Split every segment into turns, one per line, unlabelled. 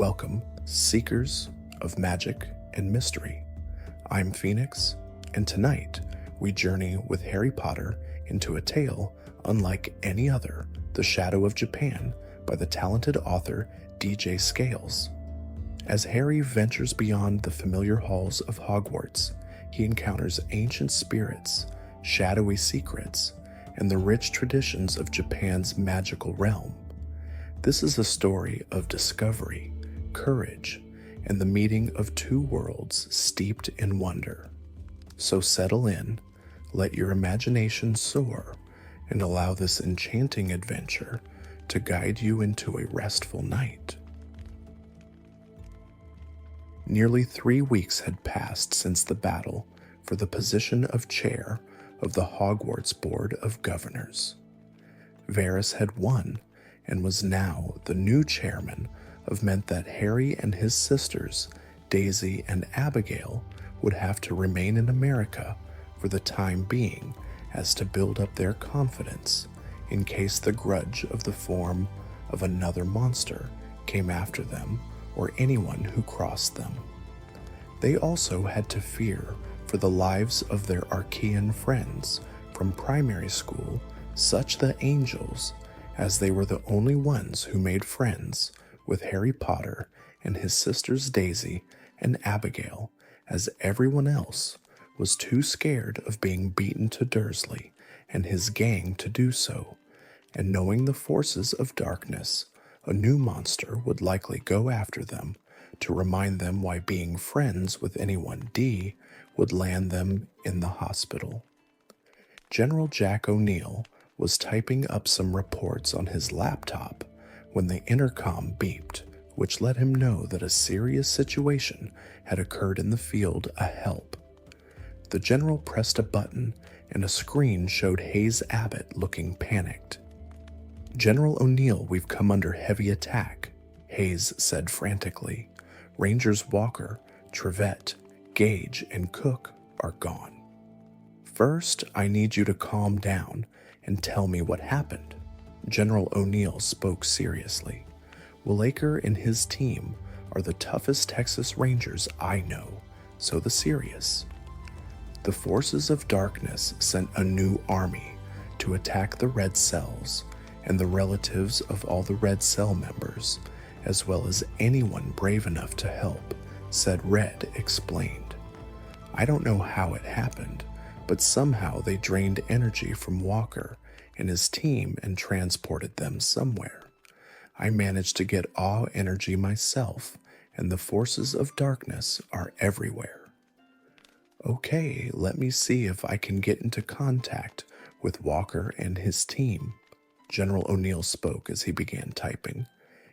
Welcome, seekers of magic and mystery. I'm Phoenix, and tonight we journey with Harry Potter into a tale unlike any other, The Shadow of Japan by the talented author DJ Scales. As Harry ventures beyond the familiar halls of Hogwarts, he encounters ancient spirits, shadowy secrets, and the rich traditions of Japan's magical realm. This is a story of discovery, courage, and the meeting of two worlds steeped in wonder. So settle in, let your imagination soar, and allow this enchanting adventure to guide you into a restful night. Nearly 3 weeks had passed since the battle for the position of chair of the Hogwarts Board of Governors. Varys had won and was now the new chairman of meant that Harry and his sisters, Daisy and Abigail, would have to remain in America for the time being as to build up their confidence in case the grudge of the form of another monster came after them or anyone who crossed them. They also had to fear for the lives of their Archean friends from primary school, such the Angels, as they were the only ones who made friends with Harry Potter and his sisters Daisy and Abigail, as everyone else was too scared of being beaten to Dursley and his gang to do so, and knowing the forces of darkness, a new monster would likely go after them to remind them why being friends with anyone D would land them in the hospital. General Jack O'Neill was typing up some reports on his laptop when the intercom beeped, which let him know that a serious situation had occurred in the field ahead. The general pressed a button and a screen showed Hayes Abbott looking panicked. "General O'Neill, we've come under heavy attack," Hayes said frantically. "Rangers Walker, Trevette, Gage, and Cook are gone." "First, I need you to calm down and tell me what happened." General O'Neill spoke seriously. "Willaker and his team are the toughest Texas Rangers I know, so the serious. The forces of darkness sent a new army to attack the Red Cells and the relatives of all the Red Cell members, as well as anyone brave enough to help," said Red explained. "I don't know how it happened, but somehow they drained energy from Walker and his team and transported them somewhere. I managed to get awe energy myself, and the forces of darkness are everywhere." "Okay, let me see if I can get into contact with Walker and his team," General O'Neill spoke as he began typing.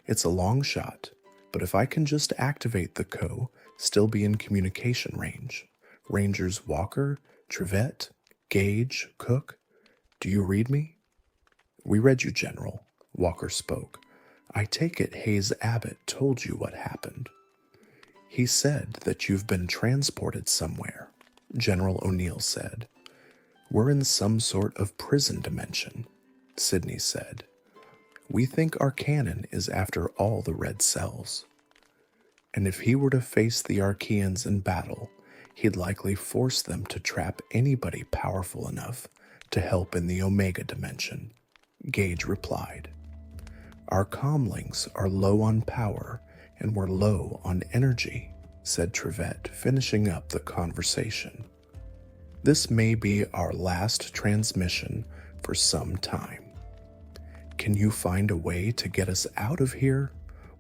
"It's a long shot, but if I can just activate the still be in communication range. Rangers Walker, Trevette, Gage, Cook, do you read me?" "We read you, General," Walker spoke. "I take it Hayes Abbott told you what happened." "He said that you've been transported somewhere," General O'Neill said. "We're in some sort of prison dimension," Sydney said. "We think our cannon is after all the Red Cells. And if he were to face the Archeans in battle, he'd likely force them to trap anybody powerful enough to help in the Omega dimension," Gage replied. "Our comlinks are low on power and we're low on energy," said Trevette, finishing up the conversation. "This may be our last transmission for some time. Can you find a way to get us out of here?"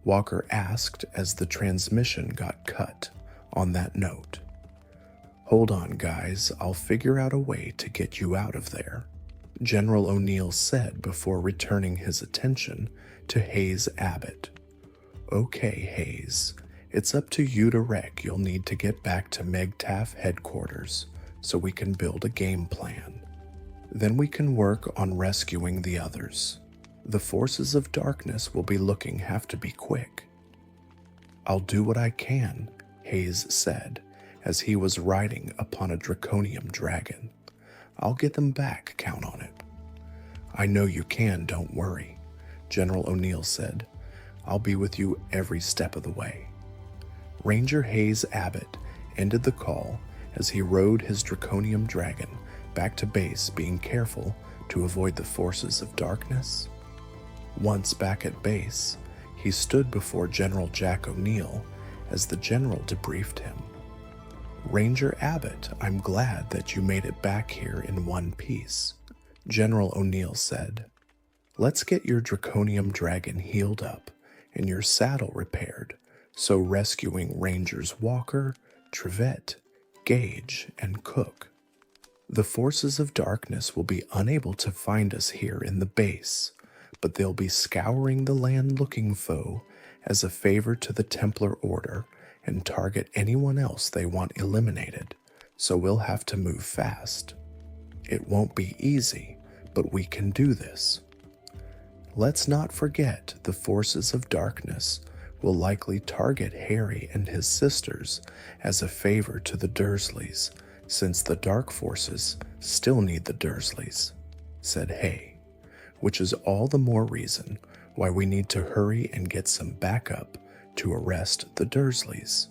Walker asked as the transmission got cut on that note. "Hold on, guys, I'll figure out a way to get you out of there," General O'Neill said before returning his attention to Hayes Abbott. "Okay, Hayes, it's up to you to wreck. You'll need to get back to Megtaff headquarters so we can build a game plan. Then we can work on rescuing the others. The forces of darkness will be looking have to be quick." "I'll do what I can," Hayes said as he was riding upon a draconium dragon. "I'll get them back, count on it." "I know you can, don't worry," General O'Neill said. I'll be with you every step of the way." Ranger Hayes Abbott ended the call as he rode his draconium dragon back to base, being careful to avoid the forces of darkness. Once back at base, he stood before General Jack O'Neill as the general debriefed him. "Ranger Abbott, I'm glad that you made it back here in one piece," General O'Neill said. "Let's get your draconium dragon healed up and your saddle repaired, so rescuing Rangers Walker, Trevette, Gage, and Cook. The forces of darkness will be unable to find us here in the base, but they'll be scouring the land looking foe as a favor to the Templar Order and target anyone else they want eliminated, so we'll have to move fast. It won't be easy, but we can do this. Let's not forget the forces of darkness will likely target Harry and his sisters as a favor to the Dursleys, since the dark forces still need the Dursleys," said Hay, "which is all the more reason why we need to hurry and get some backup to arrest the Dursleys.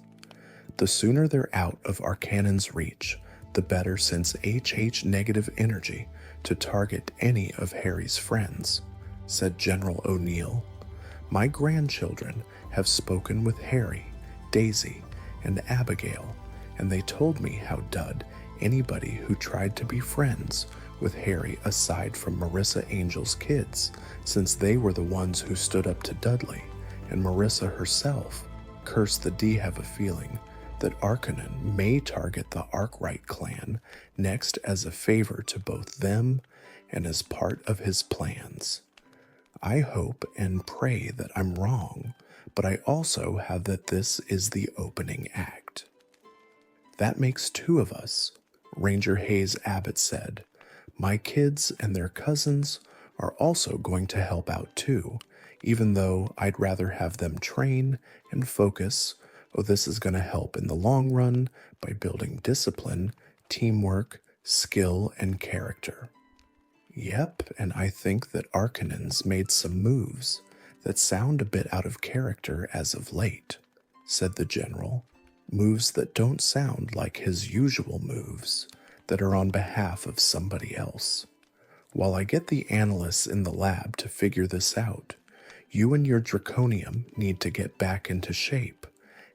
The sooner they're out of Arcanon's reach, the better, since HH negative energy to target any of Harry's friends," said General O'Neill. "My grandchildren have spoken with Harry, Daisy, and Abigail, and they told me how dud anybody who tried to be friends with Harry aside from Marissa Angel's kids, since they were the ones who stood up to Dudley, and Marissa herself. Curse the D have a feeling that Arcanon may target the Arkwright clan next as a favor to both them and as part of his plans. I hope and pray that I'm wrong, but I also have that this is the opening act." "That makes two of us," Ranger Hayes Abbott said. "My kids and their cousins are also going to help out too, even though I'd rather have them train and focus. Oh, this is going to help in the long run by building discipline, teamwork, skill, and character." "Yep, and I think that Arcanon's made some moves that sound a bit out of character as of late," said the general. "Moves that don't sound like his usual moves, that are on behalf of somebody else. While I get the analysts in the lab to figure this out, you and your draconium need to get back into shape.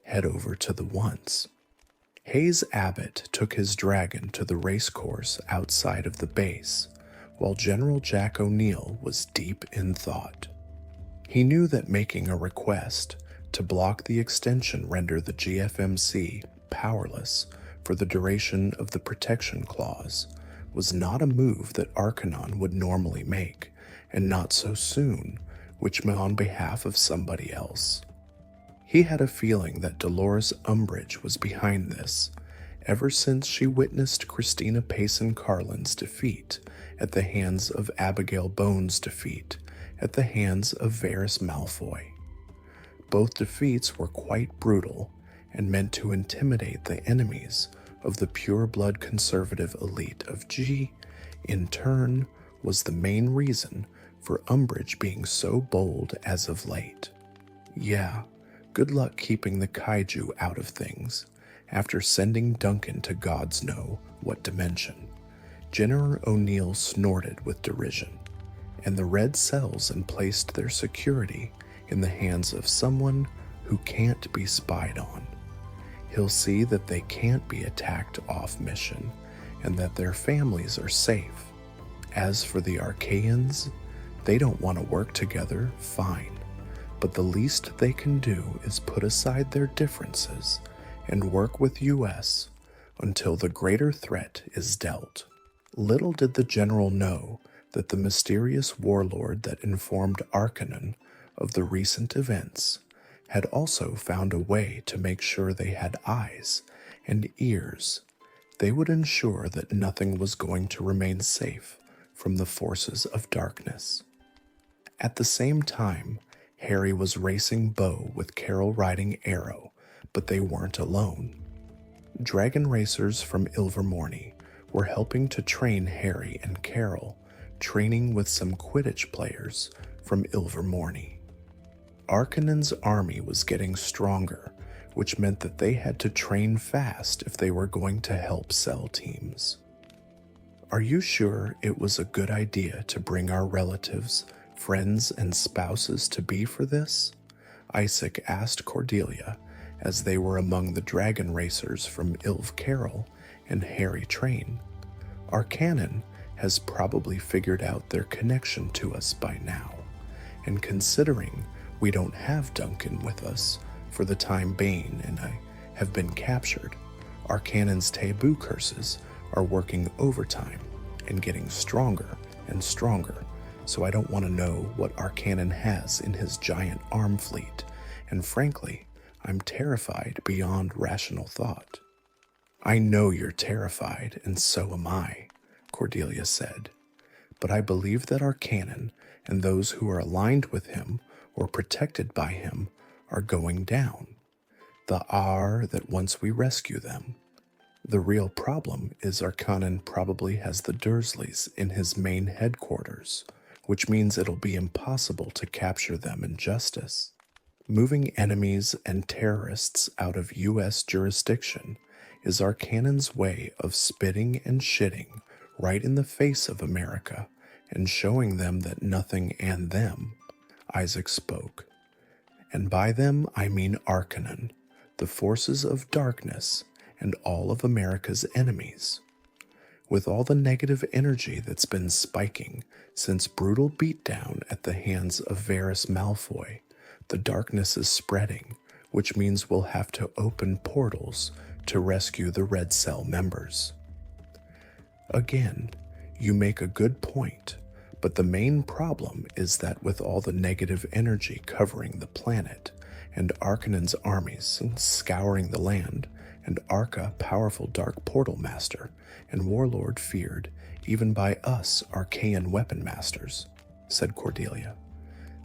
Head over to the once." Hayes Abbott took his dragon to the race course outside of the base, while General Jack O'Neill was deep in thought. He knew that making a request to block the extension rendered the GFMC powerless for the duration of the protection clause was not a move that Arcanon would normally make, and not so soon, which meant on behalf of somebody else. He had a feeling that Dolores Umbridge was behind this, ever since she witnessed Christina Payson Carlin's defeat at the hands of Abigail Bones' defeat at the hands of Varys Malfoy. Both defeats were quite brutal and meant to intimidate the enemies of the pure-blood conservative elite of G, in turn, was the main reason for Umbridge being so bold as of late. Yeah, good luck keeping the kaiju out of things after sending Duncan to gods know what dimension. General O'Neill snorted with derision, and the red cells and placed their security in the hands of someone who can't be spied on. He'll see that they can't be attacked off mission, and that their families are safe. As for the Archaeans, they don't want to work together, fine, but the least they can do is put aside their differences and work with US until the greater threat is dealt. Little did the general know that the mysterious warlord that informed Arcanon of the recent events had also found a way to make sure they had eyes and ears. They would ensure that nothing was going to remain safe from the forces of darkness. At the same time, Harry was racing Bo with Carol riding Arrow, but they weren't alone. Dragon racers from Ilvermorny were helping to train Harry and Carol, training with some Quidditch players from Ilvermorny. Arcanon's army was getting stronger, which meant that they had to train fast if they were going to help cell teams. Are you sure it was a good idea to bring our relatives, friends, and spouses to be for this? Isaac asked Cordelia, as they were among the dragon racers from Ilve Carol and Harry Train. Arcanon has probably figured out their connection to us by now, and considering we don't have Duncan with us for the time Bane and I have been captured, Arcanon's taboo curses are working overtime and getting stronger and stronger, so I don't want to know what Arcanon has in his giant arm fleet, and frankly, I'm terrified beyond rational thought. I know you're terrified, and so am I, Cordelia said, but I believe that Arcanon and those who are aligned with him or protected by him are going down. The are that once we rescue them. The real problem is Arcanon probably has the Dursleys in his main headquarters, which means it'll be impossible to capture them in justice. Moving enemies and terrorists out of U.S. jurisdiction is Arcanon's way of spitting and shitting right in the face of America and showing them that nothing and them, Isaac spoke. And by them I mean Arcanon, the forces of darkness, and all of America's enemies. With all the negative energy that's been spiking since brutal beatdown at the hands of Varys Malfoy, the darkness is spreading, which means we'll have to open portals to rescue the Red Cell members. Again, you make a good point, but the main problem is that with all the negative energy covering the planet, and Arcanon's armies scouring the land, and Arca, powerful dark portal master, and warlord feared even by us arcane weapon masters, said Cordelia.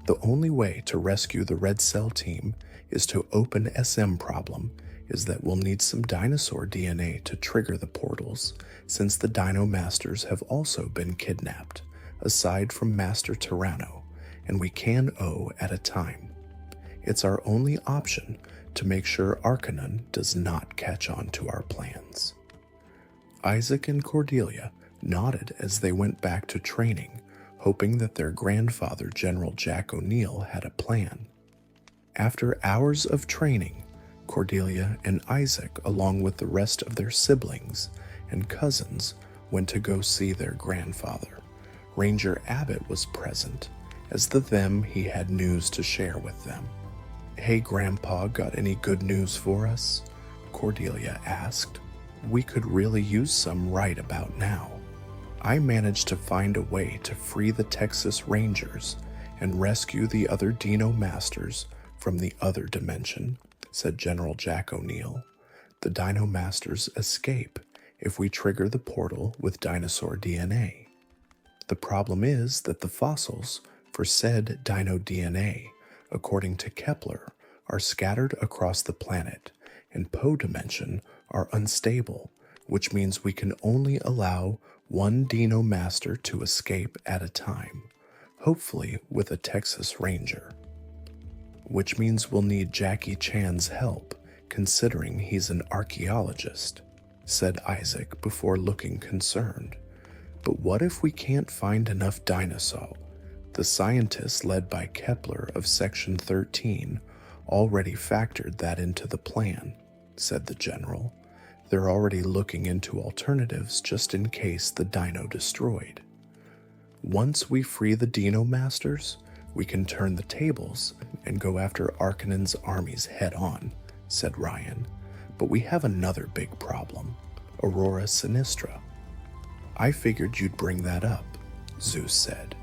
The only way to rescue the Red Cell team is to open SM problem is that we'll need some dinosaur DNA to trigger the portals, since the Dino Masters have also been kidnapped, aside from Master Tyranno, and we can O at a time. It's our only option to make sure Arcanon does not catch on to our plans. Isaac and Cordelia nodded as they went back to training, hoping that their grandfather, General Jack O'Neill, had a plan. After hours of training, Cordelia and Isaac, along with the rest of their siblings and cousins, went to go see their grandfather. Ranger Abbott was present, as the them he had news to share with them. "Hey, Grandpa, got any good news for us?" Cordelia asked. "We could really use some right about now. I managed to find a way to free the Texas Rangers and rescue the other Dino Masters from the other dimension," said General Jack O'Neill. "The Dino Masters escape if we trigger the portal with dinosaur DNA. The problem is that the fossils for said dino DNA, according to Kepler, are scattered across the planet, and Poe dimension are unstable, which means we can only allow one Dino Master to escape at a time, hopefully with a Texas Ranger. Which means we'll need Jackie Chan's help, considering he's an archaeologist," said Isaac before looking concerned. "But what if we can't find enough dinosaur? The scientists led by Kepler of Section 13 already factored that into the plan," said the general. "They're already looking into alternatives just in case the dino destroyed. Once we free the Dino Masters, we can turn the tables and go after Arcanon's armies head on," said Ryan. "But we have another big problem, Aurora Sinistra." "I figured you'd bring that up," Zeus said.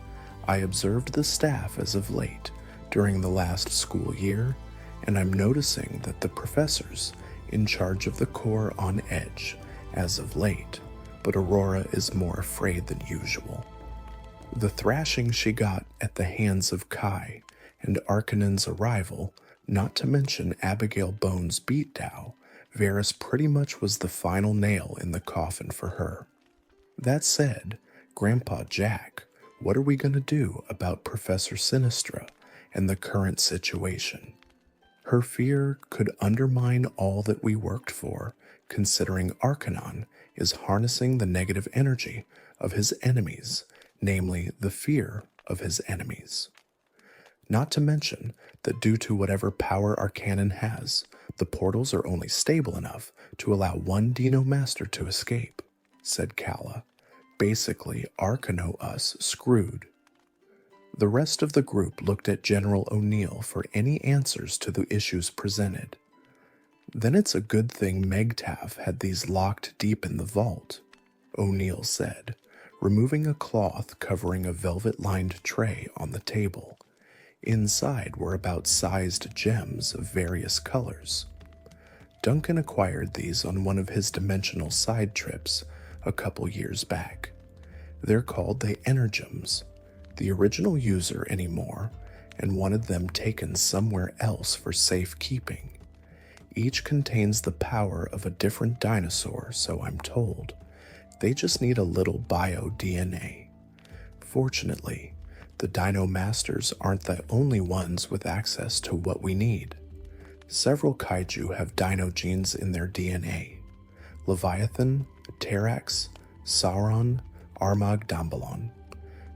"I observed the staff as of late during the last school year, and I'm noticing that the professors in charge of the Corps on edge as of late, but Aurora is more afraid than usual. The thrashing she got at the hands of Kai and Arcanon's arrival, not to mention Abigail Bones' beatdown, Varys pretty much was the final nail in the coffin for her. That said, Grandpa Jack, what are we going to do about Professor Sinistra and the current situation. Her fear could undermine all that we worked for, considering Arcanon is harnessing the negative energy of his enemies, namely the fear of his enemies. Not to mention that due to whatever power Arcanon has, the portals are only stable enough to allow one Dino Master to escape, said Calla. Basically, Arcano us screwed. The rest of the group looked at General O'Neill for any answers to the issues presented. Then it's a good thing Megtav had these locked deep in the vault, O'Neill said, removing a cloth covering a velvet-lined tray on the table. Inside were about sized gems of various colors. Duncan acquired these on one of his dimensional side trips a couple years back. They're called the Energems. The original user anymore, and wanted them taken somewhere else for safekeeping. Each contains the power of a different dinosaur, so I'm told. They just need a little bio-DNA. Fortunately, the Dino Masters aren't the only ones with access to what we need. Several kaiju have dino genes in their DNA. Leviathan, Terax, Sauron, Armagdambalon.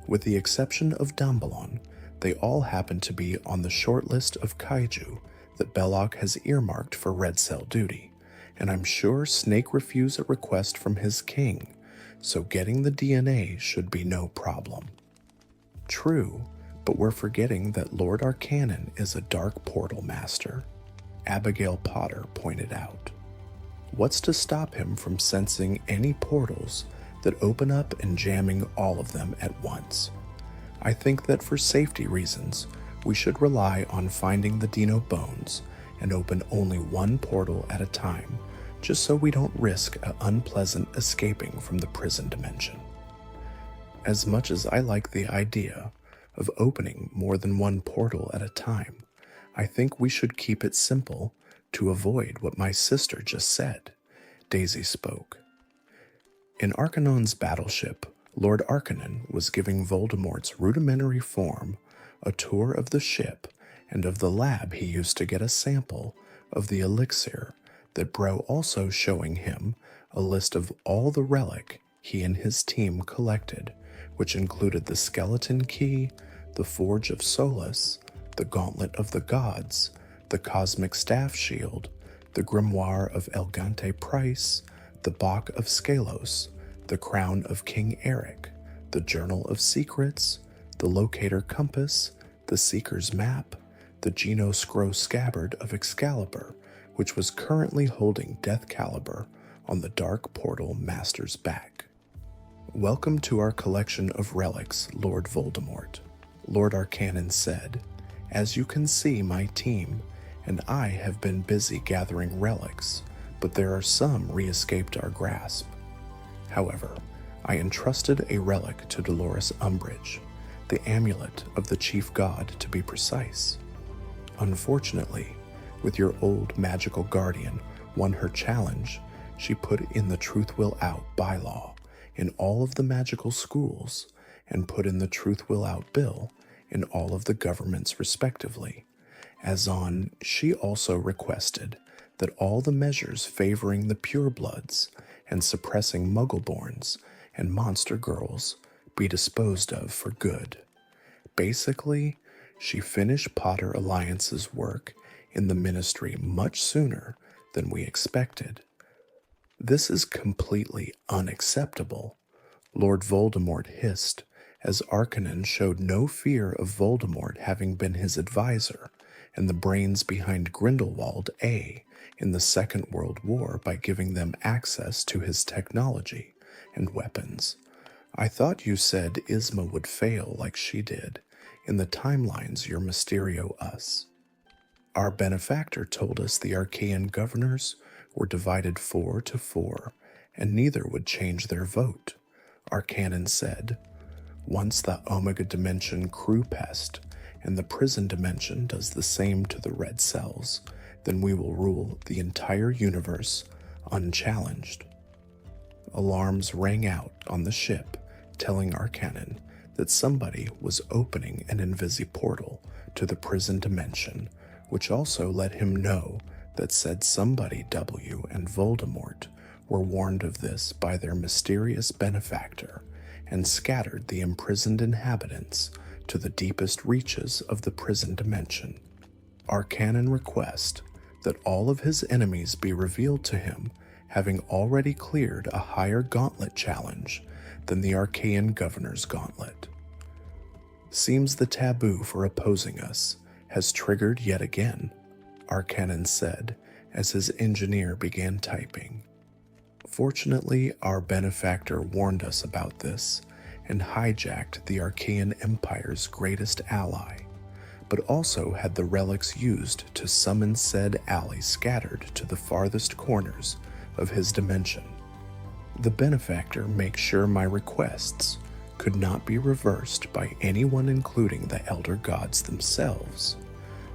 With the exception of Dambalon, they all happen to be on the short list of kaiju that Belloc has earmarked for red cell duty, and I'm sure Snake refused a request from his king, so getting the DNA should be no problem. True, but we're forgetting that Lord Arcanon is a dark portal master, Abigail Potter pointed out. What's to stop him from sensing any portals that open up and jamming all of them at once? I think that for safety reasons, we should rely on finding the Dino bones and open only one portal at a time, just so we don't risk an unpleasant escaping from the prison dimension. As much as I like the idea of opening more than one portal at a time, I think we should keep it simple to avoid what my sister just said, Daisy spoke. In Arcanon's battleship, Lord Arcanon was giving Voldemort's rudimentary form a tour of the ship and of the lab he used to get a sample of the elixir, that Bro also showing him a list of all the relic he and his team collected, which included the skeleton key, the Forge of Solace, the Gauntlet of the Gods, the Cosmic Staff Shield, the Grimoire of Elgante Price, the Bock of Scalos, the Crown of King Eric, the Journal of Secrets, the Locator Compass, the Seeker's Map, the Geno Scro Scabbard of Excalibur, which was currently holding Death Caliber on the Dark Portal Master's back. Welcome to our collection of relics, Lord Voldemort, Lord Arcanon said. As you can see, my team and I have been busy gathering relics, but there are some re-escaped our grasp. However, I entrusted a relic to Dolores Umbridge, the amulet of the chief god to be precise. Unfortunately, with your old magical guardian won her challenge, she put in the Truth Will Out bylaw in all of the magical schools and put in the Truth Will Out bill in all of the governments respectively. She also requested that all the measures favoring the purebloods and suppressing muggleborns and monster girls be disposed of for good. Basically, she finished Potter Alliance's work in the ministry much sooner than we expected. This is completely unacceptable, Lord Voldemort hissed, as Arcanon showed no fear of Voldemort having been his advisor and the brains behind Grindelwald A in the Second World War by giving them access to his technology and weapons. I thought you said Isma would fail like she did in the timelines your Mysterio us. Our benefactor told us the Archaean governors were divided 4-4, and neither would change their vote, Arcanon said. Once the Omega Dimension crew pest and the prison dimension does the same to the red cells, then we will rule the entire universe unchallenged. Alarms rang out on the ship, telling Arcanon that somebody was opening an invisi portal to the prison dimension, which also let him know that said somebody W and Voldemort were warned of this by their mysterious benefactor and scattered the imprisoned inhabitants to the deepest reaches of the prison dimension. Arcanon request that all of his enemies be revealed to him, having already cleared a higher gauntlet challenge than the Archaean Governor's Gauntlet. Seems the taboo for opposing us has triggered yet again, Arcanon said as his engineer began typing. Fortunately, our benefactor warned us about this and hijacked the Archaean Empire's greatest ally, but also had the relics used to summon said ally scattered to the farthest corners of his dimension. The benefactor makes sure my requests could not be reversed by anyone including the Elder Gods themselves,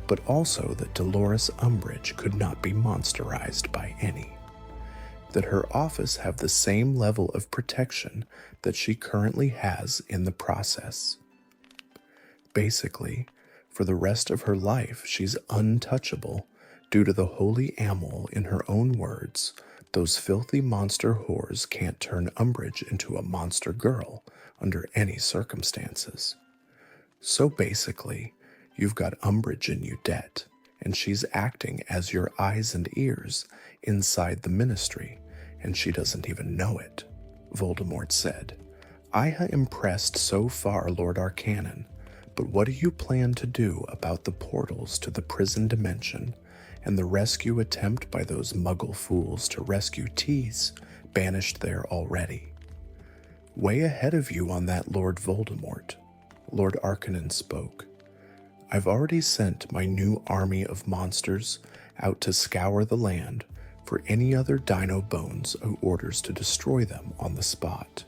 but also that Dolores Umbridge could not be monsterized by any. That her office have the same level of protection that she currently has in the process. Basically, for the rest of her life, she's untouchable due to the holy Amul. In her own words, those filthy monster whores can't turn Umbridge into a monster girl under any circumstances. So basically, you've got Umbridge in you debt, and she's acting as your eyes and ears inside the ministry, and she doesn't even know it, Voldemort said. I ha' impressed so far, Lord Arcanon, but what do you plan to do about the portals to the prison dimension and the rescue attempt by those muggle fools to rescue Tease, banished there already? Way ahead of you on that, Lord Voldemort, Lord Arcanon spoke. I've already sent my new army of monsters out to scour the land for any other dino bones who orders to destroy them on the spot.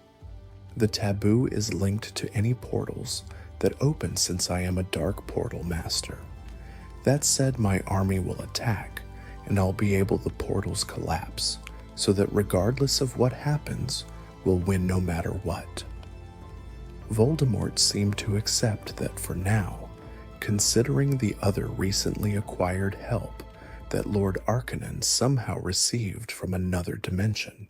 The taboo is linked to any portals that open since I am a dark portal master. That said, my army will attack, and I'll be able the portals collapse, so that regardless of what happens, we'll win no matter what. Voldemort seemed to accept that for now, considering the other recently acquired help that Lord Arcanon somehow received from another dimension.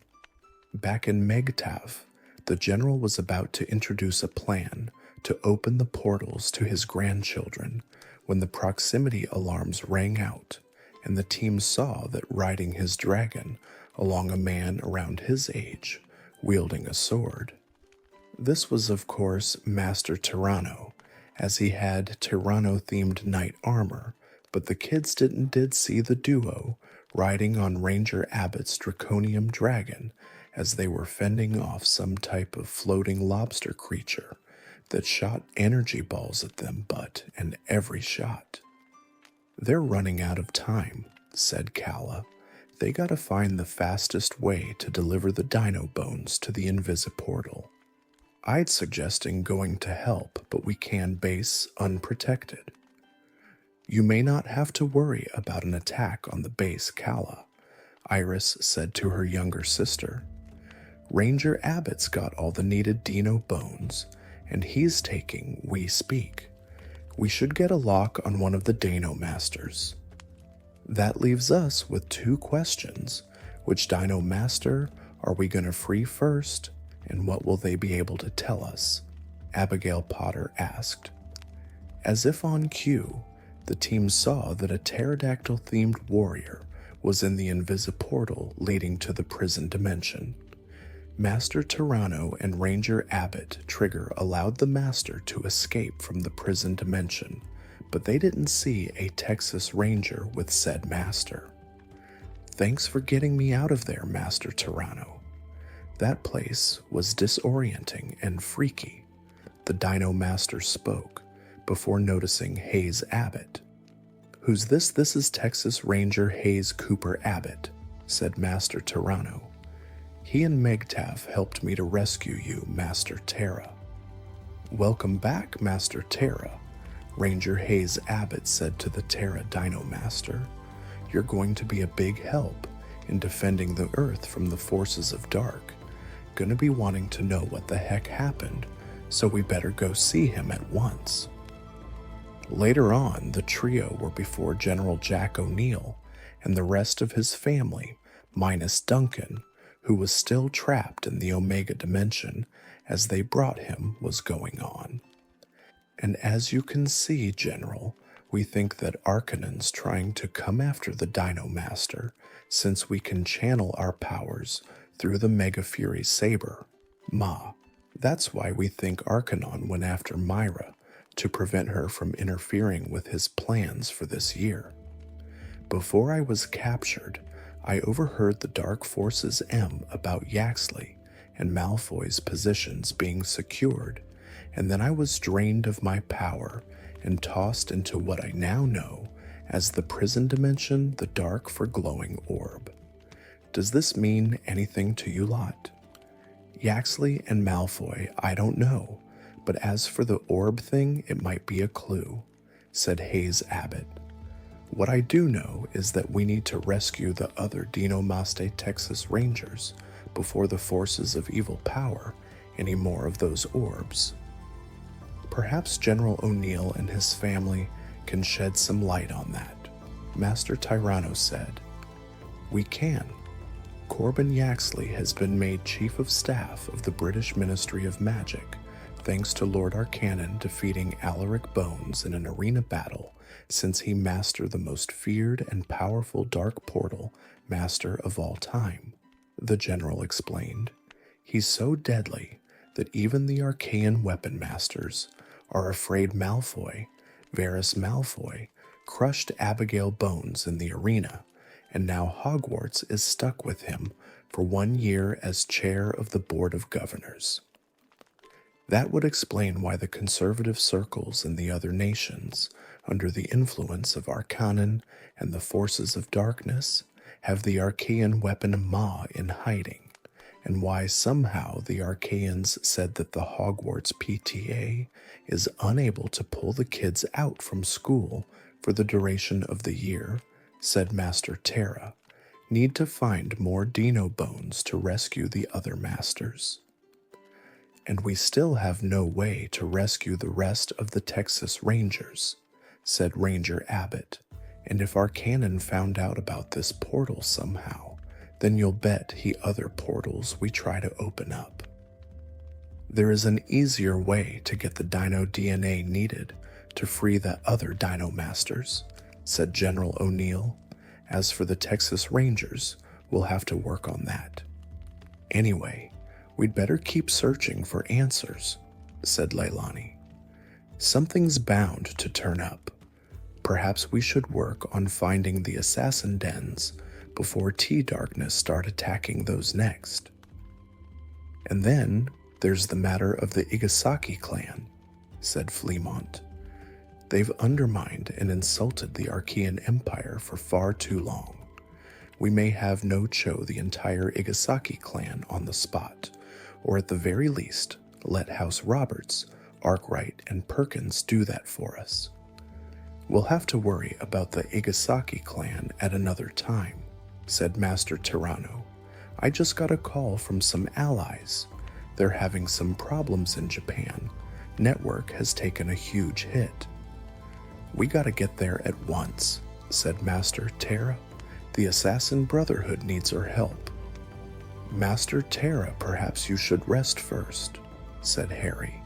Back in Megtav, the general was about to introduce a plan to open the portals to his grandchildren when the proximity alarms rang out and the team saw that riding his dragon along a man around his age, wielding a sword. This was, of course, Master Tyranno, as he had Tyranno-themed knight armor, but the kids did see the duo riding on Ranger Abbott's draconium dragon as they were fending off some type of floating lobster creature that shot energy balls at them and every shot. They're running out of time, said Calla. They gotta find the fastest way to deliver the dino bones to the Invisiportal. I'd suggesting going to help, but we can base unprotected. You may not have to worry about an attack on the base, Calla, Iris said to her younger sister. Ranger Abbott's got all the needed dino bones, and he's taking We Speak. We should get a lock on one of the Dino Masters. That leaves us with two questions. Which Dino Master are we going to free first, and what will they be able to tell us? Abigail Potter asked. As if on cue, the team saw that a pterodactyl-themed warrior was in the Invisiportal leading to the prison dimension. Master Tyranno and Ranger Abbott Trigger allowed the Master to escape from the prison dimension, but they didn't see a Texas Ranger with said Master. Thanks for getting me out of there, Master Tyranno. That place was disorienting and freaky, the Dino Master spoke, before noticing Hayes Abbott. Who's this? This is Texas Ranger Hayes Cooper Abbott, said Master Tyranno. He and Megtav helped me to rescue you, Master Terra. Welcome back, Master Terra, Ranger Hayes Abbott said to the Terra Dino Master. You're going to be a big help in defending the Earth from the forces of dark. Gonna be wanting to know what the heck happened, so we better go see him at once. Later on, the trio were before General Jack O'Neill and the rest of his family, minus Duncan, who was still trapped in the Omega dimension as they brought him was going on. And as you can see, General, we think that Arcanon's trying to come after the Dino Master, since we can channel our powers through the Mega Fury Saber, Ma. That's why we think Arcanon went after Myra, to prevent her from interfering with his plans for this year. Before I was captured, I overheard the Dark Forces about Yaxley and Malfoy's positions being secured, and then I was drained of my power and tossed into what I now know as the prison dimension, the dark for glowing orb. Does this mean anything to you lot? Yaxley and Malfoy, I don't know, but as for the orb thing, it might be a clue, said Hayes Abbott. What I do know is that we need to rescue the other Dino Maste Texas Rangers before the forces of evil power any more of those orbs. Perhaps General O'Neill and his family can shed some light on that, Master Tyranno said. We can. Corbin Yaxley has been made Chief of Staff of the British Ministry of Magic, thanks to Lord Arcanon defeating Alaric Bones in an arena battle, since he mastered the most feared and powerful dark portal master of all time, the general explained. He's so deadly that even the Archaean weapon masters are afraid Malfoy, Varys Malfoy, crushed Abigail Bones in the arena, and now Hogwarts is stuck with him for 1 year as chair of the Board of Governors. That would explain why the conservative circles in the other nations, under the influence of Arcanon and the forces of darkness, have the Archaean weapon Ma in hiding, and why somehow the Archaeans said that the Hogwarts PTA is unable to pull the kids out from school for the duration of the year, said Master Terra. Need to find more Dino Bones to rescue the other masters. And we still have no way to rescue the rest of the Texas Rangers, said Ranger Abbott, and if Arcanon found out about this portal somehow, then you'll bet he other portals we try to open up. There is an easier way to get the dino DNA needed to free the other Dino Masters, said General O'Neill. As for the Texas Rangers, we'll have to work on that. Anyway, we'd better keep searching for answers, said Leilani. Something's bound to turn up. Perhaps we should work on finding the assassin dens before T-Darkness start attacking those next. And then there's the matter of the Igasaki clan, said Fleamont. They've undermined and insulted the Archaean Empire for far too long. We may have no Cho the entire Igasaki clan on the spot, or at the very least, let House Roberts, Arkwright, and Perkins do that for us. We'll have to worry about the Igasaki clan at another time, said Master Tyranno. I just got a call from some allies. They're having some problems in Japan. Network has taken a huge hit. We gotta get there at once, said Master Terra. The Assassin Brotherhood needs our help. Master Terra, perhaps you should rest first, said Harry.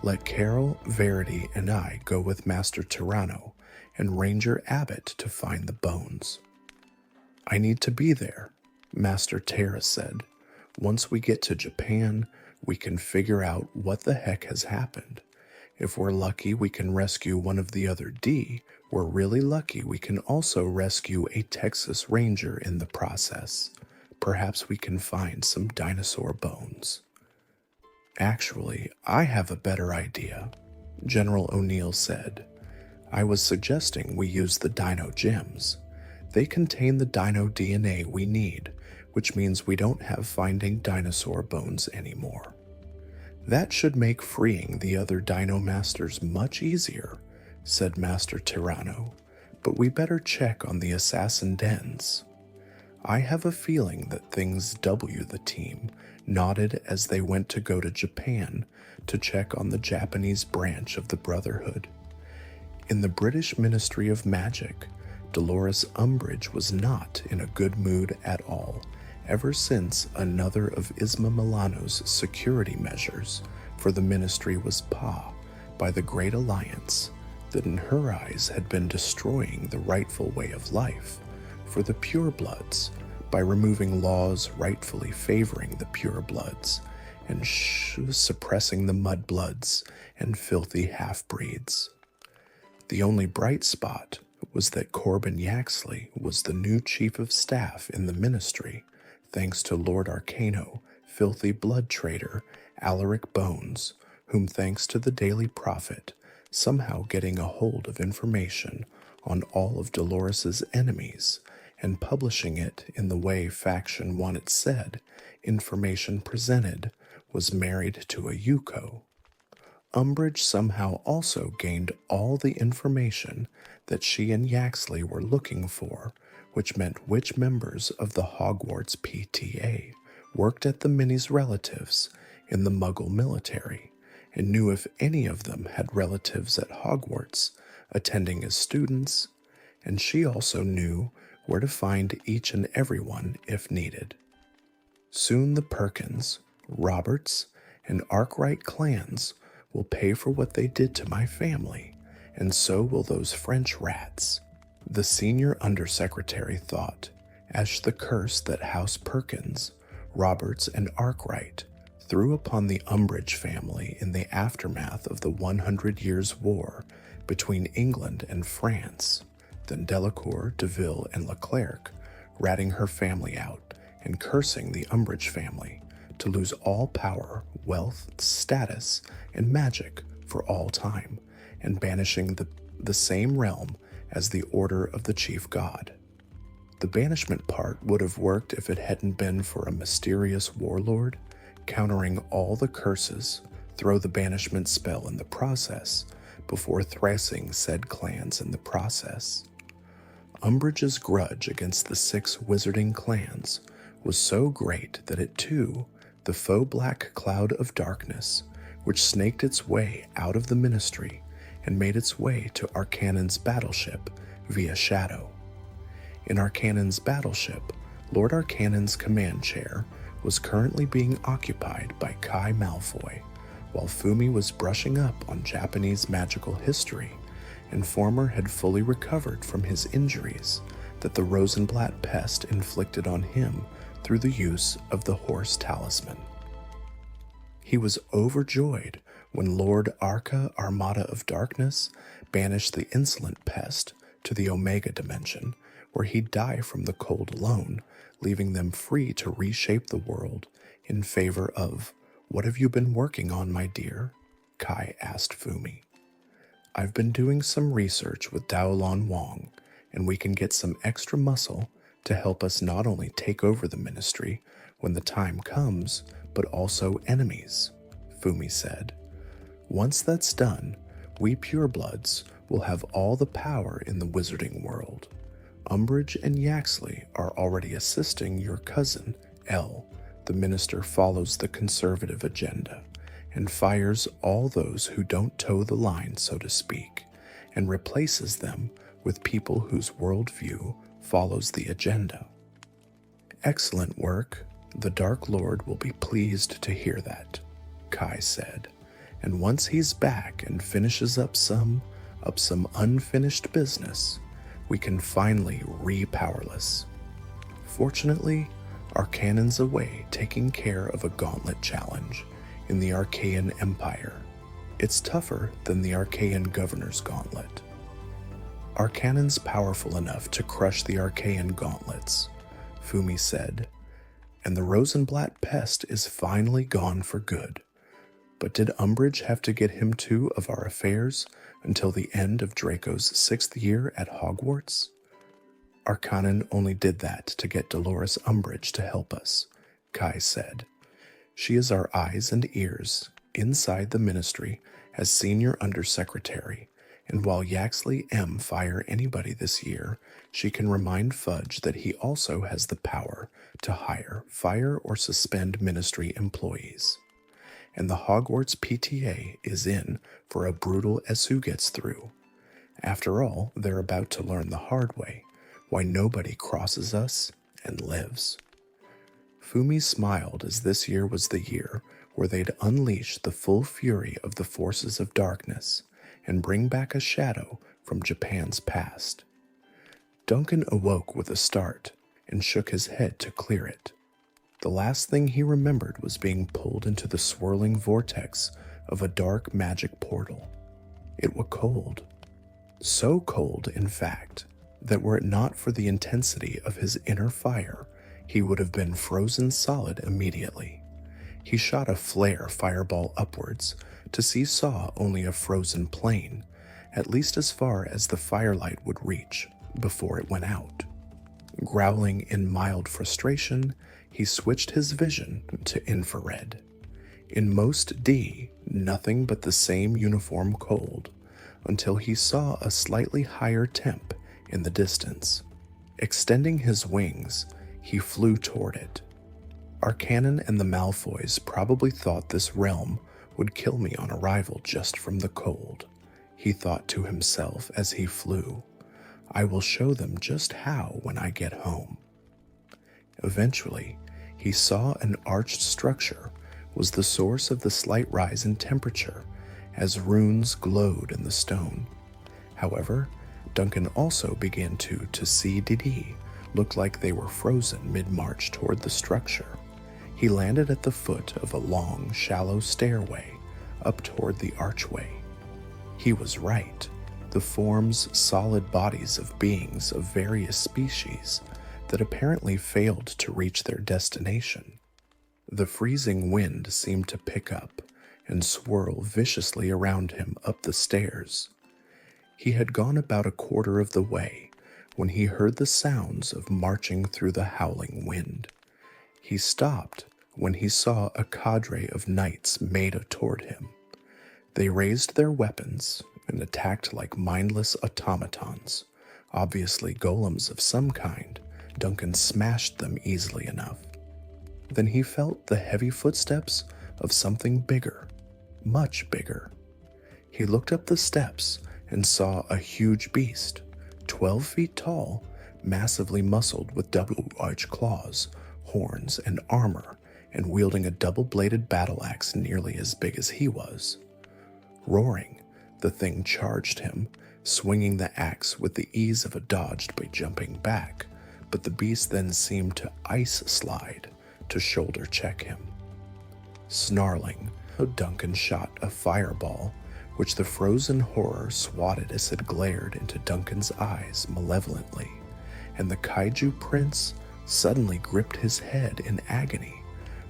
Let Carol, Verity, and I go with Master Tyranno and Ranger Abbott to find the bones. I need to be there, Master Terra said. Once we get to Japan, we can figure out what the heck has happened. If we're lucky, we can rescue one of the other D. We're really lucky, we can also rescue a Texas Ranger in the process. Perhaps we can find some dinosaur bones. Actually, I have a better idea, General O'Neill said. I was suggesting we use the dino gems. They contain the dino DNA we need, which means we don't have finding dinosaur bones anymore. That should make freeing the other Dino Masters much easier, said Master Tyranno, but we better check on the assassin dens. I have a feeling that things W the team nodded as they went to go to Japan to check on the Japanese branch of the Brotherhood. In the British Ministry of Magic, Dolores Umbridge was not in a good mood at all ever since another of Isma Milano's security measures for the ministry was by the Great Alliance that in her eyes had been destroying the rightful way of life for the purebloods by removing laws rightfully favoring the purebloods and suppressing the mudbloods and filthy half-breeds. The only bright spot was that Corbin Yaxley was the new chief of staff in the ministry, thanks to Lord Arcano, filthy blood trader Alaric Bones, whom thanks to the Daily Prophet, somehow getting a hold of information on all of Dolores's enemies and publishing it in the way Faction wanted said, information presented was married to a Yuko. Umbridge somehow also gained all the information that she and Yaxley were looking for, which meant which members of the Hogwarts PTA worked at the Mini's relatives in the Muggle military, and knew if any of them had relatives at Hogwarts attending as students, and she also knew where to find each and everyone if needed. Soon the Perkins, Roberts, and Arkwright clans will pay for what they did to my family, and so will those French rats. The senior undersecretary thought, as the curse that House Perkins, Roberts, and Arkwright threw upon the Umbridge family in the aftermath of the 100 Years' War between England and France, then Delacour, Deville, and Leclerc ratting her family out and cursing the Umbridge family to lose all power, wealth, status, and magic for all time, and banishing the same realm as the Order of the Chief God. The banishment part would have worked if it hadn't been for a mysterious warlord countering all the curses, throw the banishment spell in the process before thrashing said clans in the process. Umbridge's grudge against the 6 wizarding clans was so great that it too, the faux black cloud of darkness, which snaked its way out of the ministry and made its way to Arcanon's battleship via Shadow. In Arcanon's battleship, Lord Arcanon's command chair was currently being occupied by Kai Malfoy, while Fumi was brushing up on Japanese magical history, and Former had fully recovered from his injuries that the Rosenblatt pest inflicted on him through the use of the horse talisman. He was overjoyed when Lord Arca Armada of Darkness banished the insolent pest to the Omega dimension, where he'd die from the cold alone, leaving them free to reshape the world in favor of, "What have you been working on, my dear?" Kai asked Fumi. "I've been doing some research with Daolon Wong, and we can get some extra muscle to help us not only take over the ministry when the time comes, but also enemies," Fumi said. "Once that's done, we purebloods will have all the power in the wizarding world. Umbridge and Yaxley are already assisting your cousin, Elle. The minister follows the conservative agenda and fires all those who don't toe the line, so to speak, and replaces them with people whose worldview follows the agenda." "Excellent work. The Dark Lord will be pleased to hear that," Kai said. "And once he's back and finishes up some unfinished business, we can finally re-powerless. Fortunately, Arcanon's away taking care of a gauntlet challenge in the Archaean Empire. It's tougher than the Archaean Governor's Gauntlet. Arcanon's powerful enough to crush the Archaean gauntlets," Fumi said, "and the Rosenblatt pest is finally gone for good. But did Umbridge have to get him two of our affairs until the end of Draco's 6th year at Hogwarts?" "Arcanon only did that to get Dolores Umbridge to help us," Kai said. "She is our eyes and ears inside the ministry as senior undersecretary, and while Yaxley M fire anybody this year, she can remind Fudge that he also has the power to hire, fire, or suspend ministry employees. And the Hogwarts PTA is in for a brutal as who gets through. After all, they're about to learn the hard way why nobody crosses us and lives. Fumi smiled as this year was the year where they'd unleash the full fury of the forces of darkness and bring back a shadow from Japan's past. Duncan awoke with a start and shook his head to clear it. The last thing he remembered was being pulled into the swirling vortex of a dark magic portal. It was cold. So cold, in fact, that were it not for the intensity of his inner fire, he would have been frozen solid immediately. He shot a flare fireball upwards to see saw only a frozen plain, at least as far as the firelight would reach before it went out. Growling in mild frustration, he switched his vision to infrared. In most D, nothing but the same uniform cold, until he saw a slightly higher temp in the distance. Extending his wings, he flew toward it. Arcanon and the Malfoys probably thought this realm would kill me on arrival just from the cold, he thought to himself as he flew. I will show them just how when I get home. Eventually, he saw an arched structure was the source of the slight rise in temperature as runes glowed in the stone. However, Duncan also began to see Didi look like they were frozen mid-march toward the structure. He landed at the foot of a long, shallow stairway up toward the archway. He was right. The forms, solid bodies of beings of various species that apparently failed to reach their destination. The freezing wind seemed to pick up and swirl viciously around him up the stairs. He had gone about a quarter of the way when he heard the sounds of marching through the howling wind. He stopped when he saw a cadre of knights made toward him. They raised their weapons and attacked like mindless automatons, obviously golems of some kind. Duncan smashed them easily enough. Then he felt the heavy footsteps of something bigger, much bigger. He looked up the steps and saw a huge beast, 12 feet tall, massively muscled with double-arched claws, horns, and armor, and wielding a double-bladed battle axe nearly as big as he was. Roaring, the thing charged him, swinging the axe with the ease of a dodged by jumping back, but the beast then seemed to ice slide to shoulder check him. Snarling, Duncan shot a fireball, which the frozen horror swatted as it glared into Duncan's eyes malevolently, and the kaiju prince suddenly gripped his head in agony.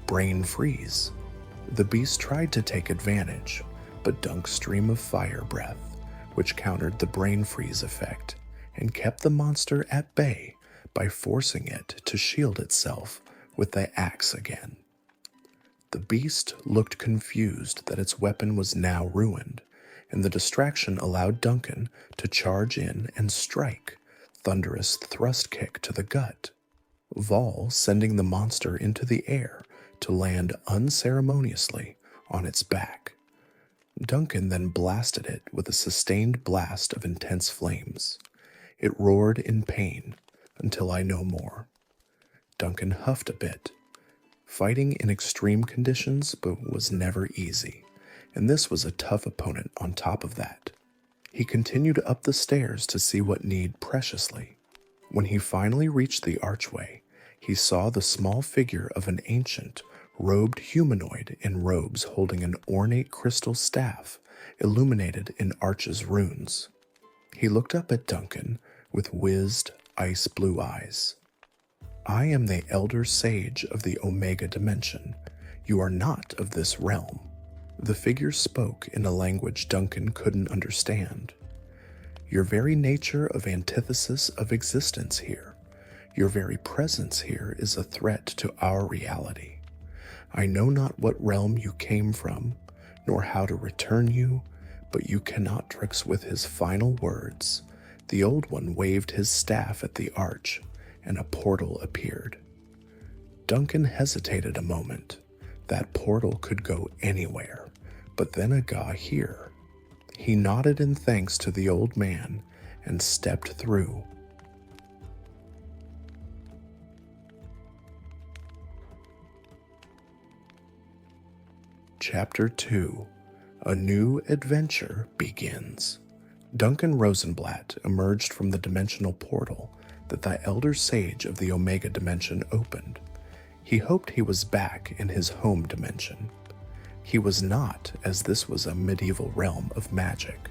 Brain freeze. The beast tried to take advantage, but Dunk's stream of fire breath, which countered the brain freeze effect, and kept the monster at bay by forcing it to shield itself with the axe again. The beast looked confused that its weapon was now ruined, and the distraction allowed Duncan to charge in and strike, thunderous thrust kick to the gut, Vol sending the monster into the air to land unceremoniously on its back. Duncan then blasted it with a sustained blast of intense flames. It roared in pain until I know more. Duncan huffed a bit. Fighting in extreme conditions but was never easy, and this was a tough opponent on top of that. He continued up the stairs to see what need preciously. When he finally reached the archway, he saw the small figure of an ancient, robed humanoid in robes holding an ornate crystal staff illuminated in Arch's runes. He looked up at Duncan with wizzed, ice-blue eyes. I am the elder sage of the Omega Dimension. You are not of this realm. The figure spoke in a language Duncan couldn't understand. Your very nature of antithesis of existence here, your very presence here is a threat to our reality. I know not what realm you came from, nor how to return you, but you cannot tricks with his final words. The old one waved his staff at the arch, and a portal appeared. Duncan hesitated a moment. That portal could go anywhere, but then a here. He nodded in thanks to the old man and stepped through. Chapter 2. A New Adventure Begins. Duncan Rosenblatt emerged from the dimensional portal that the Elder Sage of the Omega Dimension opened. He hoped he was back in his home dimension. He was not, as this was a medieval realm of magic.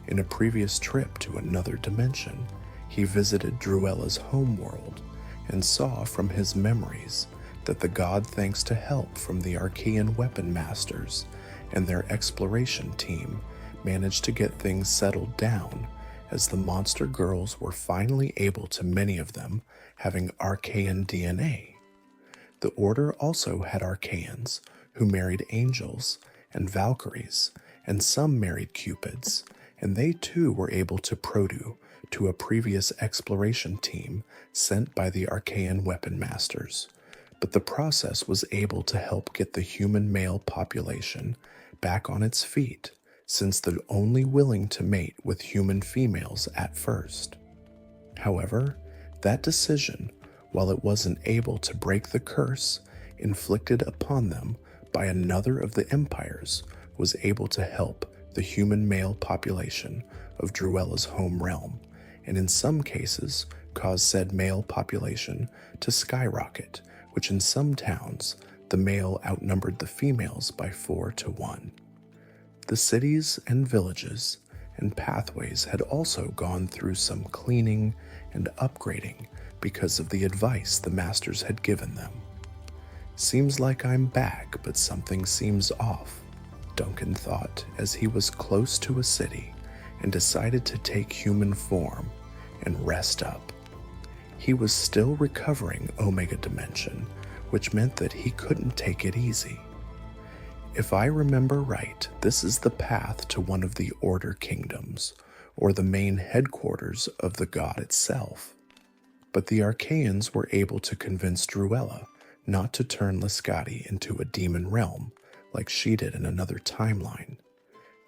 In a previous trip to another dimension, he visited Druella's homeworld and saw from his memories that the god, thanks to help from the Archaean weapon masters and their exploration team, managed to get things settled down, as the monster girls were finally able to, many of them, having Archaean DNA. The Order also had Archaeans who married angels and Valkyries, and some married Cupids, and they too were able to proto to a previous exploration team sent by the Archaean weapon masters. But the process was able to help get the human male population back on its feet, since they're only willing to mate with human females at first. However, that decision, while it wasn't able to break the curse inflicted upon them by another of the empires, was able to help the human male population of Druella's home realm, and in some cases cause said male population to skyrocket, which in some towns the male outnumbered the females by 4-1. The cities and villages and pathways had also gone through some cleaning and upgrading because of the advice the masters had given them. Seems like I'm back, but something seems off, Duncan thought as he was close to a city and decided to take human form and rest up. He was still recovering Omega Dimension, which meant that he couldn't take it easy. If I remember right, this is the path to one of the Order Kingdoms, or the main headquarters of the god itself. But the Archaeans were able to convince Druella not to turn Liscati into a demon realm like she did in another timeline.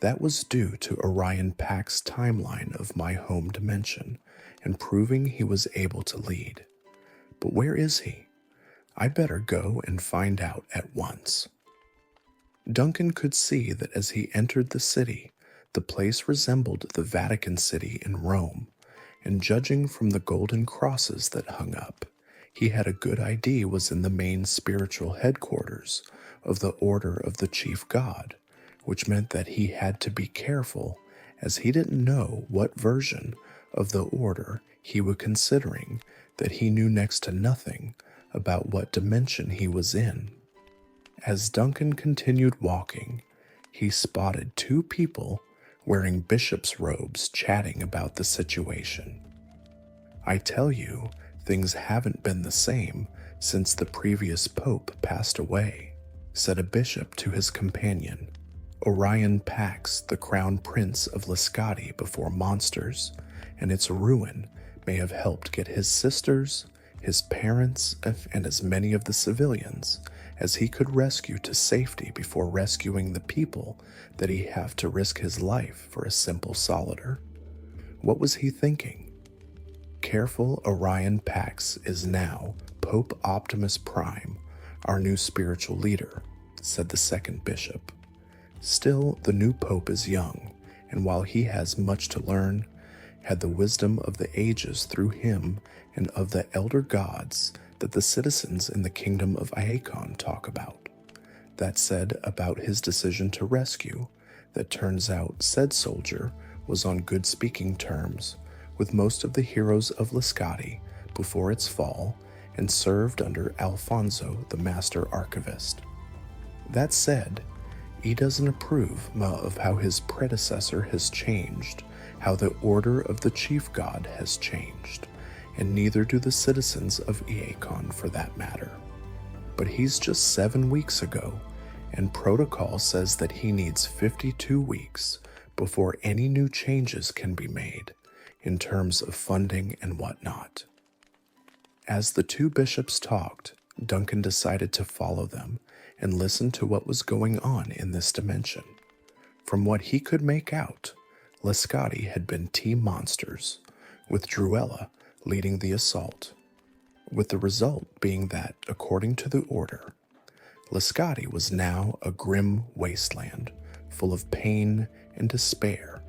That was due to Orion Pax's timeline of my home dimension and proving he was able to lead. But where is he? I better go and find out at once. Duncan could see that as he entered the city, the place resembled the Vatican City in Rome, and judging from the golden crosses that hung up, he had a good idea was in the main spiritual headquarters of the Order of the Chief God, which meant that he had to be careful as he didn't know what version of the Order he was considering, that he knew next to nothing about what dimension he was in. As Duncan continued walking, he spotted two people wearing bishop's robes chatting about the situation. I tell you, things haven't been the same since the previous pope passed away, said a bishop to his companion. Orion Pax, the crown prince of Liscati before monsters, and its ruin may have helped get his sisters, his parents, and as many of the civilians as he could rescue to safety before rescuing the people that he have to risk his life for a simple solitaire. What was he thinking? Careful Orion Pax is now Pope Optimus Prime, our new spiritual leader, said the second bishop. Still, the new pope is young, and while he has much to learn, had the wisdom of the ages through him and of the elder gods that the citizens in the kingdom of Iacon talk about. That said about his decision to rescue, that turns out said soldier was on good speaking terms with most of the heroes of Liscati before its fall and served under Alfonso, the master archivist. That said, he doesn't approve of how his predecessor has changed, how the order of the chief god has changed, and neither do the citizens of Iacon for that matter. But he's just 7 weeks ago, and protocol says that he needs 52 weeks before any new changes can be made in terms of funding and whatnot. As the two bishops talked, Duncan decided to follow them and listen to what was going on in this dimension. From what he could make out, Lescati had been team monsters, with Druella leading the assault, with the result being that, according to the order, Lescati was now a grim wasteland full of pain and despair,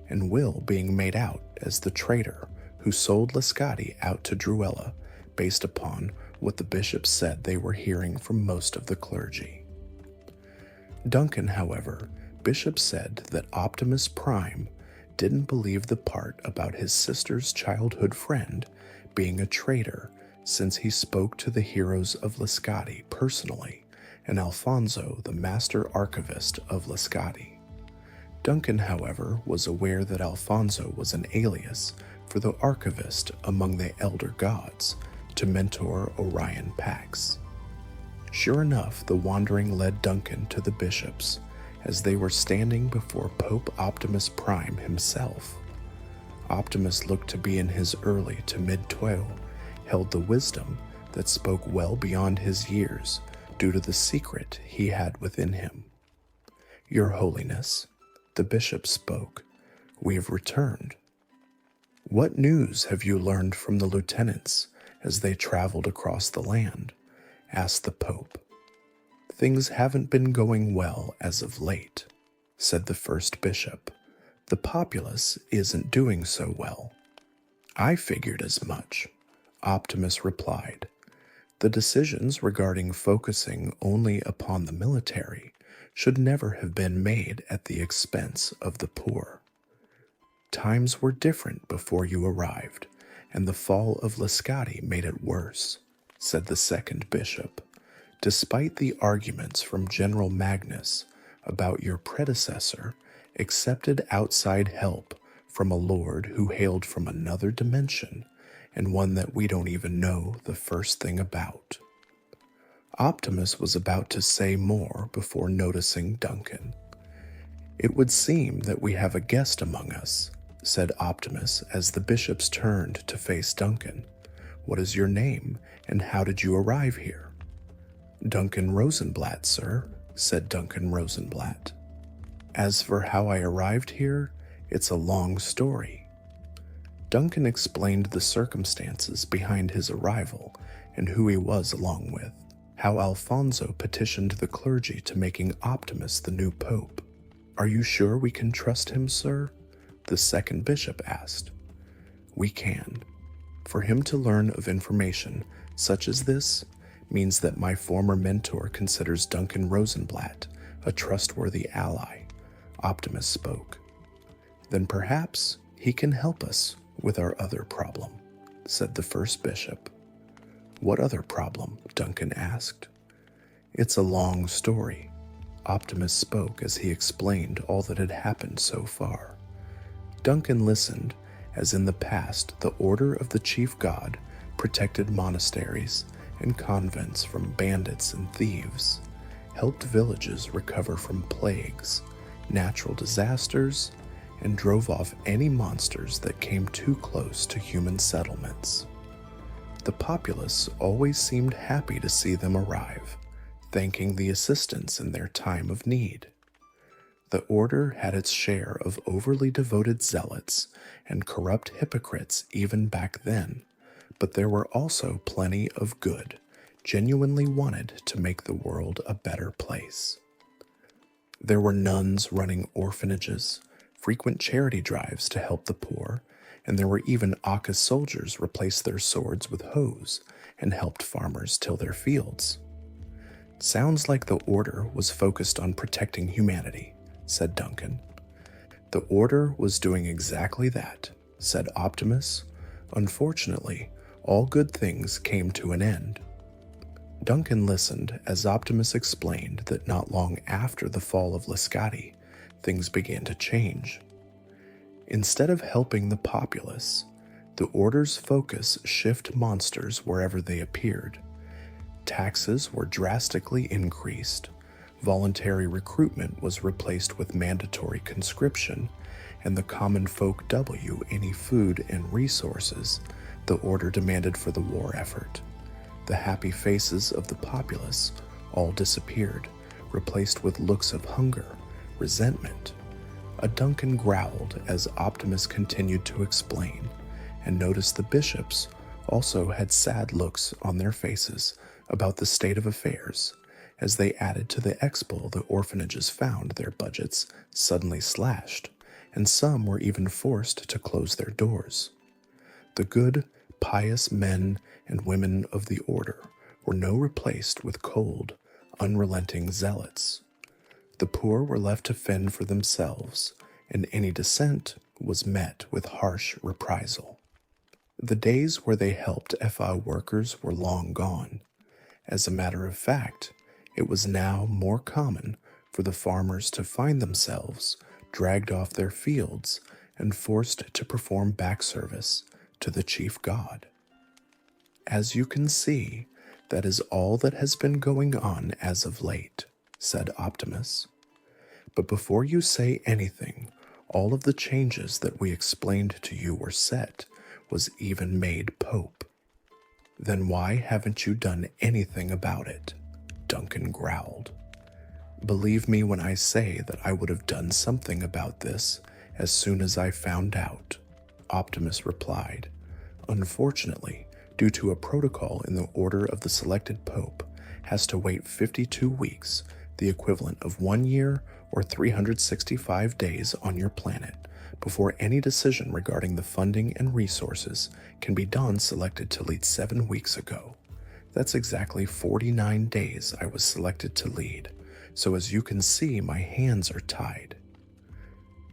and Will being made out as the traitor who sold Lescati out to Druella based upon what the bishops said they were hearing from most of the clergy. Duncan, however, Bishop said that Optimus Prime didn't believe the part about his sister's childhood friend being a traitor, since he spoke to the heroes of Lescati personally and Alfonso, the master archivist of Lescati. Duncan, however, was aware that Alfonso was an alias for the archivist among the elder gods to mentor Orion Pax. Sure enough, the wandering led Duncan to the bishops as they were standing before Pope Optimus Prime himself. Optimus looked to be in his early to mid-20, held the wisdom that spoke well beyond his years due to the secret he had within him. "Your Holiness," the bishop spoke, "we have returned. What news have you learned from the lieutenants as they traveled across the land?" asked the Pope. "Things haven't been going well as of late," said the first bishop. "The populace isn't doing so well." "I figured as much," Optimus replied. "The decisions regarding focusing only upon the military should never have been made at the expense of the poor. Times were different before you arrived, and the fall of Lescati made it worse," said the second bishop. "Despite the arguments from General Magnus about your predecessor accepted outside help from a lord who hailed from another dimension, and one that we don't even know the first thing about." Optimus was about to say more before noticing Duncan. "It would seem that we have a guest among us," said Optimus as the bishops turned to face Duncan. "What is your name, and how did you arrive here?" "Duncan Rosenblatt, sir," said Duncan Rosenblatt. "As for how I arrived here, it's a long story." Duncan explained the circumstances behind his arrival and who he was along with, how Alfonso petitioned the clergy to making Optimus the new pope. "Are you sure we can trust him, sir?" the second bishop asked. "We can. For him to learn of information such as this means that my former mentor considers Duncan Rosenblatt a trustworthy ally," Optimus spoke. "Then perhaps he can help us with our other problem," said the first bishop. "What other problem?" Duncan asked. "It's a long story," Optimus spoke as he explained all that had happened so far. Duncan listened, as in the past the Order of the Chief God protected monasteries and convents from bandits and thieves, helped villages recover from plagues, natural disasters, and drove off any monsters that came too close to human settlements. The populace always seemed happy to see them arrive, thanking the assistance in their time of need. The order had its share of overly devoted zealots and corrupt hypocrites even back then, but there were also plenty of good, genuinely wanted to make the world a better place. There were nuns running orphanages, frequent charity drives to help the poor, and there were even Akka soldiers replaced their swords with hoes and helped farmers till their fields. "Sounds like the order was focused on protecting humanity," said Duncan. "The order was doing exactly that," said Optimus. "Unfortunately, all good things came to an end." Duncan listened as Optimus explained that not long after the fall of Lescati, things began to change. Instead of helping the populace, the Order's focus shifted monsters wherever they appeared. Taxes were drastically increased, voluntary recruitment was replaced with mandatory conscription, and the common folk W any food and resources the Order demanded for the war effort. The happy faces of the populace all disappeared, replaced with looks of hunger, resentment, A Duncan growled as Optimus continued to explain, and noticed the bishops also had sad looks on their faces about the state of affairs. As they added to the expo, the orphanages found their budgets suddenly slashed, and some were even forced to close their doors. The good, pious men and women of the order were now replaced with cold, unrelenting zealots. The poor were left to fend for themselves, and any dissent was met with harsh reprisal. The days where they helped FI workers were long gone. As a matter of fact, it was now more common for the farmers to find themselves dragged off their fields and forced to perform back service to the chief god. As you can see, that is all that has been going on as of late, said Optimus. But before you say anything, all of the changes that we explained to you were set was even made Pope. Then why haven't you done anything about it? Duncan growled. Believe me when I say that I would have done something about this as soon as I found out, Optimus replied. Unfortunately, due to a protocol in the order of the selected Pope, has to wait 52 weeks, the equivalent of 1 year or 365 days on your planet, before any decision regarding the funding and resources can be done selected to lead 7 weeks ago. That's exactly 49 days I was selected to lead, so as you can see, my hands are tied.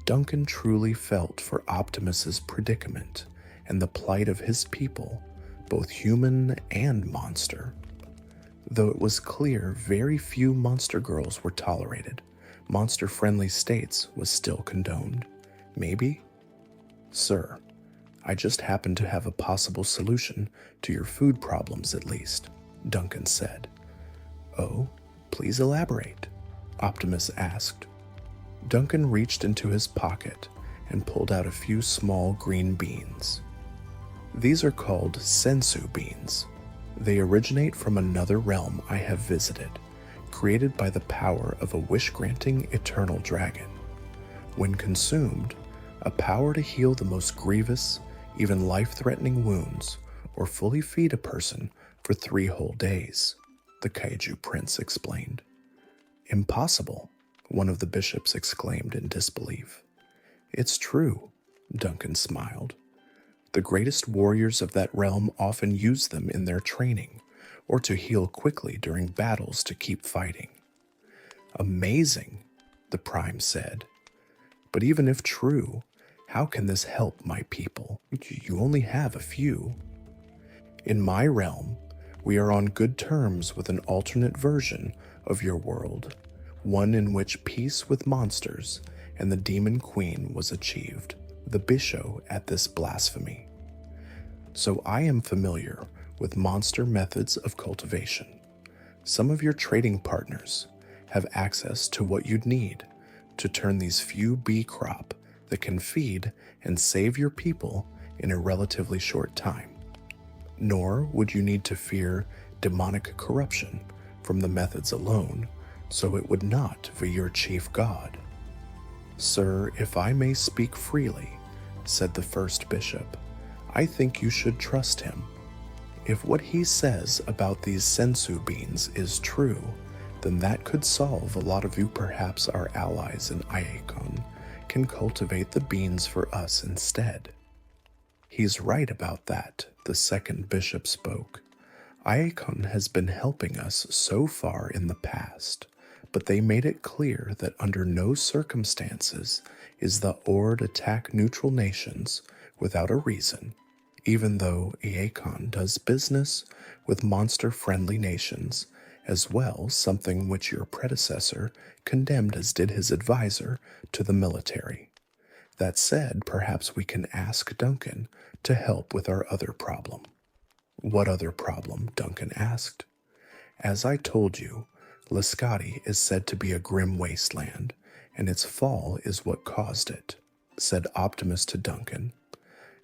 Duncan truly felt for Optimus's predicament and the plight of his people, both human and monster. Though it was clear very few monster girls were tolerated, monster-friendly states was still condoned. Maybe? Sir, I just happen to have a possible solution to your food problems at least, Duncan said. Oh, please elaborate, Optimus asked. Duncan reached into his pocket and pulled out a few small green beans. These are called sensu beans. They originate from another realm I have visited, created by the power of a wish-granting eternal dragon. When consumed, a power to heal the most grievous, even life-threatening wounds, or fully feed a person for 3 whole days, the Kaiju Prince explained. Impossible, one of the bishops exclaimed in disbelief. It's true, Duncan smiled. The greatest warriors of that realm often use them in their training, or to heal quickly during battles to keep fighting. Amazing, the Prime said. But even if true, how can this help my people? You only have a few. In my realm, we are on good terms with an alternate version of your world, one in which peace with monsters and the Demon Queen was achieved, the Bishop at this blasphemy. So I am familiar with monster methods of cultivation. Some of your trading partners have access to what you'd need to turn these few bee crop that can feed and save your people in a relatively short time. Nor would you need to fear demonic corruption from the methods alone, so it would not be your chief god. Sir, if I may speak freely, said the first bishop, I think you should trust him. If what he says about these sensu beans is true, then that could solve a lot of you. Perhaps our allies in Iacon can cultivate the beans for us instead. He's right about that, the second bishop spoke. Iacon has been helping us so far in the past, but they made it clear that under no circumstances is the Ord attack neutral nations without a reason, even though Iacon does business with monster-friendly nations as well, something which your predecessor condemned as did his advisor to the military. That said, perhaps we can ask Duncan to help with our other problem. What other problem? Duncan asked. As I told you, Liscati is said to be a grim wasteland, and its fall is what caused it, said Optimus to Duncan.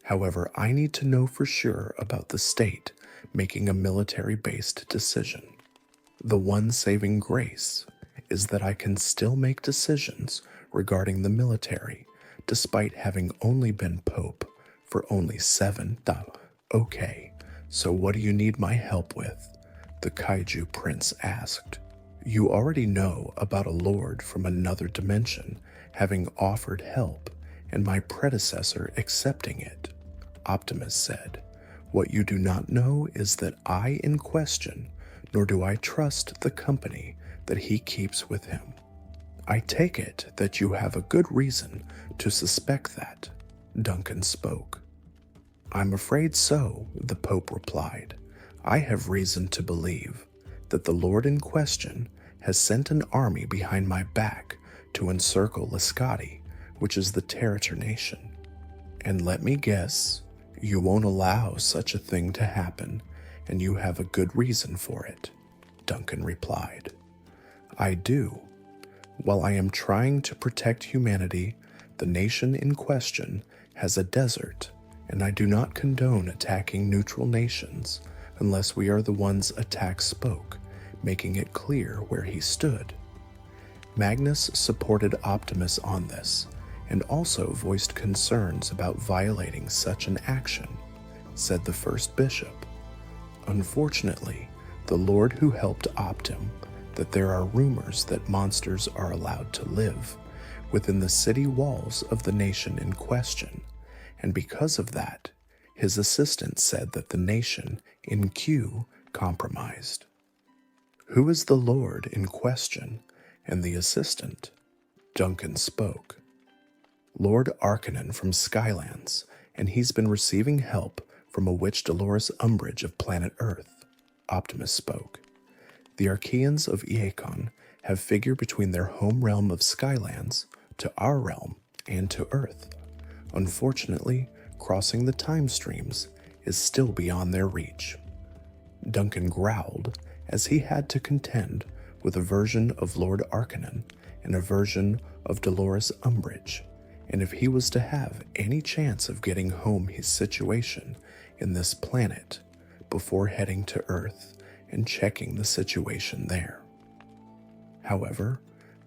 However, I need to know for sure about the state making a military-based decision. The one saving grace, is that I can still make decisions regarding the military, despite having only been Pope for only 7. Okay, so what do you need my help with? The Kaiju Prince asked. You already know about a lord from another dimension having offered help and my predecessor accepting it, Optimus said. What you do not know is that I in question, nor do I trust the company that he keeps with him. I take it that you have a good reason to suspect that, Duncan spoke. I'm afraid so, the Pope replied. I have reason to believe that the Lord in question has sent an army behind my back to encircle Liscati, which is the Territor nation. And let me guess, you won't allow such a thing to happen, and you have a good reason for it, Duncan replied. I do. While I am trying to protect humanity, the nation in question has a desert, and I do not condone attacking neutral nations unless we are the ones attack spoke, making it clear where he stood. Magnus supported Optimus on this, and also voiced concerns about violating such an action, said the first bishop. Unfortunately, the Lord who helped opt him that there are rumors that monsters are allowed to live within the city walls of the nation in question, and because of that, his assistant said that the nation in Q compromised. Who is the Lord in question and the assistant? Duncan spoke. Lord Arcanon from Skylands, and he's been receiving help from a witch Dolores Umbridge of planet Earth, Optimus spoke. The Archaeans of Eacon have figured between their home realm of Skylands to our realm and to Earth. Unfortunately, crossing the time streams is still beyond their reach. Duncan growled as he had to contend with a version of Lord Arcanon and a version of Dolores Umbridge, and if he was to have any chance of getting home his situation in this planet before heading to Earth and checking the situation there. However,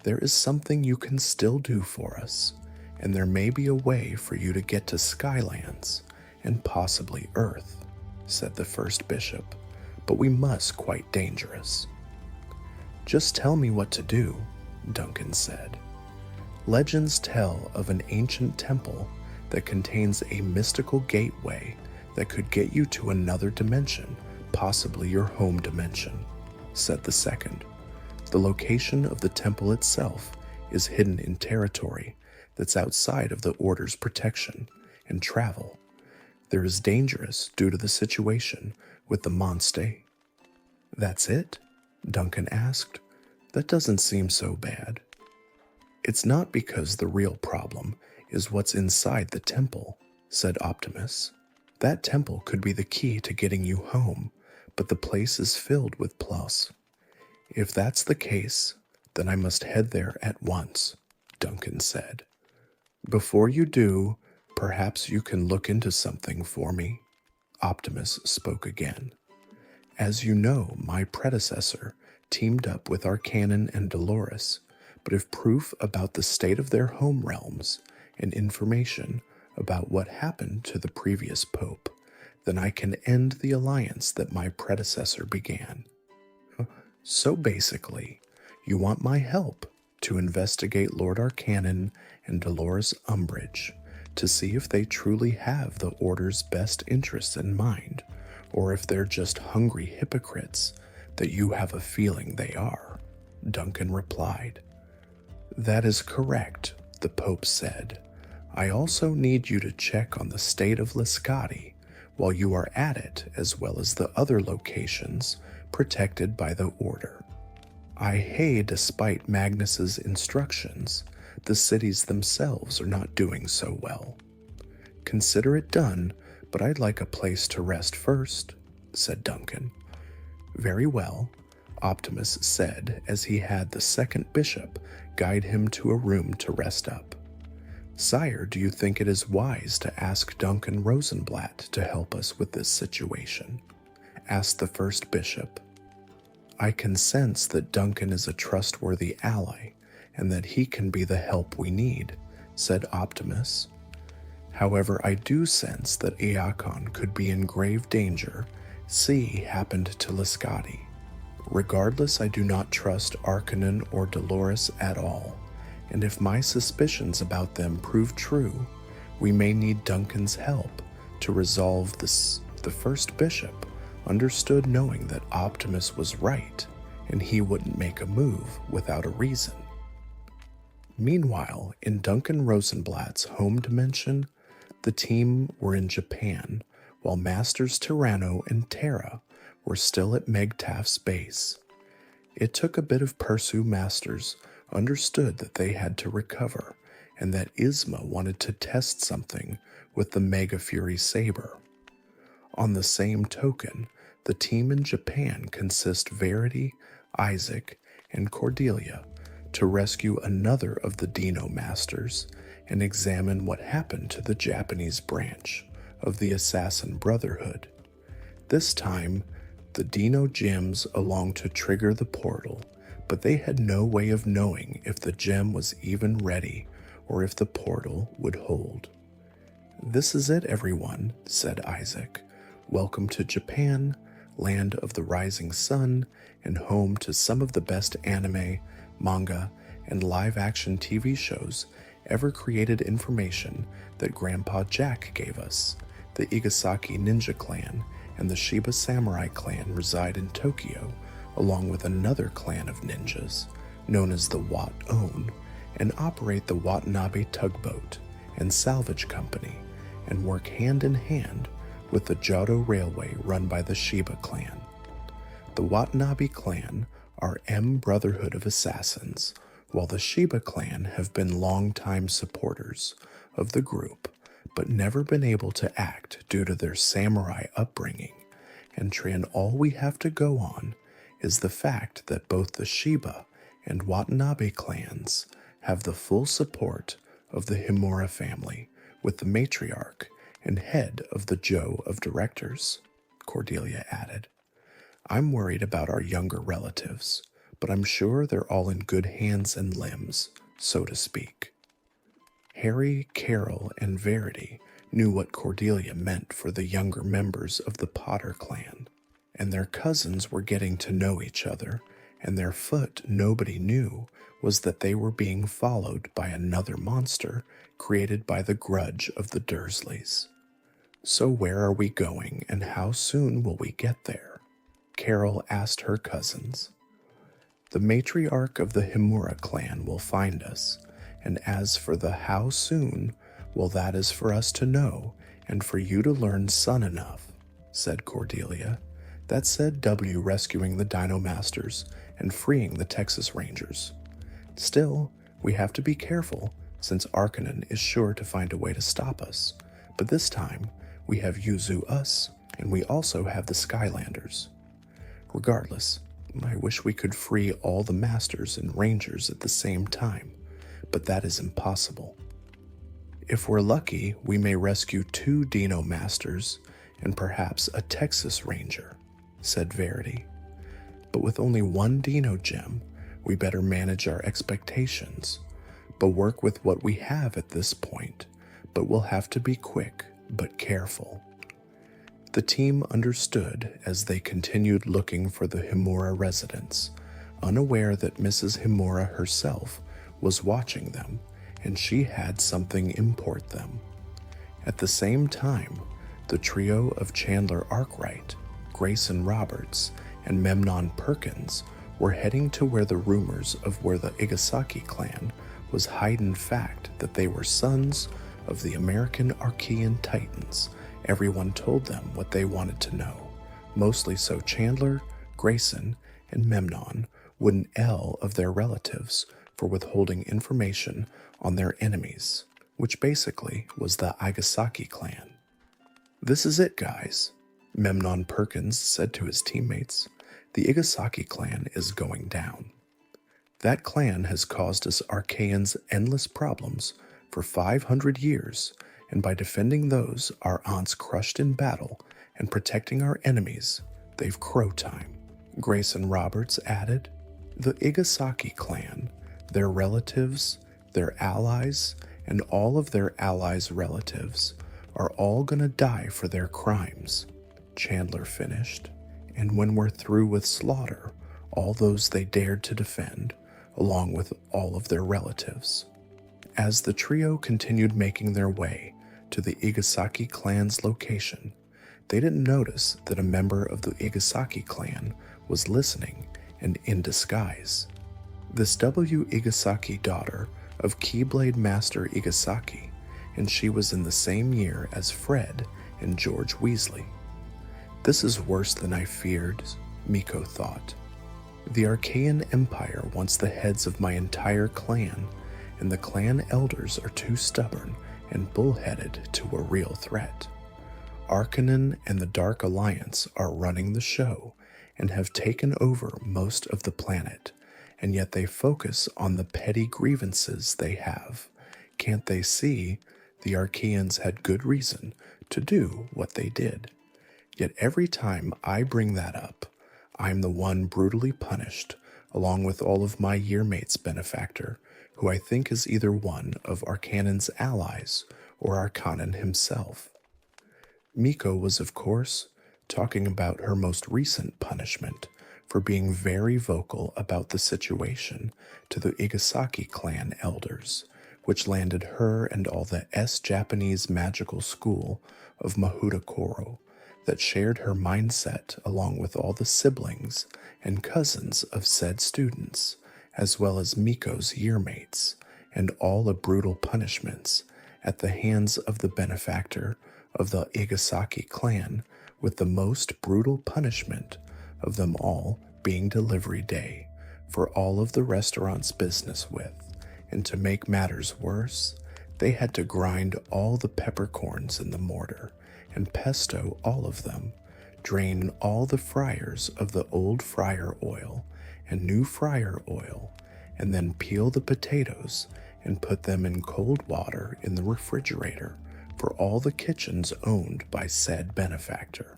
there is something you can still do for us, and there may be a way for you to get to Skylands and possibly Earth, said the first bishop, but we must quite dangerous. Just tell me what to do, Duncan said. Legends tell of an ancient temple that contains a mystical gateway that could get you to another dimension, possibly your home dimension, said the second. The location of the temple itself is hidden in territory that's outside of the Order's protection and travel. There is dangerous due to the situation with the Monste. That's it? Duncan asked. That doesn't seem so bad. It's not because the real problem is what's inside the temple, said Optimus. That temple could be the key to getting you home, but the place is filled with plus. If that's the case, then I must head there at once, Duncan said. Before you do, perhaps you can look into something for me, Optimus spoke again. As you know, my predecessor teamed up with Arcanon and Dolores, but if proof about the state of their home realms and information about what happened to the previous pope, then I can end the alliance that my predecessor began. So basically, you want my help to investigate Lord Arcanon and Dolores Umbridge to see if they truly have the Order's best interests in mind, or if they're just hungry hypocrites that you have a feeling they are, Duncan replied. That is correct, the Pope said. I also need you to check on the state of Liscati while you are at it, as well as the other locations protected by the Order. Despite Magnus's instructions, the cities themselves are not doing so well. Consider it done, but I'd like a place to rest first, said Duncan. Very well, Optimus said as he had the second bishop guide him to a room to rest up. Sire, do you think it is wise to ask Duncan Rosenblatt to help us with this situation? Asked the first bishop. I can sense that Duncan is a trustworthy ally and that he can be the help we need, said Optimus. However, I do sense that Eakon could be in grave danger. See happened to Liscati. Regardless, I do not trust Arcanine or Dolores at all, and if my suspicions about them prove true, we may need Duncan's help to resolve this. The first bishop understood, knowing that Optimus was right, and he wouldn't make a move without a reason. Meanwhile, in Duncan Rosenblatt's home dimension, the team were in Japan, while Masters Tyranno and Terra were still at Megtaff's base. It took a bit of Persu. Masters understood that they had to recover, and that Isma wanted to test something with the Mega Fury Saber. On the same token, the team in Japan consist Verity, Isaac, and Cordelia to rescue another of the Dino Masters and examine what happened to the Japanese branch of the Assassin Brotherhood. This time, the Dino gems along to trigger the portal, but they had no way of knowing if the gem was even ready or if the portal would hold. "This is it, everyone," said Isaac. "Welcome to Japan, land of the rising sun, and home to some of the best anime, manga, and live-action TV shows ever created. Information that Grandpa Jack gave us. The Igasaki Ninja Clan and the Shiba Samurai Clan reside in Tokyo, along with another clan of ninjas, known as the Wat-On, and operate the Watanabe Tugboat and Salvage Company, and work hand in hand with the Jodo Railway run by the Shiba clan. The Watanabe clan are M Brotherhood of Assassins, while the Shiba clan have been longtime supporters of the group, but never been able to act due to their samurai upbringing. And all we have to go on is the fact that both the Shiba and Watanabe clans have the full support of the Himura family, with the matriarch and head of the Joe of Directors," Cordelia added. "I'm worried about our younger relatives, but I'm sure they're all in good hands and limbs, so to speak." Harry, Carol, and Verity knew what Cordelia meant for the younger members of the Potter clan, and their cousins were getting to know each other, and their foot nobody knew was that they were being followed by another monster created by the grudge of the Dursleys. "So where are we going, and how soon will we get there?" Carol asked her cousins. "The matriarch of the Himura clan will find us, and as for the how soon, well, that is for us to know and for you to learn son enough," said Cordelia. "That said W rescuing the Dino Masters and freeing the Texas Rangers. Still, we have to be careful, since Arcanine is sure to find a way to stop us, but this time we have Yuzu us, and we also have the Skylanders. Regardless, I wish we could free all the Masters and Rangers at the same time, but that is impossible. If we're lucky, we may rescue 2 Dino Masters and perhaps a Texas Ranger," said Verity. "But with only 1 Dino gem, we better manage our expectations, but work with what we have at this point, but we'll have to be quick but careful." The team understood as they continued looking for the Himura residence, unaware that Mrs. Himura herself was watching them, and she had something import them. At the same time, the trio of Chandler Arkwright, Grayson Roberts, and Memnon Perkins were heading to where the rumors of where the Igasaki clan was hiding fact that they were sons of the American Archean Titans. Everyone told them what they wanted to know, mostly so Chandler, Grayson, and Memnon wouldn't L of their relatives for withholding information on their enemies, which basically was the Igasaki clan. "This is it, guys," Memnon Perkins said to his teammates. "The Igasaki clan is going down. That clan has caused us Archaeans endless problems for 500 years, and by defending those our aunts crushed in battle and protecting our enemies, they've crow time. Grayson Roberts added, "The Igasaki clan, their relatives, their allies, and all of their allies' relatives are all gonna die for their crimes," Chandler finished. "And when we're through with slaughter, all those they dared to defend, along with all of their relatives." As the trio continued making their way to the Igasaki clan's location, they didn't notice that a member of the Igasaki clan was listening and in disguise. This Igasaki daughter of Keyblade Master Igasaki, and she was in the same year as Fred and George Weasley. "This is worse than I feared," Miko thought. "The Archaean Empire wants the heads of my entire clan, and the clan elders are too stubborn and bullheaded to a real threat. Arcanon and the Dark Alliance are running the show and have taken over most of the planet, and yet they focus on the petty grievances they have. Can't they see the Archaeans had good reason to do what they did? Yet every time I bring that up, I'm the one brutally punished, along with all of my yearmates' benefactor, who I think is either one of Arcanon's allies or Arcanon himself." Miko was, of course, talking about her most recent punishment for being very vocal about the situation to the Igasaki clan elders, which landed her and all the Japanese magical school of Mahudakoro that shared her mindset along with all the siblings and cousins of said students, as well as Miko's yearmates, and all the brutal punishments at the hands of the benefactor of the Igasaki clan, with the most brutal punishment of them all being delivery day for all of the restaurant's business with. And to make matters worse, they had to grind all the peppercorns in the mortar and pesto all of them, drain all the fryers of the old fryer oil and new fryer oil, and then peel the potatoes and put them in cold water in the refrigerator for all the kitchens owned by said benefactor.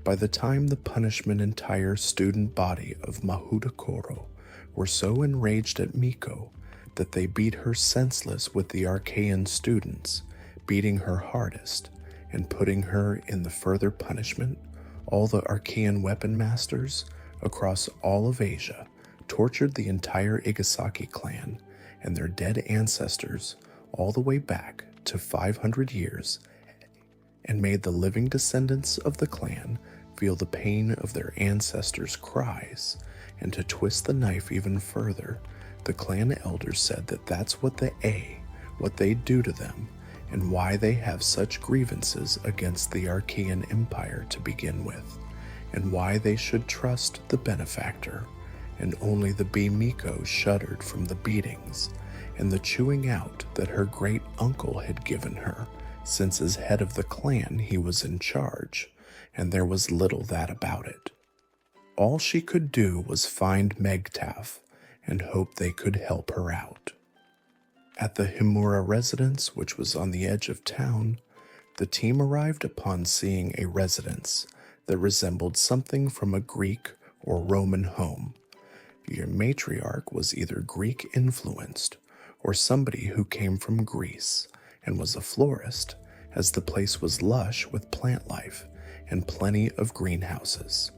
By the time the punishment entire student body of Mahudakoro were so enraged at Miko that they beat her senseless with the Archaean students, beating her hardest and putting her in the further punishment, all the Archaean weapon masters across all of Asia tortured the entire Igasaki clan and their dead ancestors all the way back to 500 years, and made the living descendants of the clan feel the pain of their ancestors' cries. And to twist the knife even further, the clan elders said that that's what they do to them, and why they have such grievances against the Archaean Empire to begin with, and why they should trust the benefactor. And only the bee Miko shuddered from the beatings and the chewing out that her great uncle had given her, since as head of the clan he was in charge, and there was little that about it. All she could do was find Megtaf and hope they could help her out. At the Himura residence, which was on the edge of town, the team arrived upon seeing a residence that resembled something from a Greek or Roman home. Your matriarch was either Greek-influenced or somebody who came from Greece and was a florist, as the place was lush with plant life and plenty of greenhouses.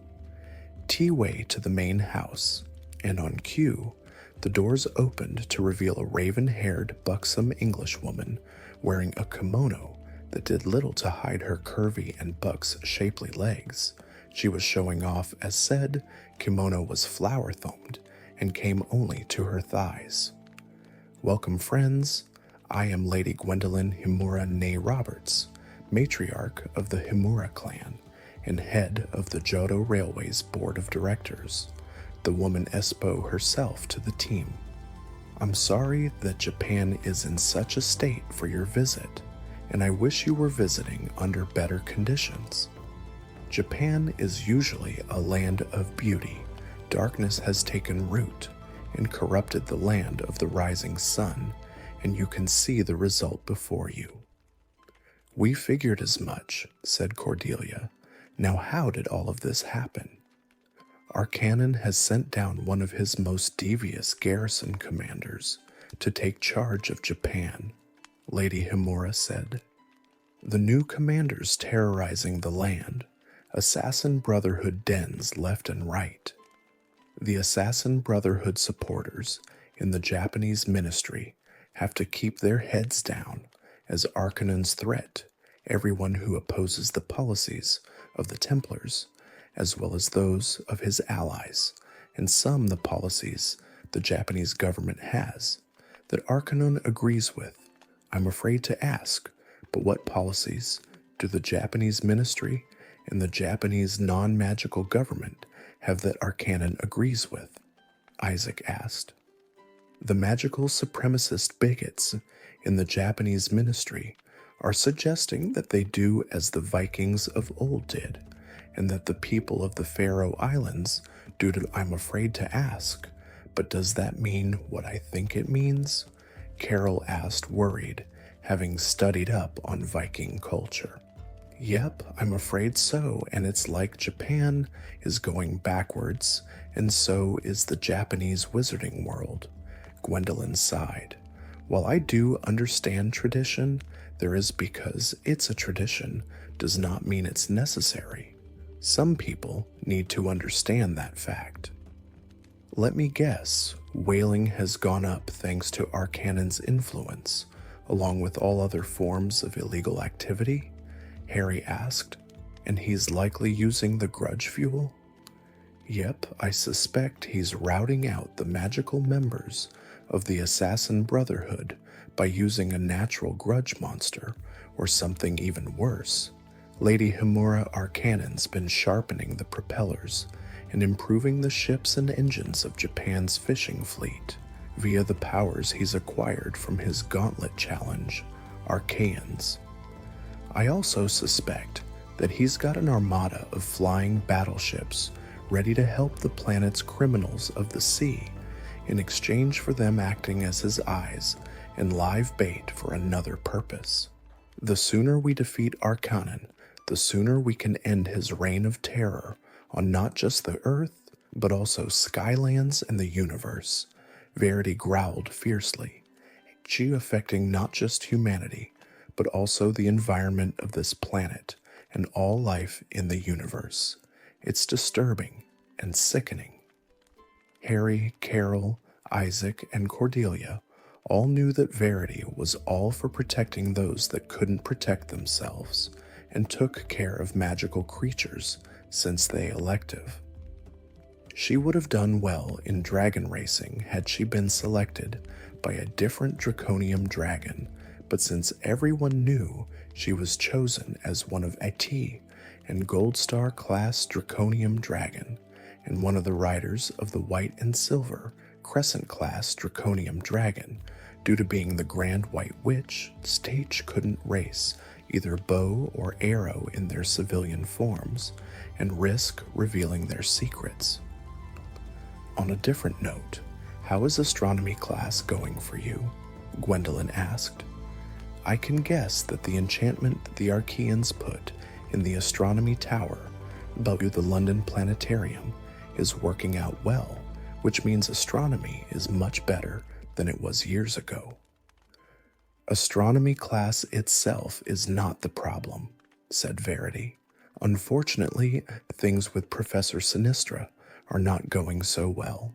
T-way to the main house, and on cue, the doors opened to reveal a raven-haired, buxom Englishwoman wearing a kimono that did little to hide her curvy and buck's shapely legs. She was showing off, as said kimono was flower-thumbed and came only to her thighs. "Welcome, friends. I am Lady Gwendolyn Himura née Roberts, matriarch of the Himura clan and head of the Johto Railway's board of directors," the woman Espo herself to the team. "I'm sorry that Japan is in such a state for your visit, and I wish you were visiting under better conditions. Japan is usually a land of beauty. Darkness has taken root and corrupted the land of the rising sun, and you can see the result before you." "We figured as much," said Cordelia. "Now how did all of this happen?" Arcanon has sent down one of his most devious garrison commanders to take charge of Japan, Lady Himura said. The new commanders terrorizing the land, Assassin Brotherhood dens left and right. The Assassin Brotherhood supporters in the Japanese ministry have to keep their heads down as Arcanon's threat everyone who opposes the policies of the Templars, as well as those of his allies, and some the policies the Japanese government has that Arcanon agrees with. I'm afraid to ask, but what policies do the Japanese ministry and the Japanese non-magical government have that Arcanon agrees with? Isaac asked. The magical supremacist bigots in the Japanese ministry are suggesting that they do as the Vikings of old did, and that the people of the Faroe Islands do to I'm afraid to ask, but does that mean what I think it means? Carol asked, worried, having studied up on Viking culture. Yep, I'm afraid so, and it's like Japan is going backwards, and so is the Japanese wizarding world. Gwendolyn sighed. While I do understand tradition, there is because it's a tradition does not mean it's necessary. Some people need to understand that fact. Let me guess, whaling has gone up thanks to Arcanon's influence, along with all other forms of illegal activity? Harry asked, and he's likely using the grudge fuel? Yep, I suspect he's routing out the magical members of the Assassin Brotherhood by using a natural grudge monster, or something even worse. Lady Himura Arcanon's been sharpening the propellers and improving the ships and engines of Japan's fishing fleet via the powers he's acquired from his gauntlet challenge, Archaeans. I also suspect that he's got an armada of flying battleships ready to help the planet's criminals of the sea in exchange for them acting as his eyes and live bait for another purpose. The sooner we defeat Arcanon, the sooner we can end his reign of terror on not just the Earth, but also Skylands and the universe, Verity growled fiercely, she affecting not just humanity, but also the environment of this planet and all life in the universe. It's disturbing and sickening. Harry, Carol, Isaac, and Cordelia all knew that Verity was all for protecting those that couldn't protect themselves and took care of magical creatures since they elective. She would have done well in dragon racing had she been selected by a different draconium dragon, but since everyone knew she was chosen as one of a T and Gold Star class draconium dragon and one of the riders of the White and Silver Crescent class draconium dragon, due to being the Grand White Witch, Stage couldn't race either bow or arrow in their civilian forms and risk revealing their secrets. On a different note, how is astronomy class going for you? Gwendolyn asked. I can guess that the enchantment that the Archaeans put in the astronomy tower above the London Planetarium is working out well, which means astronomy is much better than it was years ago. Astronomy class itself is not the problem, said Verity. Unfortunately, things with Professor Sinistra are not going so well.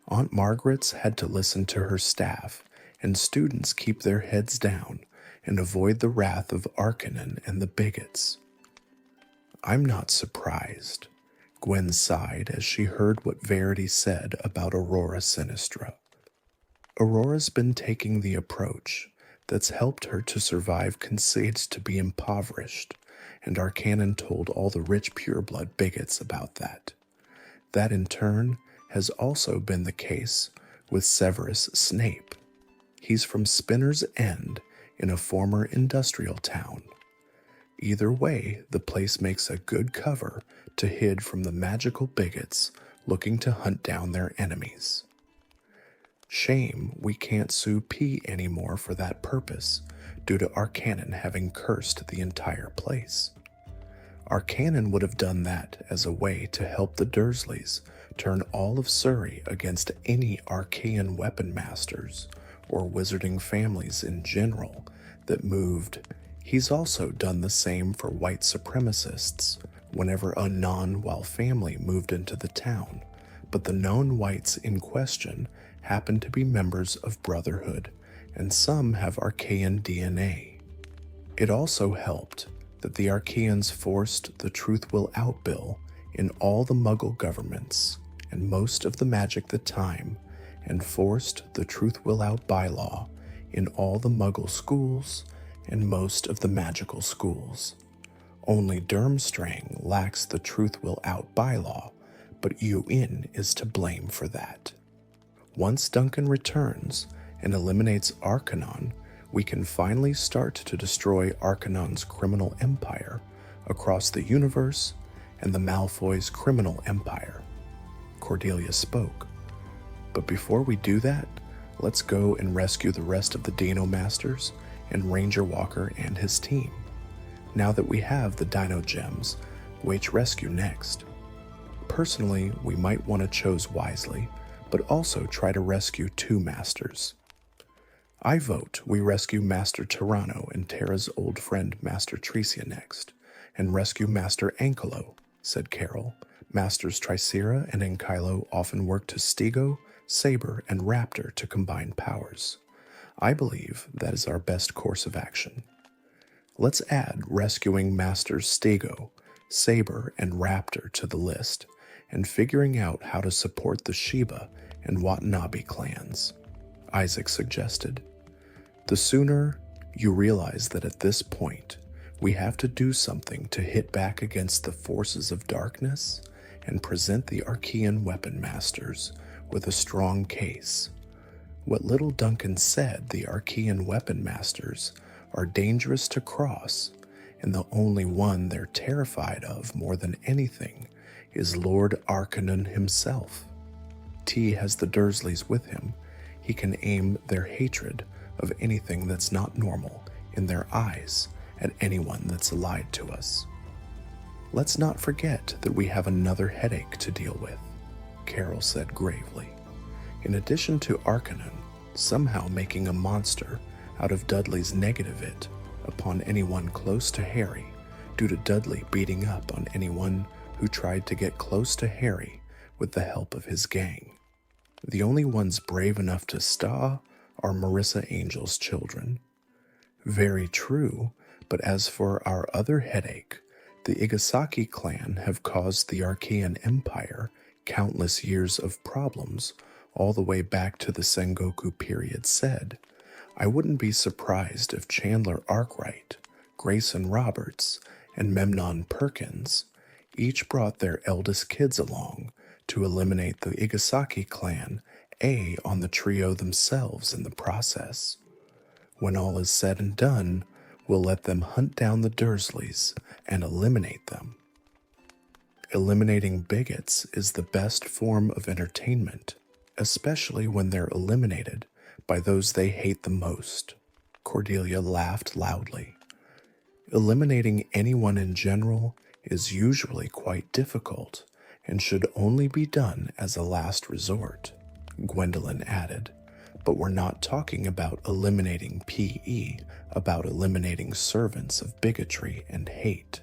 Aunt Margaret's had to listen to her staff, and students keep their heads down and avoid the wrath of Arcanon and the bigots. I'm not surprised. Gwen sighed as she heard what Verity said about Aurora Sinistra. Aurora's been taking the approach that's helped her to survive concades to be impoverished, and Arcanon told all the rich pureblood bigots about that. That in turn has also been the case with Severus Snape. He's from Spinner's End in a former industrial town. Either way, the place makes a good cover to hide from the magical bigots looking to hunt down their enemies. Shame we can't sue P anymore for that purpose, due to Arcanon having cursed the entire place. Arcanon would have done that as a way to help the Dursleys turn all of Surrey against any arcane weapon masters or wizarding families in general that moved. He's also done the same for white supremacists whenever a non-Wall family moved into the town, but the known whites in question happen to be members of Brotherhood, and some have Archaean DNA. It also helped that the Archaeans forced the Truth Will Out bill in all the Muggle governments and most of the Magic the Time, and forced the Truth Will Out bylaw in all the Muggle schools and most of the magical schools. Only Durmstrang lacks the Truth Will Out bylaw, but Yuin is to blame for that. Once Duncan returns and eliminates Arcanon, we can finally start to destroy Arcanon's criminal empire across the universe and the Malfoys' criminal empire. Cordelia spoke. But before we do that, let's go and rescue the rest of the Dino Masters and Ranger Walker and his team. Now that we have the Dino Gems, which rescue next? Personally, we might want to choose wisely, but also try to rescue 2 Masters. I vote we rescue Master Tyranno and Terra's old friend Master Tricia next, and rescue Master Ankelo, said Carol. Masters Tricera and Ankylo often work to Stego, Saber, and Raptor to combine powers. I believe that is our best course of action. Let's add rescuing Masters Stego, Saber, and Raptor to the list, and figuring out how to support the Shiba and Watanabe clans, Isaac suggested. The sooner you realize that at this point, we have to do something to hit back against the forces of darkness and present the Archaean weapon masters with a strong case. What little Duncan said, the Archaean weapon masters are dangerous to cross, and the only one they're terrified of more than anything is Lord Arcanon himself. T has the Dursleys with him. He can aim their hatred of anything that's not normal in their eyes at anyone that's allied to us. Let's not forget that we have another headache to deal with, Carol said gravely. In addition to Arcanon somehow making a monster out of Dudley's negative it upon anyone close to Harry, due to Dudley beating up on anyone who tried to get close to Harry with the help of his gang. The only ones brave enough to star are Marissa Angel's children. Very true, but as for our other headache, the Igasaki clan have caused the Archaean Empire countless years of problems all the way back to the Sengoku period said. I wouldn't be surprised if Chandler Arkwright, Grayson Roberts, and Memnon Perkins each brought their eldest kids along to eliminate the Igasaki clan on the trio themselves in the process. When all is said and done, we'll let them hunt down the Dursleys and eliminate them. Eliminating bigots is the best form of entertainment, especially when they're eliminated by those they hate the most. Cordelia laughed loudly. Eliminating anyone in general is usually quite difficult and should only be done as a last resort, Gwendolyn added. But we're not talking about eliminating PE, about eliminating servants of bigotry and hate.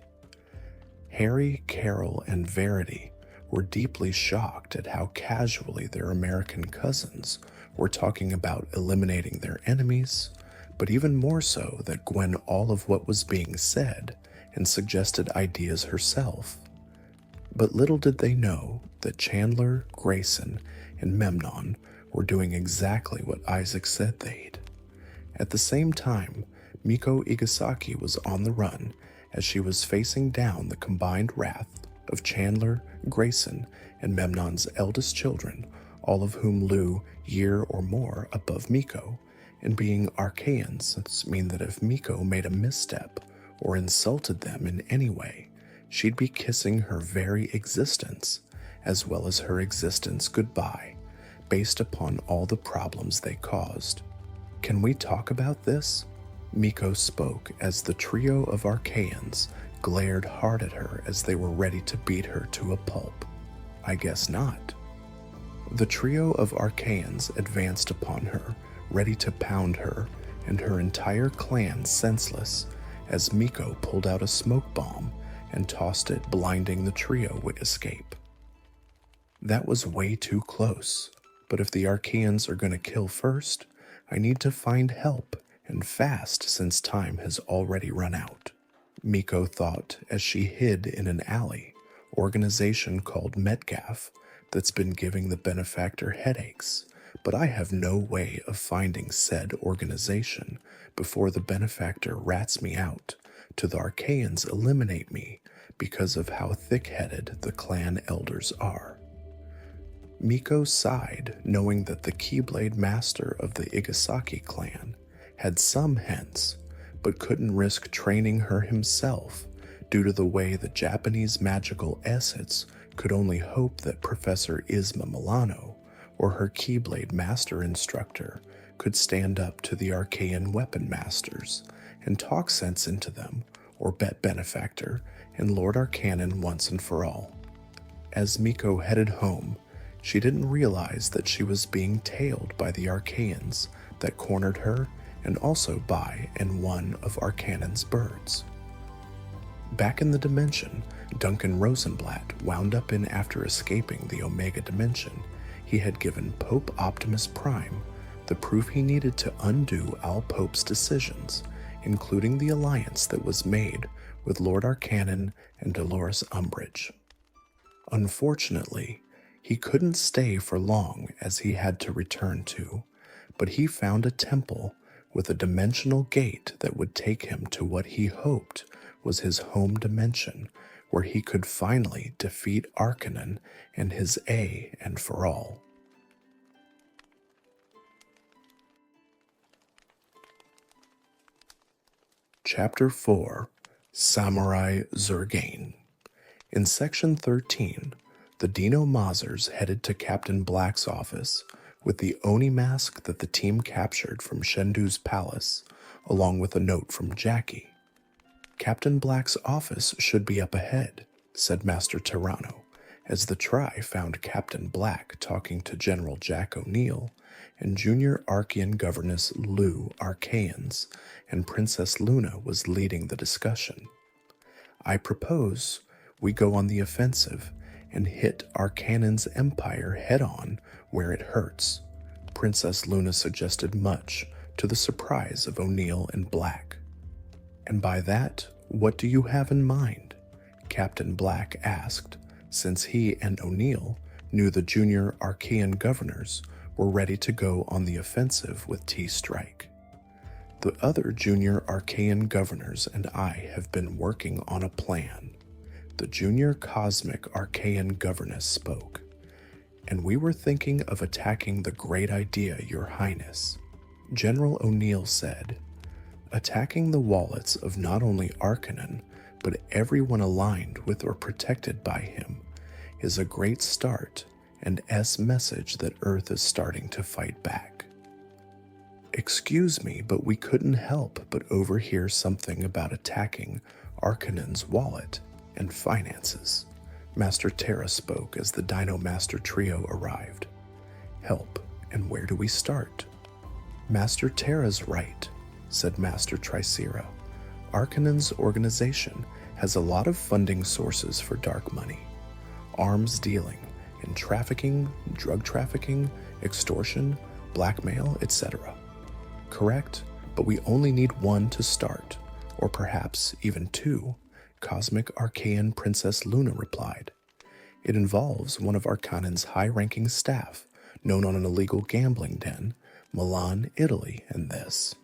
Harry, Carol, and Verity were deeply shocked at how casually their American cousins were talking about eliminating their enemies, but even more so that Gwen all of what was being said and suggested ideas herself. But little did they know that Chandler, Grayson, and Memnon were doing exactly what Isaac said they'd. At the same time, Miko Igasaki was on the run as she was facing down the combined wrath of Chandler, Grayson, and Memnon's eldest children, all of whom Lou year or more above Miko, and being Archaeans mean that if Miko made a misstep or insulted them in any way, she'd be kissing her very existence, as well as her existence goodbye, based upon all the problems they caused. Can we talk about this? Miko spoke as the trio of Archaeans glared hard at her as they were ready to beat her to a pulp. I guess not. The trio of Archaeans advanced upon her, ready to pound her and her entire clan senseless, as Miko pulled out a smoke bomb and tossed it, blinding the trio with escape. That was way too close, but if the Archaeans are going to kill first, I need to find help, and fast since time has already run out. Miko thought as she hid in an alley, organization called Metcalf, that's been giving the benefactor headaches, but I have no way of finding said organization before the benefactor rats me out, to the Archaeans eliminate me because of how thick-headed the clan elders are. Miko sighed, knowing that the Keyblade master of the Igasaki clan had some hints, but couldn't risk training her himself due to the way the Japanese magical assets could only hope that Professor Isma Milano or her Keyblade master instructor could stand up to the Archaean weapon masters and talk sense into them, or bet benefactor and Lord Arcanon once and for all. As Miko headed home, she didn't realize that she was being tailed by the Archaeans that cornered her, and also by and one of Arcanon's birds. Back in the dimension, Duncan Rosenblatt wound up in after escaping the Omega dimension. He had given Pope Optimus Prime the proof he needed to undo all Pope's decisions, including the alliance that was made with Lord Arcanon and Dolores Umbridge. Unfortunately, he couldn't stay for long as he had to return to, but he found a temple with a dimensional gate that would take him to what he hoped was his home dimension, where he could finally defeat Arcanon and his A and for all. Chapter 4, Samurai Zurgane. In Section 13, the Dino Mazers headed to Captain Black's office with the Oni mask that the team captured from Shendu's palace, along with a note from Jackie. Captain Black's office should be up ahead, said Master Tyranno, as the Tri found Captain Black talking to General Jack O'Neill and Junior Archean Governess Lou Archaeans, and Princess Luna was leading the discussion. I propose we go on the offensive and hit Arcanon's empire head-on where it hurts, Princess Luna suggested, much to the surprise of O'Neill and Black. And by that, what do you have in mind? Captain Black asked, since he and O'Neill knew the junior Archean governors were ready to go on the offensive with T-Strike. The other junior Archean governors and I have been working on a plan. The junior cosmic Archean governess spoke, and we were thinking of attacking the great idea, Your Highness. General O'Neill said, attacking the wallets of not only Arcanon, but everyone aligned with or protected by him is a great start and message that Earth is starting to fight back. Excuse me, but we couldn't help but overhear something about attacking Arcanon's wallet and finances. Master Terra spoke as the Dino Master trio arrived. Help, and where do we start? Master Terra's right, said Master Tricera. Arcanon's organization has a lot of funding sources for dark money, arms dealing, and trafficking, drug trafficking, extortion, blackmail, etc. Correct, but we only need one to start, or perhaps even two, Cosmic Archean Princess Luna replied. It involves one of Arcanon's high-ranking staff, known on an illegal gambling den, Milan, Italy, and this.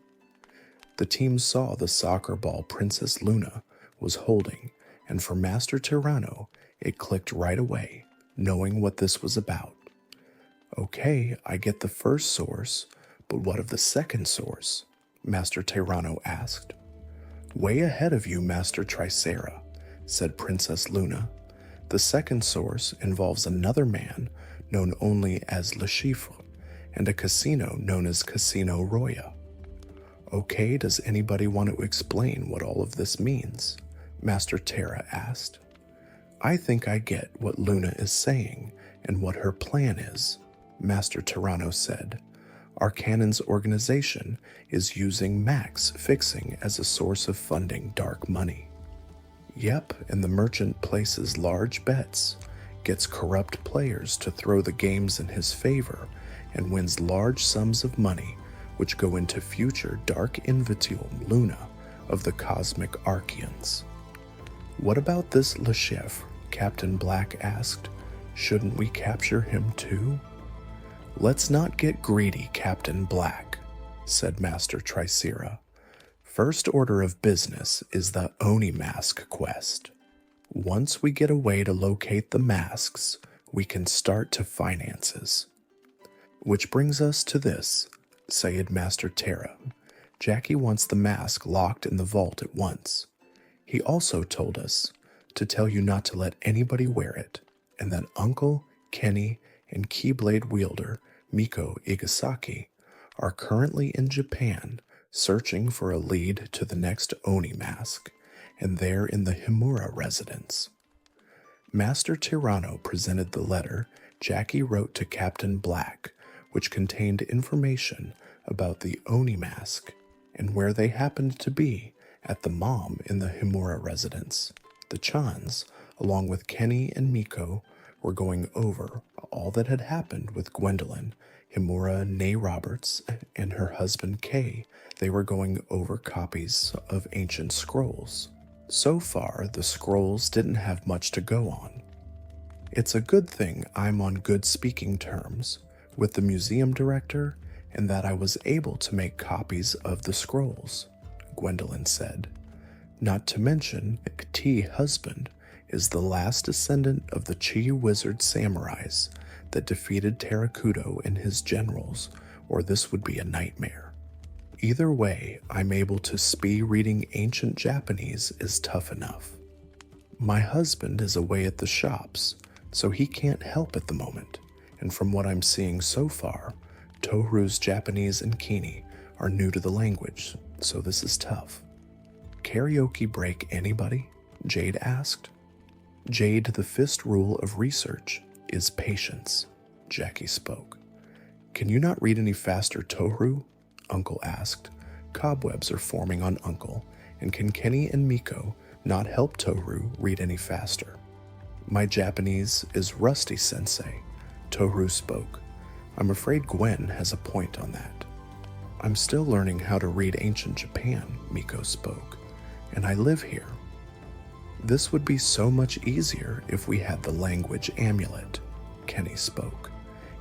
The team saw the soccer ball Princess Luna was holding, and for Master Tyranno, it clicked right away, knowing what this was about. Okay, I get the first source, but what of the second source? Master Tyranno asked. Way ahead of you, Master Tricera, said Princess Luna. The second source involves another man known only as Le Chiffre, and a casino known as Casino Roya. Okay, does anybody want to explain what all of this means? Master Terra asked. I think I get what Luna is saying and what her plan is, Master Tyranno said. Arcanon's organization is using max fixing as a source of funding dark money. Yep, and the merchant places large bets, gets corrupt players to throw the games in his favor, and wins large sums of money which go into future Dark Invitium Luna of the Cosmic Archeans. What about this Le Chiffre? Captain Black asked. Shouldn't we capture him too? Let's not get greedy, Captain Black, said Master Tricera. First order of business is the Oni Mask quest. Once we get a way to locate the masks, we can start to finances. Which brings us to this, said Master Terra. Jackie wants the mask locked in the vault at once. He also told us to tell you not to let anybody wear it, and that Uncle, Kenny, and Keyblade wielder Miko Igasaki are currently in Japan searching for a lead to the next Oni mask, and they're in the Himura residence. Master Tyranno presented the letter Jackie wrote to Captain Black, which contained information about the Oni mask and where they happened to be at the mom in the Himura residence. The Chans, along with Kenny and Miko, were going over all that had happened with Gwendolyn, Himura Nay Roberts, and her husband Kay. They were going over copies of ancient scrolls. So far, the scrolls didn't have much to go on. It's a good thing I'm on good speaking terms with the museum director and that I was able to make copies of the scrolls, Gwendolyn said. Not to mention, T husband is the last descendant of the Chi wizard samurais that defeated Terakudo and his generals, or this would be a nightmare. Either way, I'm able to spee reading ancient Japanese is tough enough. My husband is away at the shops, so he can't help at the moment, and from what I'm seeing so far, Tohru's Japanese and Kini are new to the language, so this is tough. Karaoke break anybody? Jade asked. Jade, the fifth rule of research is patience, Jackie spoke. Can you not read any faster, Tohru? Uncle asked. Cobwebs are forming on Uncle, and can Kenny and Miko not help Tohru read any faster? My Japanese is rusty, Sensei, Tohru spoke. I'm afraid Gwen has a point on that. I'm still learning how to read ancient Japan, Miko spoke, and I live here. This would be so much easier if we had the language amulet, Kenny spoke.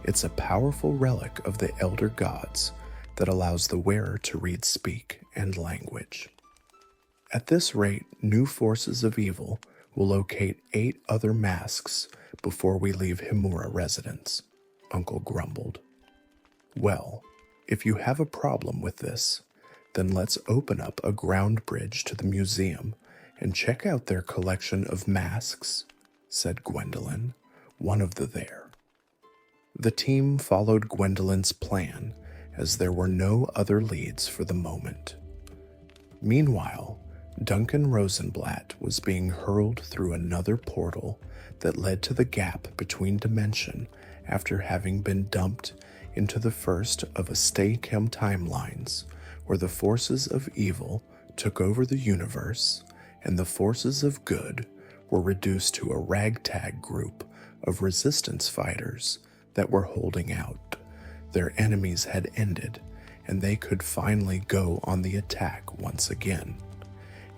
It's a powerful relic of the elder gods that allows the wearer to read, speak, and language. At this rate, new forces of evil will locate 8 other masks before we leave Himura residence, Uncle grumbled. Well, if you have a problem with this, then let's open up a ground bridge to the museum and check out their collection of masks, said Gwendolyn, one of the there. The team followed Gwendolyn's plan, as there were no other leads for the moment. Meanwhile, Duncan Rosenblatt was being hurled through another portal that led to the gap between dimension after having been dumped into the first of a Staycam timelines, where the forces of evil took over the universe and the forces of good were reduced to a ragtag group of resistance fighters that were holding out. Their enemies had ended, and they could finally go on the attack once again.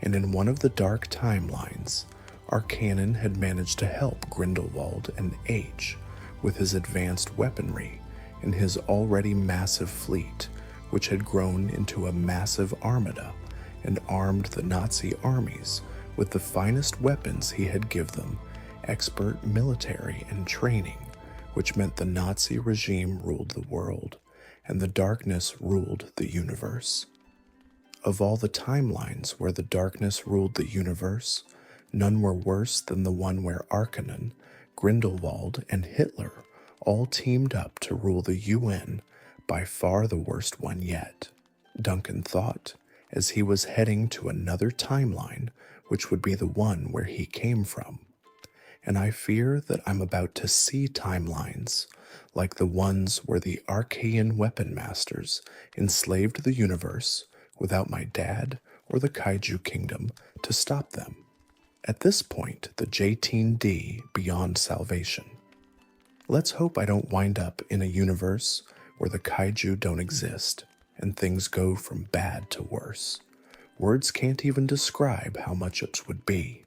And in one of the dark timelines, Arcanon had managed to help Grindelwald and H with his advanced weaponry and his already massive fleet, which had grown into a massive armada and armed the Nazi armies with the finest weapons he had given them, expert military and training, which meant the Nazi regime ruled the world and the darkness ruled the universe. Of all the timelines where the darkness ruled the universe, none were worse than the one where Arcanon, Grindelwald, and Hitler all teamed up to rule the UN, by far the worst one yet, Duncan thought, as he was heading to another timeline, which would be the one where he came from. And I fear that I'm about to see timelines like the ones where the Archaean weapon masters enslaved the universe without my dad or the Kaiju Kingdom to stop them. At this point, the J-Teen-D beyond salvation. Let's hope I don't wind up in a universe where the Kaiju don't exist and things go from bad to worse. Words can't even describe how much it would be.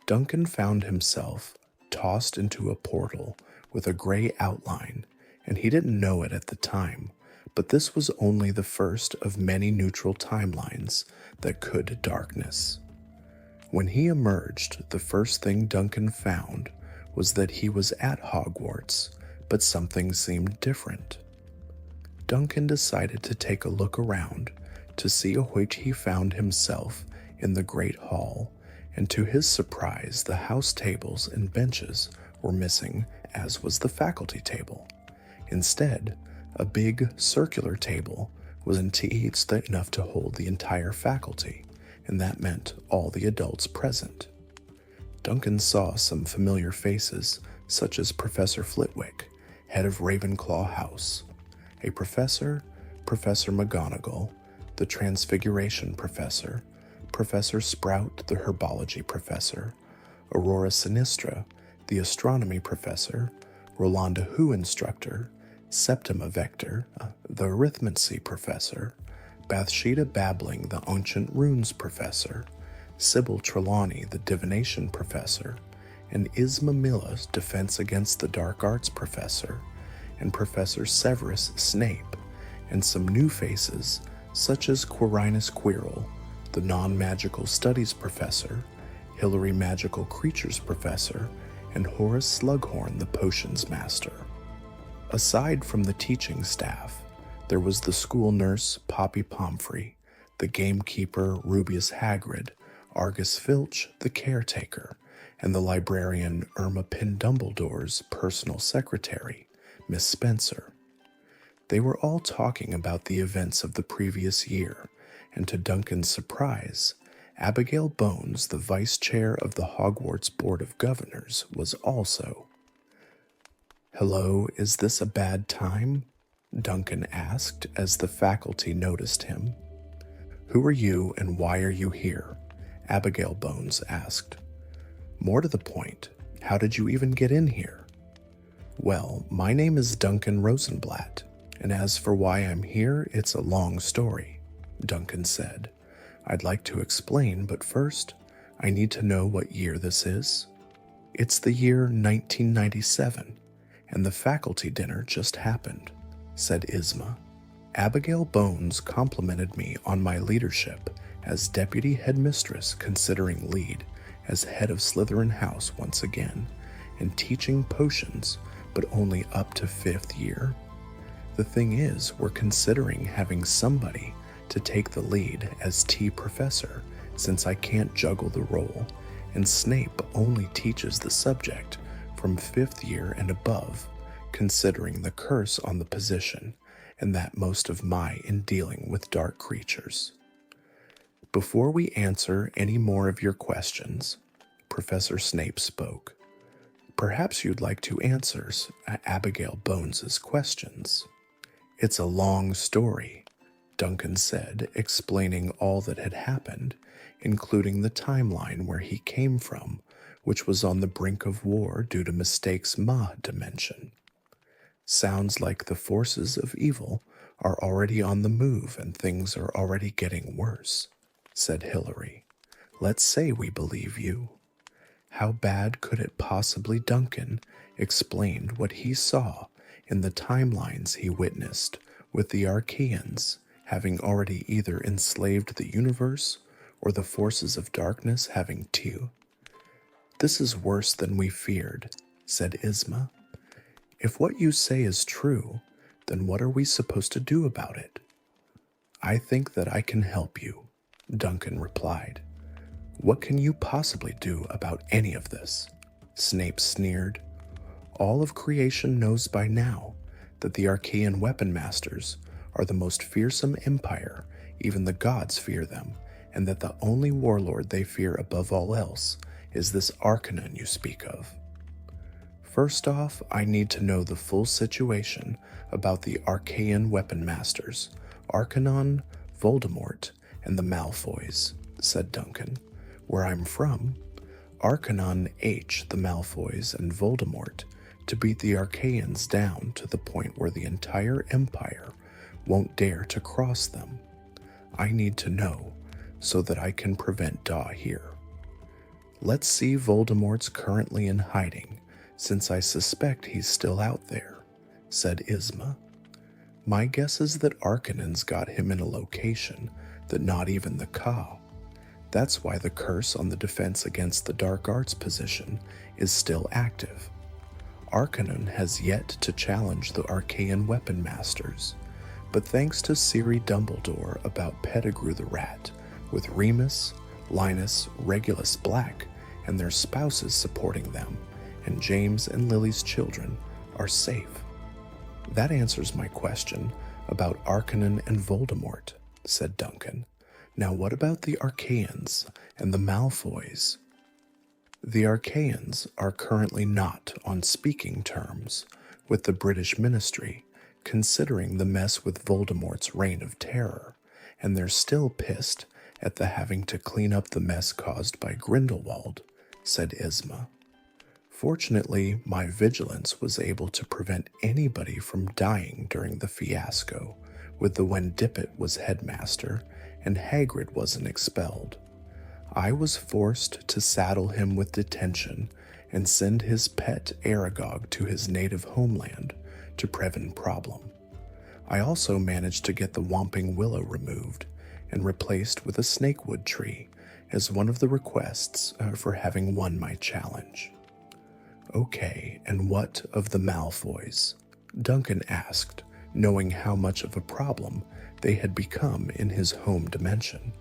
Duncan found himself tossed into a portal with a gray outline, and he didn't know it at the time, but this was only the first of many neutral timelines that could darkness. When he emerged, the first thing Duncan found was that he was at Hogwarts, but something seemed different. Duncan decided to take a look around to see which he found himself in the Great Hall, and to his surprise, the house tables and benches were missing, as was the faculty table. Instead, a big circular table was indeed enough to hold the entire faculty, and that meant all the adults present. Duncan saw some familiar faces, such as Professor Flitwick, head of Ravenclaw House, a professor, Professor McGonagall, the Transfiguration Professor, Professor Sprout, the Herbology Professor, Aurora Sinistra, the Astronomy Professor, Rolanda Who Instructor, Septima Vector, the Arithmancy Professor, Bathsheba Babbling, the Ancient Runes Professor, Sybil Trelawney, the Divination Professor, and Isma Milla's Defense Against the Dark Arts Professor, and Professor Severus Snape, and some new faces such as Quirinus Quirrell, the Non-Magical Studies Professor, Hilary Magical Creatures Professor, and Horace Slughorn, the Potions Master. Aside from the teaching staff, there was the school nurse Poppy Pomfrey, the gamekeeper Rubius Hagrid, Argus Filch, the caretaker, and the librarian Irma Pin Dumbledore's personal secretary, Miss Spencer. They were all talking about the events of the previous year, and to Duncan's surprise, Abigail Bones, the vice chair of the Hogwarts Board of Governors, was also. "Hello, is this a bad time?" Duncan asked as the faculty noticed him. "Who are you and why are you here?" Abigail Bones asked. "More to the point, how did you even get in here?" "Well, my name is Duncan Rosenblatt, and as for why I'm here, it's a long story," Duncan said. "I'd like to explain, but first, I need to know what year this is." "It's the year 1997, and the faculty dinner just happened," said Isma. "Abigail Bones complimented me on my leadership as deputy headmistress, considering lead as head of Slytherin House once again, and teaching potions, but only up to 5th year. The thing is, we're considering having somebody to take the lead as tea professor, since I can't juggle the role, and Snape only teaches the subject from 5th year and above, considering the curse on the position, and that most of my in dealing with dark creatures. Before we answer any more of your questions," Professor Snape spoke, "perhaps you'd like to answer Abigail Bones's questions." "It's a long story," Duncan said, explaining all that had happened, including the timeline where he came from, which was on the brink of war due to mistakes Ma dimension. "Sounds like the forces of evil are already on the move and things are already getting worse," said Hilary. "Let's say we believe you." How bad could it possibly? Duncan explained what he saw in the timelines he witnessed, with the Archaeans having already either enslaved the universe or the forces of darkness having too. "This is worse than we feared," said Isma. "If what you say is true, then what are we supposed to do about it?" "I think that I can help you," Duncan replied. "What can you possibly do about any of this?" Snape sneered. "All of creation knows by now that the Archaean weapon masters are the most fearsome empire even the gods fear them, and that the only warlord they fear above all else is this Arcanon you speak of. First off, I need to know the full situation about the Archaean weapon masters, Arcanon, Voldemort, and the Malfoys, said Duncan. Where I'm from, Arcanon H the Malfoys and Voldemort to beat the Archaeans down to the point where the entire Empire won't dare to cross them. I need to know so that I can prevent Daw here. Let's see Voldemort's currently in hiding, since I suspect he's still out there, said Yzma. My guess is that Arcanon's got him in a location that not even the Ka. That's why the curse on the defense against the dark arts position is still active. Arcanon has yet to challenge the Archaean weapon masters, but thanks to Siri Dumbledore about Pettigrew the Rat, with Remus, Linus, Regulus Black, and their spouses supporting them, and James and Lily's children are safe. That answers my question about Arcanon and Voldemort, said Duncan. Now what about the Archaeans and the Malfoys? The Archaeans are currently not on speaking terms with the British ministry, considering the mess with Voldemort's reign of terror, and they're still pissed at the having to clean up the mess caused by Grindelwald, said Yzma. Fortunately, my vigilance was able to prevent anybody from dying during the fiasco with the when Dippet was headmaster and Hagrid wasn't expelled. I was forced to saddle him with detention and send his pet Aragog to his native homeland to prevent problem. I also managed to get the Whomping Willow removed and replaced with a snakewood tree as one of the requests for having won my challenge. Okay, and what of the Malfoys? Duncan asked, knowing how much of a problem they had become in his home dimension.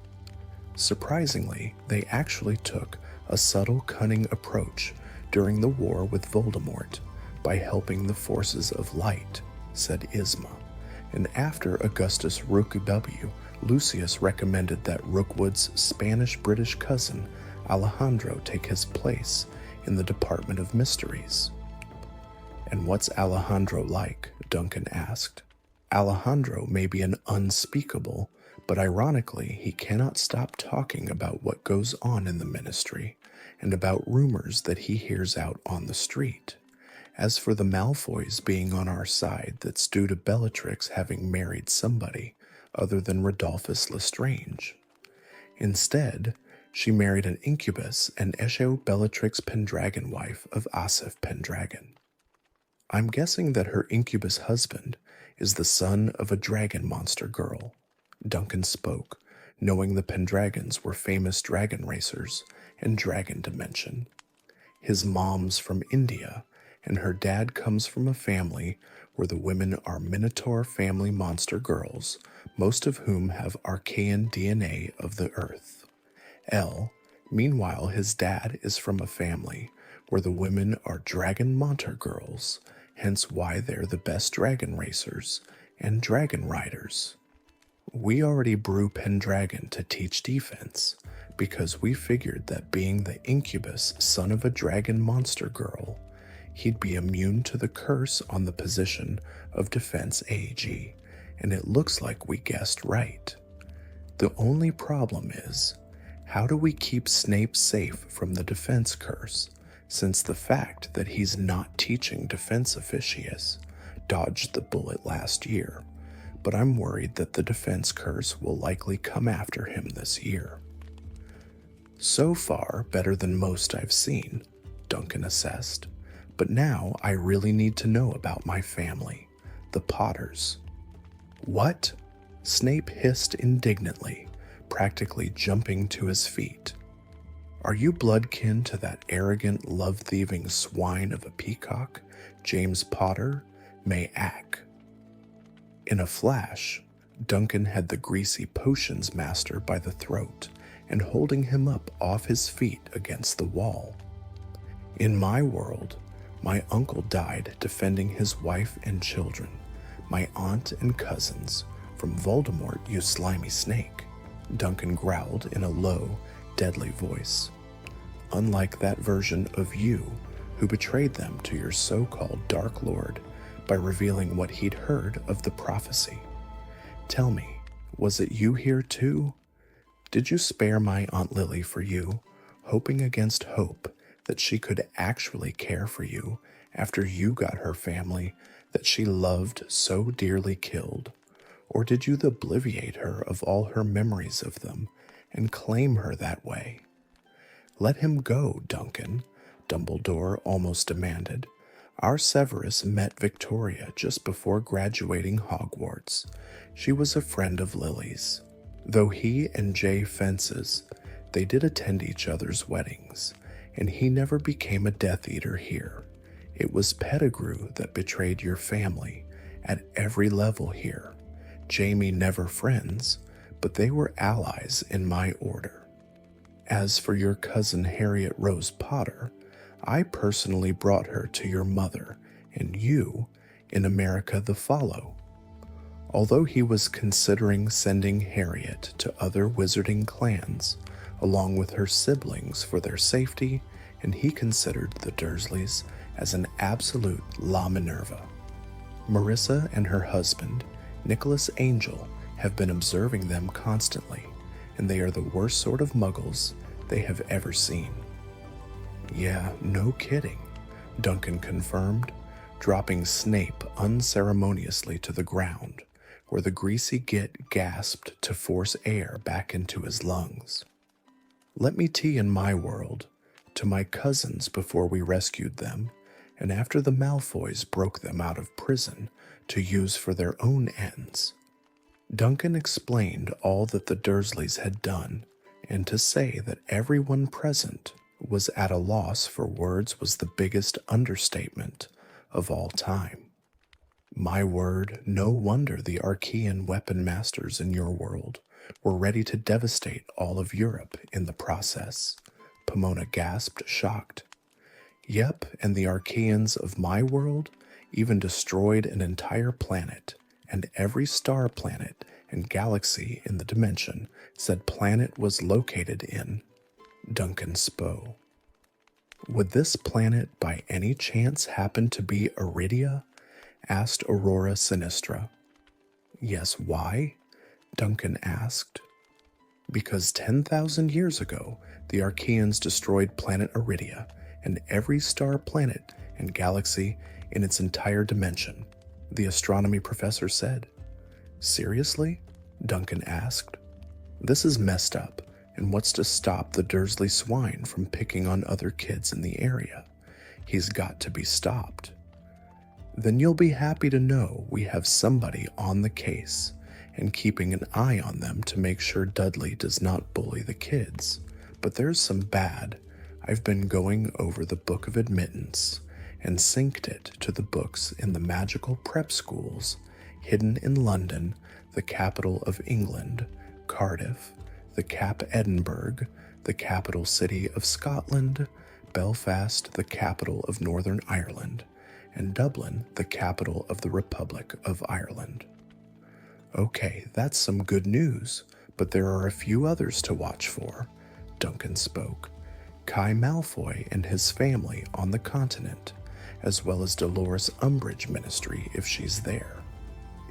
Surprisingly, they actually took a subtle, cunning approach during the war with Voldemort by helping the forces of light, said Yzma, and after Augustus Rook W., Lucius recommended that Rookwood's Spanish-British cousin Alejandro take his place in the Department of Mysteries. And what's Alejandro like? Duncan asked. Alejandro may be an unspeakable, but ironically he cannot stop talking about what goes on in the ministry and about rumors that he hears out on the street. As for the Malfoys being on our side, that's due to Bellatrix having married somebody other than Rodolphus Lestrange. Instead, she married an incubus and Esho Bellatrix Pendragon wife of Asif Pendragon. I'm guessing that her incubus husband is the son of a dragon monster girl. Duncan spoke, knowing the Pendragons were famous dragon racers and dragon dimension. His mom's from India, and her dad comes from a family where the women are Minotaur family monster girls, most of whom have Archaean DNA of the earth. Meanwhile, his dad is from a family where the women are dragon monster girls, hence why they're the best dragon racers and dragon riders. We already brew Pendragon to teach defense, because we figured that being the incubus son of a dragon monster girl, he'd be immune to the curse on the position of defense AG, and it looks like we guessed right. The only problem is, how do we keep Snape safe from the defense curse, since the fact that he's not teaching defense officius dodged the bullet last year, but I'm worried that the defense curse will likely come after him this year. So far, better than most I've seen, Duncan assessed, but now I really need to know about my family, the Potters. What? Snape hissed indignantly, practically jumping to his feet. Are you bloodkin to that arrogant, love-thieving swine of a peacock, James Potter, May Ack? In a flash, Duncan had the greasy potions master by the throat and holding him up off his feet against the wall. In my world, my uncle died defending his wife and children, my aunt and cousins, from Voldemort, you slimy snake," Duncan growled in a low, deadly voice. "Unlike that version of you who betrayed them to your so-called Dark Lord by revealing what he'd heard of the prophecy. Tell me, was it you here too? Did you spare my Aunt Lily for you, hoping against hope that she could actually care for you after you got her family that she loved so dearly killed? Or did you obliviate her of all her memories of them and claim her that way?" "Let him go, Duncan," Dumbledore almost demanded. "Our Severus met Victoria just before graduating Hogwarts. She was a friend of Lily's. Though he and Jay fences, they did attend each other's weddings, and he never became a Death Eater here. It was Pettigrew that betrayed your family at every level here. Jamie never friends, but they were allies in my order. As for your cousin Harriet Rose Potter, I personally brought her to your mother and you in America the Follow. Although he was considering sending Harriet to other wizarding clans, along with her siblings for their safety, and he considered the Dursleys as an absolute La Minerva. Marissa and her husband, Nicholas Angel, have been observing them constantly, and they are the worst sort of muggles they have ever seen." "Yeah, no kidding," Duncan confirmed, dropping Snape unceremoniously to the ground, where the greasy git gasped to force air back into his lungs. "Let me tea in my world, to my cousins before we rescued them, and after the Malfoys broke them out of prison to use for their own ends." Duncan explained all that the Dursleys had done, and to say that everyone present was at a loss for words was the biggest understatement of all time. "My word, no wonder the Archean weapon masters in your world were ready to devastate all of Europe in the process," Pomona gasped, shocked. "Yep, and the Archeans of my world even destroyed an entire planet, and every star planet and galaxy in the dimension said planet was located in," Duncan spoke. "Would this planet by any chance happen to be Iridia?" asked Aurora Sinistra. "Yes, why?" Duncan asked. "Because 10,000 years ago, the Archeans destroyed planet Iridia and every star planet and galaxy in its entire dimension," the astronomy professor said. "Seriously?" Duncan asked. "This is messed up, and what's to stop the Dursley swine from picking on other kids in the area? He's got to be stopped." "Then you'll be happy to know we have somebody on the case and keeping an eye on them to make sure Dudley does not bully the kids. But there's some bad. I've been going over the Book of Admittance and synced it to the books in the magical prep schools hidden in London, the capital of England, Cardiff, the Cap Edinburgh, the capital city of Scotland, Belfast, the capital of Northern Ireland, and Dublin, the capital of the Republic of Ireland." "Okay, that's some good news, but there are a few others to watch for," Duncan spoke. "Kai Malfoy and his family on the continent, as well as Dolores Umbridge Ministry if she's there.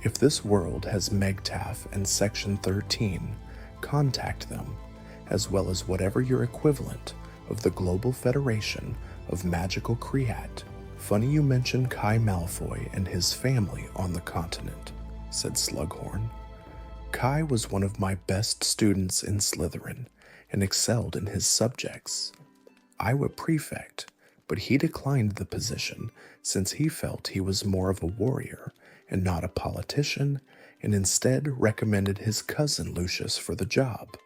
If this world has Megtaff and Section 13, contact them, as well as whatever your equivalent of the Global Federation of Magical Creat. Funny you mention Kai Malfoy and his family on the continent," said Slughorn. "Kai was one of my best students in Slytherin and excelled in his subjects. I was prefect, but he declined the position since he felt he was more of a warrior and not a politician, and instead recommended his cousin Lucius for the job.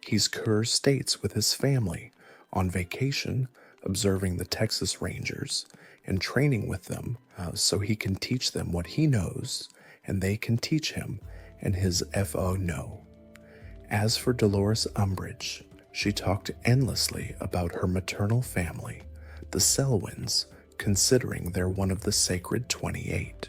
He's Kerr States with his family, on vacation, observing the Texas Rangers, and training with them so he can teach them what he knows, and they can teach him and his FO know. As for Dolores Umbridge, she talked endlessly about her maternal family, the Selwyns, considering they're one of the Sacred 28.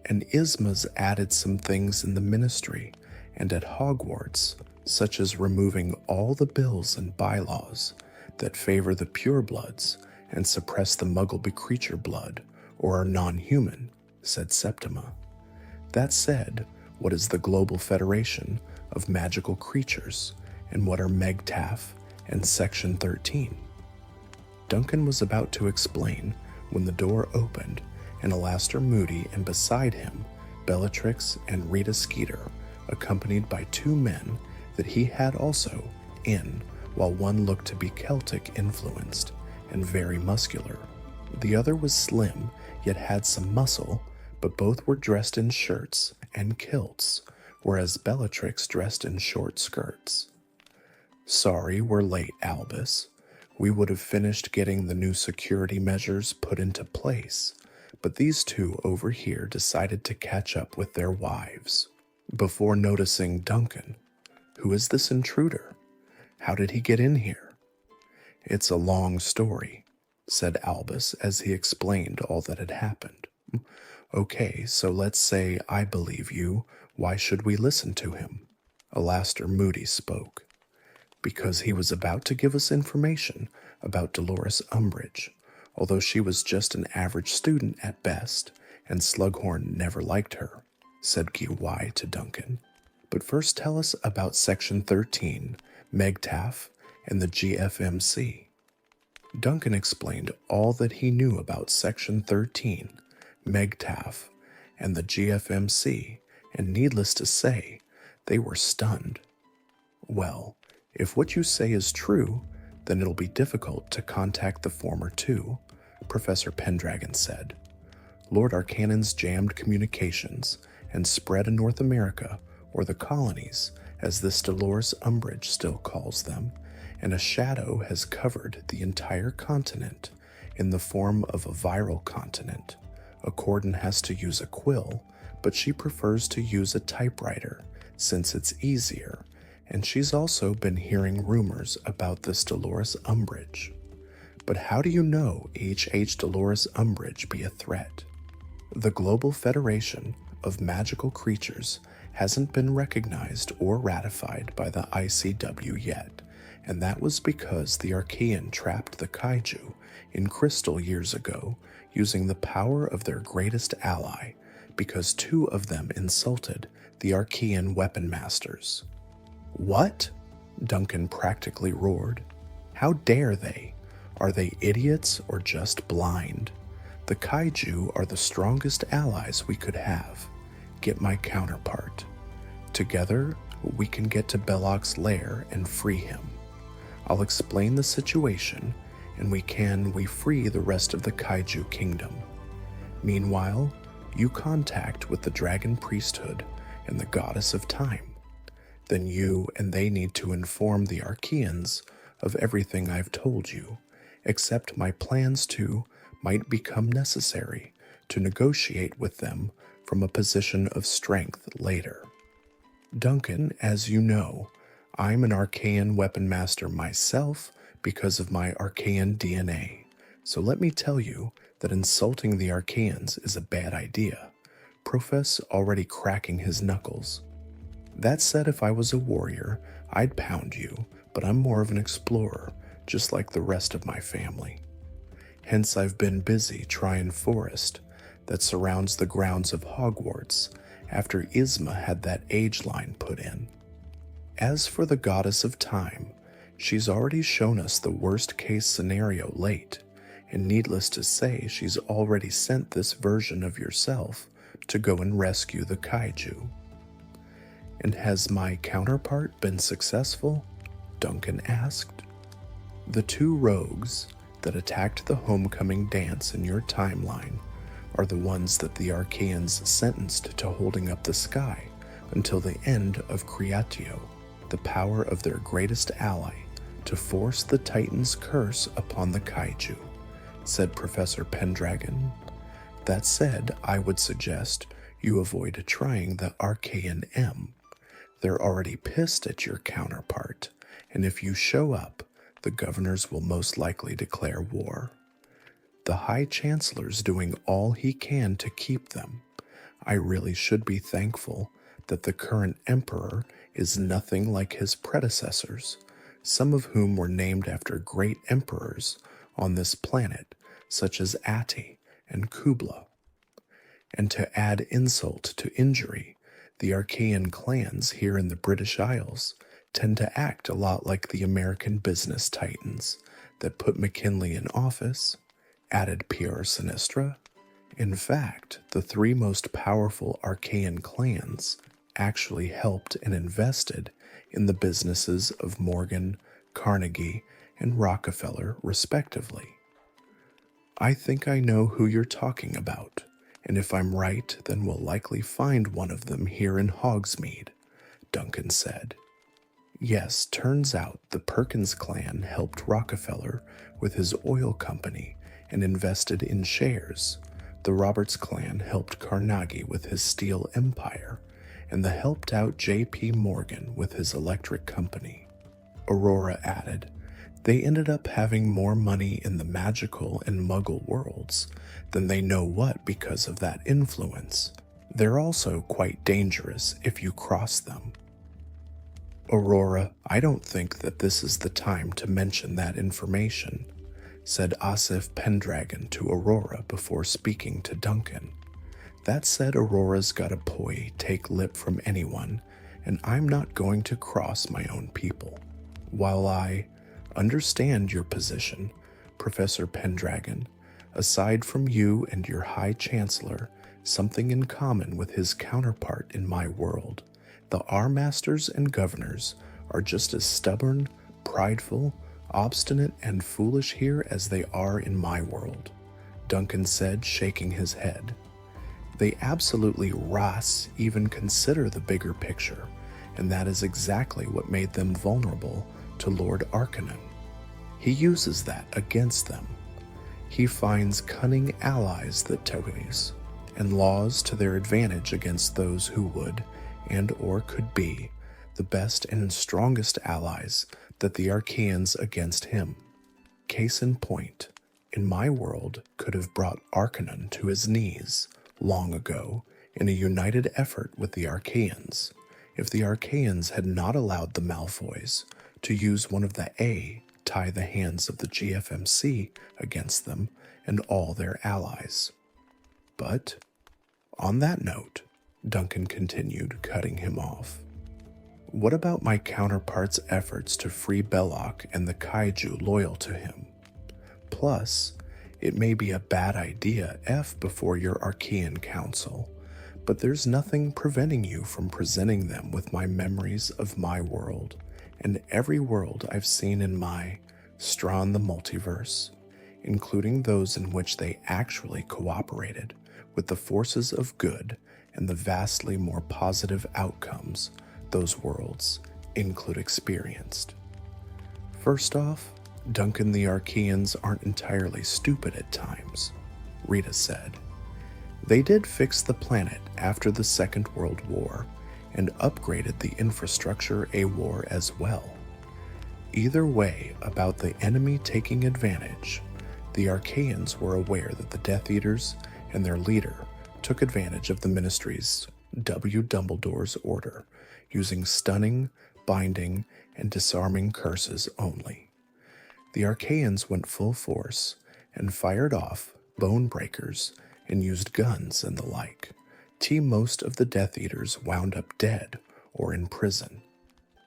And Isma's added some things in the ministry and at Hogwarts, such as removing all the bills and bylaws that favor the purebloods and suppress the muggle creature blood or are non-human, said Septima. That said, what is the Global Federation of Magical Creatures, and what are Megtaff and Section 13? Duncan was about to explain when the door opened and Alastair Moody, and beside him, Bellatrix and Rita Skeeter, accompanied by two men that he had also in, while one looked to be Celtic-influenced and very muscular. The other was slim, yet had some muscle, but both were dressed in shirts and kilts, whereas Bellatrix dressed in short skirts. "Sorry we're late, Albus. We would have finished getting the new security measures put into place, but these two over here decided to catch up with their wives." Before noticing Duncan, "Who is this intruder? How did he get in here?" "It's a long story," said Albus as he explained all that had happened. "Okay, so let's say I believe you. Why should we listen to him?" Alastair Moody spoke. "Because he was about to give us information about Dolores Umbridge, although she was just an average student at best, and Slughorn never liked her," said Guy to Duncan. "But first tell us about Section 13, Megtaff, and the GFMC." Duncan explained all that he knew about Section 13, Megtaff, and the GFMC, and needless to say, they were stunned. "Well, if what you say is true, then it'll be difficult to contact the former two," Professor Pendragon said. "Lord Arcanon's jammed communications and spread in North America, or the colonies, as this Dolores Umbridge still calls them, and a shadow has covered the entire continent in the form of a viral continent. Accordon has to use a quill, but she prefers to use a typewriter since it's easier, and she's also been hearing rumors about this Dolores Umbridge. But how do you know H.H. Dolores Umbridge be a threat? The Global Federation of Magical Creatures hasn't been recognized or ratified by the ICW yet, and that was because the Archaean trapped the kaiju in crystal years ago using the power of their greatest ally, because two of them insulted the Archaean weapon masters. "What?" Duncan practically roared. "How dare they? Are they idiots or just blind? The kaiju are the strongest allies we could have. Get my counterpart. Together, we can get to Belloc's lair and free him. I'll explain the situation, and we free the rest of the kaiju kingdom. Meanwhile, you contact with the dragon priesthood and the goddess of time. Then you and they need to inform the Archaeans of everything I've told you, except my plans might become necessary to negotiate with them from a position of strength later. Duncan, as you know, I'm an Archaean weapon master myself because of my Archaean DNA, so let me tell you that insulting the Archaeans is a bad idea. Profess already cracking his knuckles. That said, if I was a warrior, I'd pound you, but I'm more of an explorer, just like the rest of my family. Hence I've been busy trying forest that surrounds the grounds of Hogwarts after Isma had that age line put in. As for the goddess of time, she's already shown us the worst case scenario late, and needless to say, she's already sent this version of yourself to go and rescue the kaiju. And has my counterpart been successful? Duncan asked. The two rogues that attacked the homecoming dance in your timeline are the ones that the Archaeans sentenced to holding up the sky until the end of Creatio, the power of their greatest ally, to force the Titan's curse upon the kaiju, said Professor Pendragon. That said, I would suggest you avoid trying the Archaean M. They're already pissed at your counterpart, and if you show up, the governors will most likely declare war. The High Chancellor's doing all he can to keep them. I really should be thankful that the current emperor is nothing like his predecessors, some of whom were named after great emperors on this planet, such as Ati and Kubla. And to add insult to injury, the Archaean clans here in the British Isles tend to act a lot like the American business titans that put McKinley in office, added Pierre Sinistra. In fact, the three most powerful Archaean clans actually helped and invested in the businesses of Morgan, Carnegie, and Rockefeller, respectively. I think I know who you're talking about, and if I'm right, then we'll likely find one of them here in Hogsmeade, Duncan said. Yes, turns out the Perkins clan helped Rockefeller with his oil company and invested in shares. The Roberts clan helped Carnegie with his steel empire, and the helped out J.P. Morgan with his electric company. Aurora added, they ended up having more money in the magical and muggle worlds than they know what because of that influence. They're also quite dangerous if you cross them. Aurora, I don't think that this is the time to mention that information, said Asif Pendragon to Aurora before speaking to Duncan. That said, Aurora's got a poi take lip from anyone, and I'm not going to cross my own people. While I understand your position, Professor Pendragon, aside from you and your High Chancellor, something in common with his counterpart in my world, the R-Masters and Governors are just as stubborn, prideful, obstinate, and foolish here as they are in my world, Duncan said, shaking his head. They absolutely even consider the bigger picture, and that is exactly what made them vulnerable to Lord Arcanum. He uses that against them. He finds cunning allies that toys, and laws to their advantage against those who would, and or could be, the best and strongest allies that the Archaeans against him. Case in point, in my world could have brought Arcanum to his knees long ago in a united effort with the Archaeans, if the Archaeans had not allowed the Malfoys to use one of the tie the hands of the GFMC against them and all their allies. But, on that note, Duncan continued, cutting him off, what about my counterpart's efforts to free Belloc and the kaiju loyal to him? Plus, it may be a bad idea before your Archaean Council, but there's nothing preventing you from presenting them with my memories of my world and every world I've seen in my Strawn the Multiverse, including those in which they actually cooperated with the forces of good and the vastly more positive outcomes those worlds experienced. First off, Duncan, the Archaeans aren't entirely stupid at times, Rita said. They did fix the planet after the Second World War and upgraded the infrastructure war as well. Either way, about the enemy taking advantage, the Archaeans were aware that the Death Eaters and their leader took advantage of the Ministry's Dumbledore's order, using stunning, binding, and disarming curses only. The Archaeans went full force and fired off bone breakers and used guns and the like. Most of the Death Eaters wound up dead or in prison.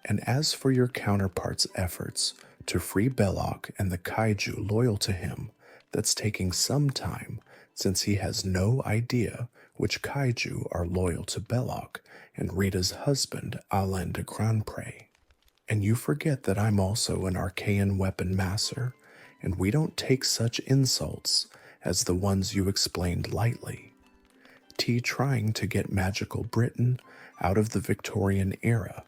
And as for your counterpart's efforts to free Belloc and the kaiju loyal to him, that's taking some time since he has no idea which kaiju are loyal to Belloc and Rita's husband, Alain de Grandpré. And you forget that I'm also an Archaean weapon master, and we don't take such insults as the ones you explained lightly. Trying to get magical Britain out of the Victorian era,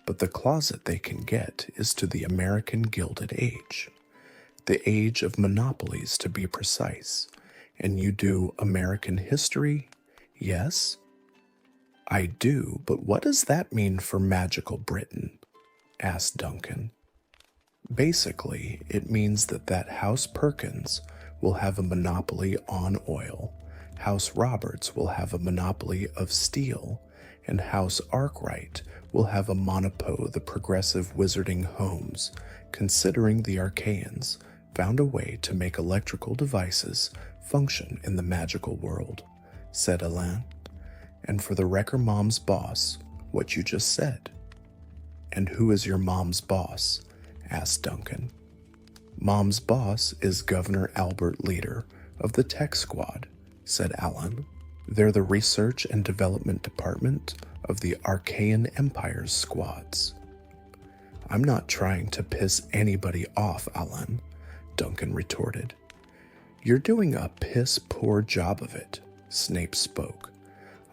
but the closet they can get is to the American Gilded Age. The age of monopolies, to be precise. And you do American history? Yes? I do, but what does that mean for magical Britain? Asked Duncan. Basically, it means that House Perkins will have a monopoly on oil, House Roberts will have a monopoly of steel, and House Arkwright will have a monopoly the progressive wizarding homes, considering the Archaeans found a way to make electrical devices function in the magical world, said Alain. And for the Wrecker Mom's boss, what you just said. And who is your mom's boss? Asked Duncan. Mom's boss is Governor Albert Leader of the Tech Squad, said Alan. They're the research and development department of the Archaean Empire's squads. I'm not trying to piss anybody off, Alan, Duncan retorted. You're doing a piss-poor job of it, Snape spoke.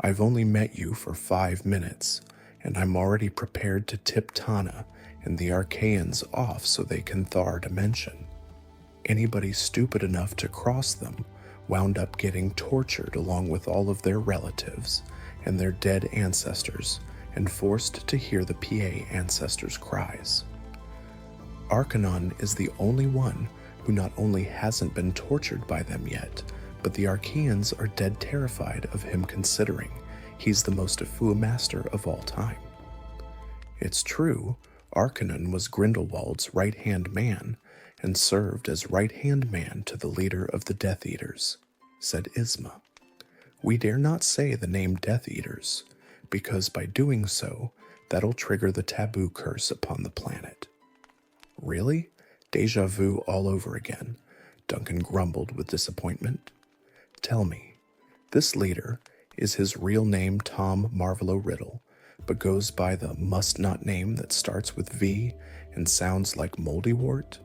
I've only met you for 5 minutes, and I'm already prepared to tip Tana and the Archaeans off so they can thaw our dimension. Anybody stupid enough to cross them wound up getting tortured along with all of their relatives and their dead ancestors and forced to hear the PA ancestors' cries. Arcanon is the only one who not only hasn't been tortured by them yet, but the Archaeans are dead terrified of him considering he's the most Afua master of all time. It's true, Arcanon was Grindelwald's right-hand man and served as right-hand man to the leader of the Death Eaters, said Isma. We dare not say the name Death Eaters, because by doing so, that'll trigger the taboo curse upon the planet. Really? Deja vu all over again, Duncan grumbled with disappointment. Tell me, this leader, is his real name Tom Marvolo Riddle, but goes by the must-not name that starts with V and sounds like Moldywort?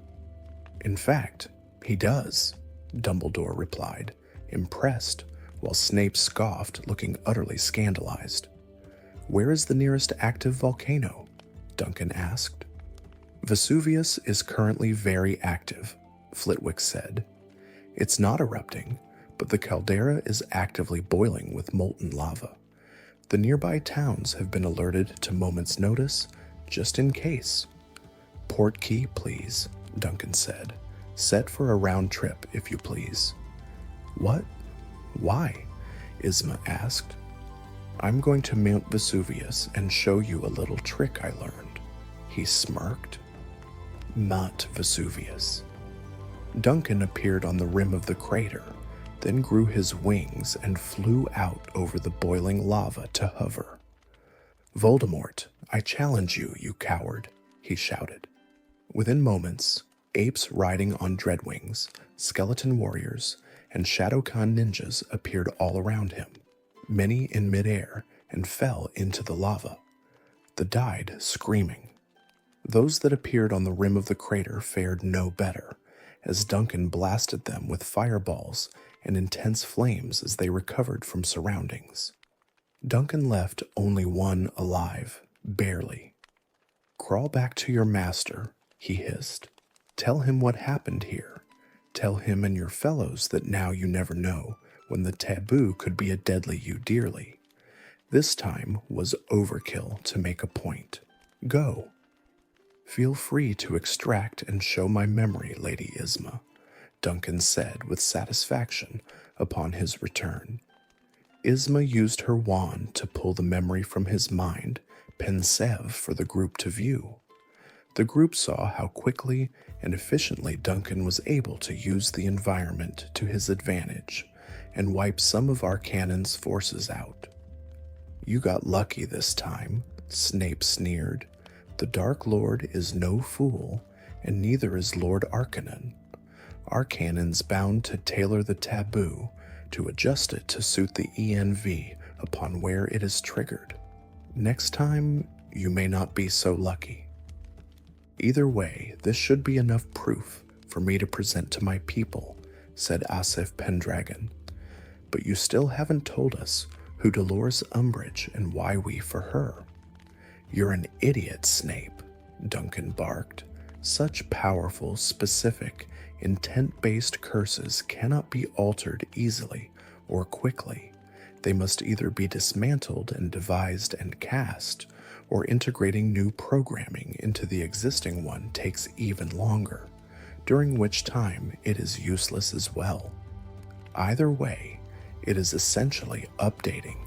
In fact, he does, Dumbledore replied, impressed, while Snape scoffed, looking utterly scandalized. Where is the nearest active volcano? Duncan asked. Vesuvius is currently very active, Flitwick said. It's not erupting, but the caldera is actively boiling with molten lava. The nearby towns have been alerted to moment's notice, just in case. Port key, please, Duncan said. Set for a round trip, if you please. What? Why? Isma asked. I'm going to Mount Vesuvius and show you a little trick I learned. He smirked. Mount Vesuvius. Duncan appeared on the rim of the crater, then grew his wings and flew out over the boiling lava to hover. Voldemort, I challenge you, you coward, he shouted. Within moments, apes riding on dreadwings, skeleton warriors, and Shadowcan ninjas appeared all around him, many in midair, and fell into the lava. The died screaming. Those that appeared on the rim of the crater fared no better, as Duncan blasted them with fireballs and intense flames as they recovered from surroundings. Duncan left only one alive, barely. Crawl back to your master, he hissed. Tell him what happened here. Tell him and your fellows that now you never know when the taboo could be a deadly you dearly. This time was overkill to make a point. Go. Feel free to extract and show my memory, Lady Isma, Duncan said with satisfaction upon his return. Isma used her wand to pull the memory from his mind, pensive for the group to view. The group saw how quickly and efficiently Duncan was able to use the environment to his advantage and wipe some of Arcanon's forces out. You got lucky this time, Snape sneered. The Dark Lord is no fool, and neither is Lord Arcanon. Arcanon's bound to tailor the taboo to adjust it to suit the ENV upon where it is triggered. Next time, you may not be so lucky. Either way, this should be enough proof for me to present to my people, said Asif Pendragon. But you still haven't told us who Dolores Umbridge and why we for her. You're an idiot, Snape, Duncan barked. Such powerful, specific, intent-based curses cannot be altered easily or quickly. They must either be dismantled and devised and cast, or integrating new programming into the existing one takes even longer, during which time it is useless as well. Either way, It is essentially updating.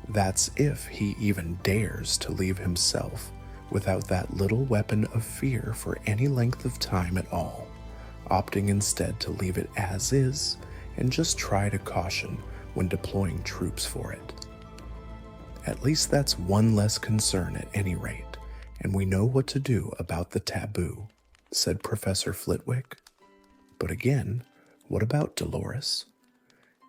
That's if he even dares to leave himself without that little weapon of fear for any length of time at all, opting instead to leave it as is and just try to caution when deploying troops for it. At least that's one less concern at any rate, and we know what to do about the taboo, said Professor Flitwick. But again, what about Dolores?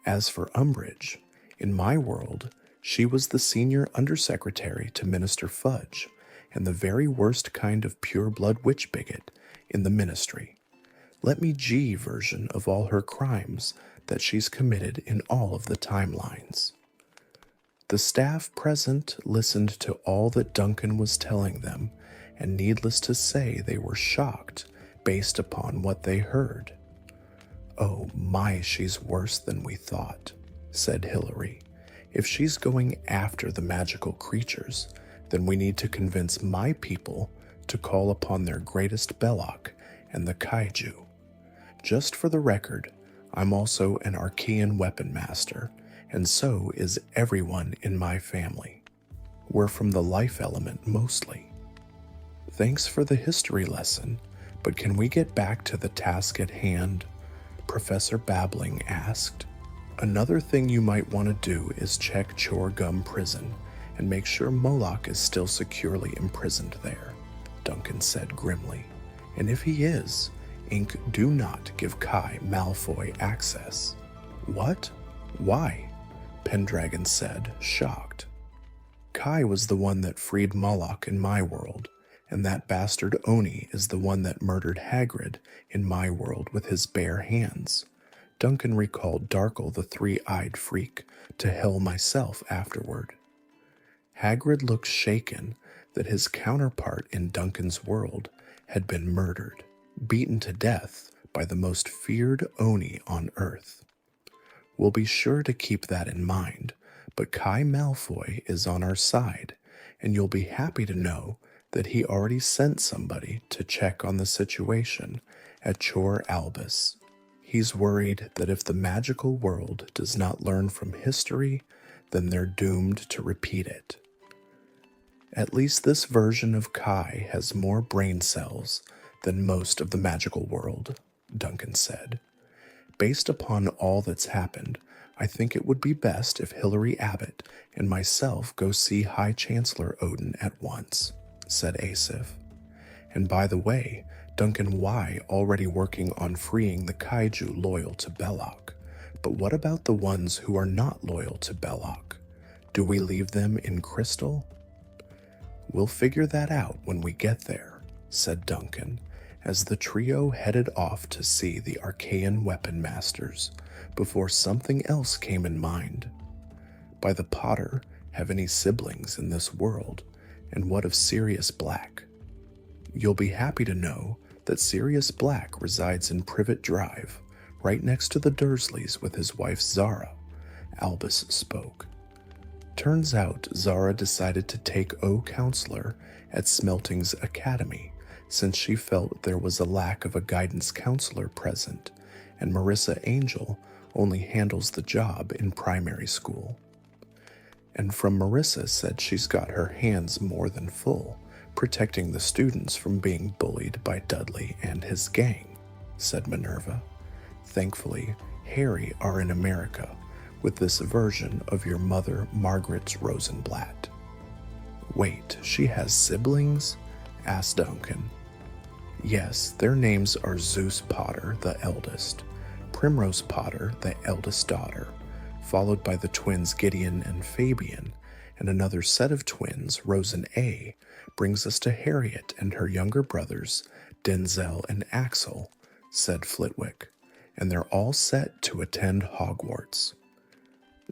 As for Umbridge, in my world, she was the senior undersecretary to Minister Fudge and the very worst kind of pure-blood witch bigot in the ministry. Let me G version of all her crimes that she's committed in all of the timelines. The staff present listened to all that Duncan was telling them, and needless to say, they were shocked based upon what they heard. "Oh my, she's worse than we thought," said Hilary. "If she's going after the magical creatures, then we need to convince my people to call upon their greatest Belloc and the kaiju. Just for the record, I'm also an Archaean weapon master, and so is everyone in my family. We're from the life element mostly." "Thanks for the history lesson, but can we get back to the task at hand?" Professor Babbling asked. "Another thing you might want to do is check Chorgum Prison and make sure Moloch is still securely imprisoned there," Duncan said grimly. "And if he is, Ink, do not give Kai Malfoy access." "What? Why?" Pendragon said, shocked. "Kai was the one that freed Moloch in my world, and that bastard Oni is the one that murdered Hagrid in my world with his bare hands." Duncan recalled Darkle the three-eyed freak to hell myself afterward. Hagrid looked shaken that his counterpart in Duncan's world had been murdered, beaten to death by the most feared Oni on Earth. "We'll be sure to keep that in mind, but Kai Malfoy is on our side, and you'll be happy to know that he already sent somebody to check on the situation at Chor Albus. He's worried that if the magical world does not learn from history, then they're doomed to repeat it." "At least this version of Kai has more brain cells than most of the magical world," Duncan said. "Based upon all that's happened, I think it would be best if Hilary Abbott and myself go see High Chancellor Odin at once," said Asif. "And by the way, Duncan Y already working on freeing the kaiju loyal to Belloc. But what about the ones who are not loyal to Belloc? Do we leave them in Crystal?" "We'll figure that out when we get there," said Duncan, as the trio headed off to see the Archaean weapon masters before something else came in mind. "By the Potter have any siblings in this world, and what of Sirius Black?" "You'll be happy to know that Sirius Black resides in Privet Drive, right next to the Dursleys with his wife Zara," Albus spoke. "Turns out Zara decided to take counselor at Smelting's Academy, since she felt there was a lack of a guidance counselor present, and Marissa Angel only handles the job in primary school. And from Marissa said she's got her hands more than full, protecting the students from being bullied by Dudley and his gang," said Minerva. "Thankfully, Harry are in America with this version of your mother Margaret Rosenblatt." "Wait, she has siblings?" asked Duncan. "Yes, their names are Zeus Potter, the eldest, Primrose Potter, the eldest daughter, followed by the twins Gideon and Fabian, and another set of twins, Rosen A, brings us to Harriet and her younger brothers, Denzel and Axel," said Flitwick, "and they're all set to attend Hogwarts."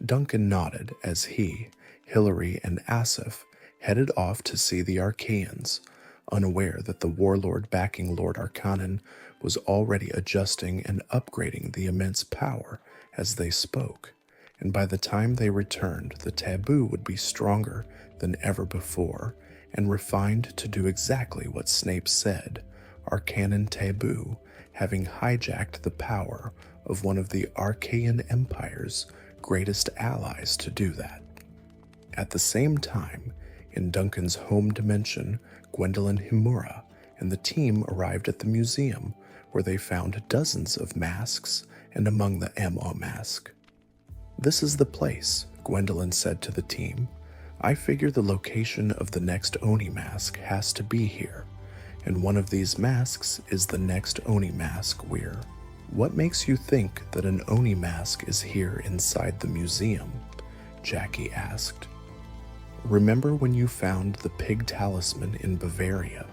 Duncan nodded as he, Hilary, and Asif headed off to see the Archaeans, unaware that the warlord backing Lord Arcanon was already adjusting and upgrading the immense power as they spoke, and by the time they returned, the taboo would be stronger than ever before and refined to do exactly what Snape said, Arcanon taboo having hijacked the power of one of the Archaean empires greatest allies to do that. At the same time, in Duncan's home dimension, Gwendolyn Himura and the team arrived at the museum where they found dozens of masks and among the Emma mask. "This is the place," Gwendolyn said to the team. "I figure the location of the next Oni mask has to be here, and one of these masks is the next Oni mask we're." "What makes you think that an Oni mask is here inside the museum?" Jackie asked. "Remember when you found the pig talisman in Bavaria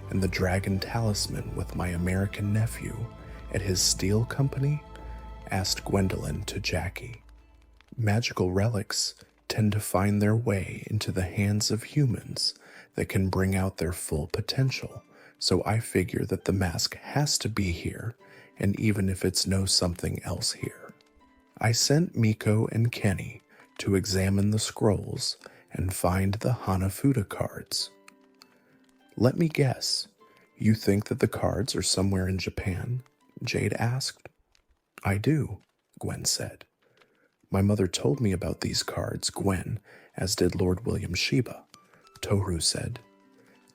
and the dragon talisman with my American nephew at his steel company?" asked Gwendolyn to Jackie. "Magical relics tend to find their way into the hands of humans that can bring out their full potential, so I figure that the mask has to be here, and even if it's no something else here. I sent Miko and Kenny to examine the scrolls and find the Hanafuda cards." "Let me guess, you think that the cards are somewhere in Japan?" Jade asked. "I do," Gwen said. "My mother told me about these cards, Gwen, as did Lord William Sheba," Toru said.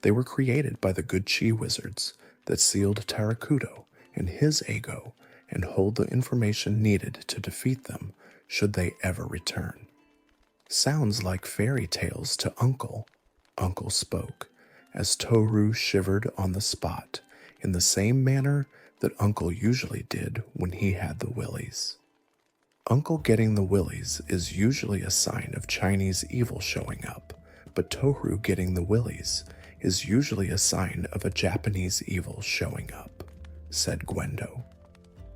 "They were created by the good chi wizards that sealed Tarakudo and his ego and hold the information needed to defeat them should they ever return." "Sounds like fairy tales to Uncle," Uncle spoke, as Toru shivered on the spot in the same manner that Uncle usually did when he had the willies. Uncle getting the willies is usually a sign of Chinese evil showing up, but Toru getting the willies is usually a sign of a Japanese evil showing up, said Gwendo.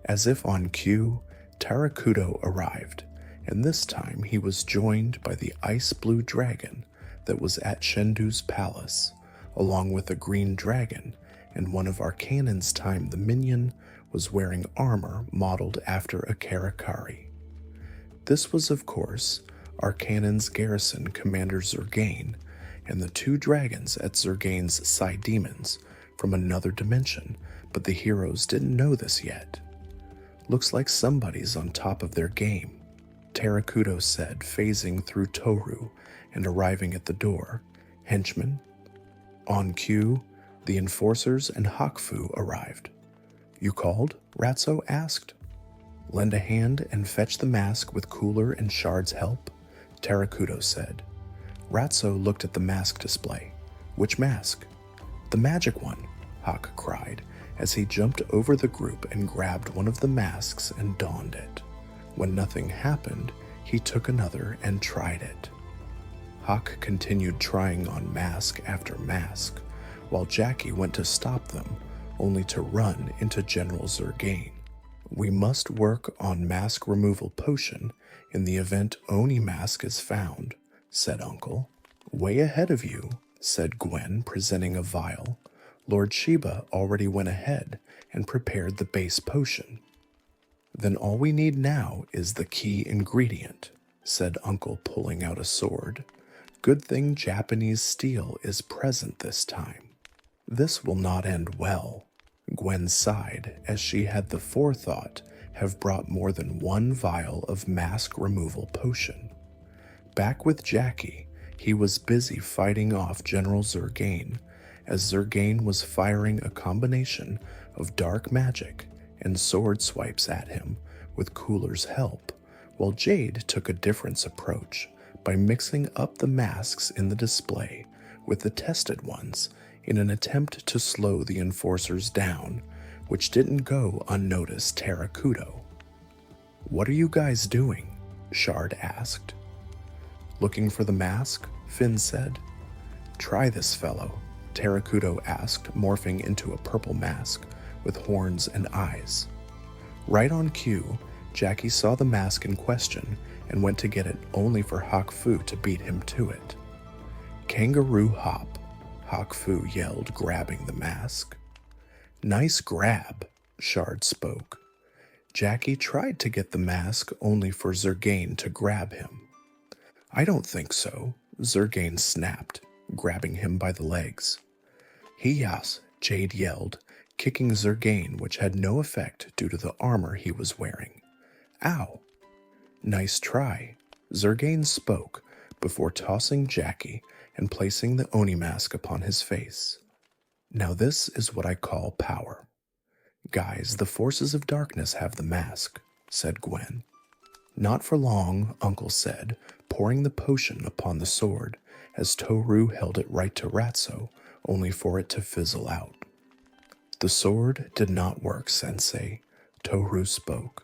As if on cue, Tarakudo arrived, and this time he was joined by the ice blue dragon that was at Shendu's palace, along with a green dragon, and one of Arcanon's time the minion was wearing armor modeled after a Karakari. This was, of course, Arcanon's garrison commander Zurgane, and the two dragons at Zurgane's side demons from another dimension, but the heroes didn't know this yet. "Looks like somebody's on top of their game," Tarakudo said, phasing through Toru and arriving at the door. "Henchmen?" On cue, the enforcers and Hakufu arrived. "You called?" Ratso asked. "Lend a hand and fetch the mask with Cooler and Shard's help," Tarakudo said. Ratso looked at the mask display. "Which mask?" "The magic one," Hawk cried, as he jumped over the group and grabbed one of the masks and donned it. When nothing happened, he took another and tried it. Hawk continued trying on mask after mask, while Jackie went to stop them, only to run into General Zurgane. "We must work on mask removal potion in the event Oni mask is found," said Uncle. "Way ahead of you," said Gwen, presenting a vial. "Lord Sheba already went ahead and prepared the base potion." "Then all we need now is the key ingredient," said Uncle, pulling out a sword. "Good thing Japanese steel is present this time." "This will not end well," Gwen sighed, as she had the forethought have brought more than one vial of mask removal potion. Back with Jackie, he was busy fighting off General Zurgane, as Zurgane was firing a combination of dark magic and sword swipes at him with Cooler's help, while Jade took a different approach by mixing up the masks in the display with the tested ones in an attempt to slow the enforcers down, which didn't go unnoticed. Tarakudo. "What are you guys doing?" Shard asked. "Looking for the mask," Finn said. "Try this fellow," Tarakudo asked, morphing into a purple mask with horns and eyes. Right on cue, Jackie saw the mask in question and went to get it only for Hakufu to beat him to it. "Kangaroo hop," Hakufu yelled, grabbing the mask. "Nice grab," Shard spoke. Jackie tried to get the mask only for Zurgane to grab him. "I don't think so," Zurgane snapped, grabbing him by the legs. "Hiyas," Jade yelled, kicking Zurgane, which had no effect due to the armor he was wearing. "Ow!" Nice try, Zurgane spoke before tossing Jackie and placing the Oni mask upon his face. Now this is what I call power. Guys, the forces of darkness have the mask, said Gwen. Not for long, Uncle said, pouring the potion upon the sword as Toru held it right to Ratso, only for it to fizzle out. The sword did not work, Sensei, Toru spoke.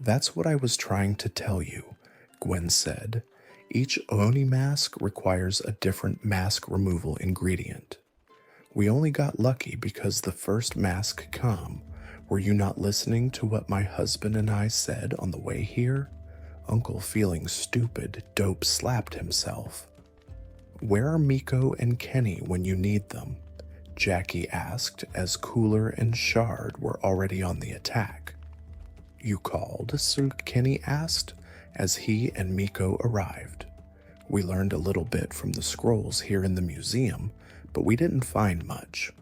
That's what I was trying to tell you, Gwen said. Each Oni mask requires a different mask removal ingredient. We only got lucky because the first mask come. Were you not listening to what my husband and I said on the way here? Uncle, feeling stupid, Dope slapped himself. Where are Miko and Kenny when you need them? Jackie asked as Cooler and Shard were already on the attack. You called? Sir Kenny asked as he and Miko arrived. We learned a little bit from the scrolls here in the museum, but we didn't find much.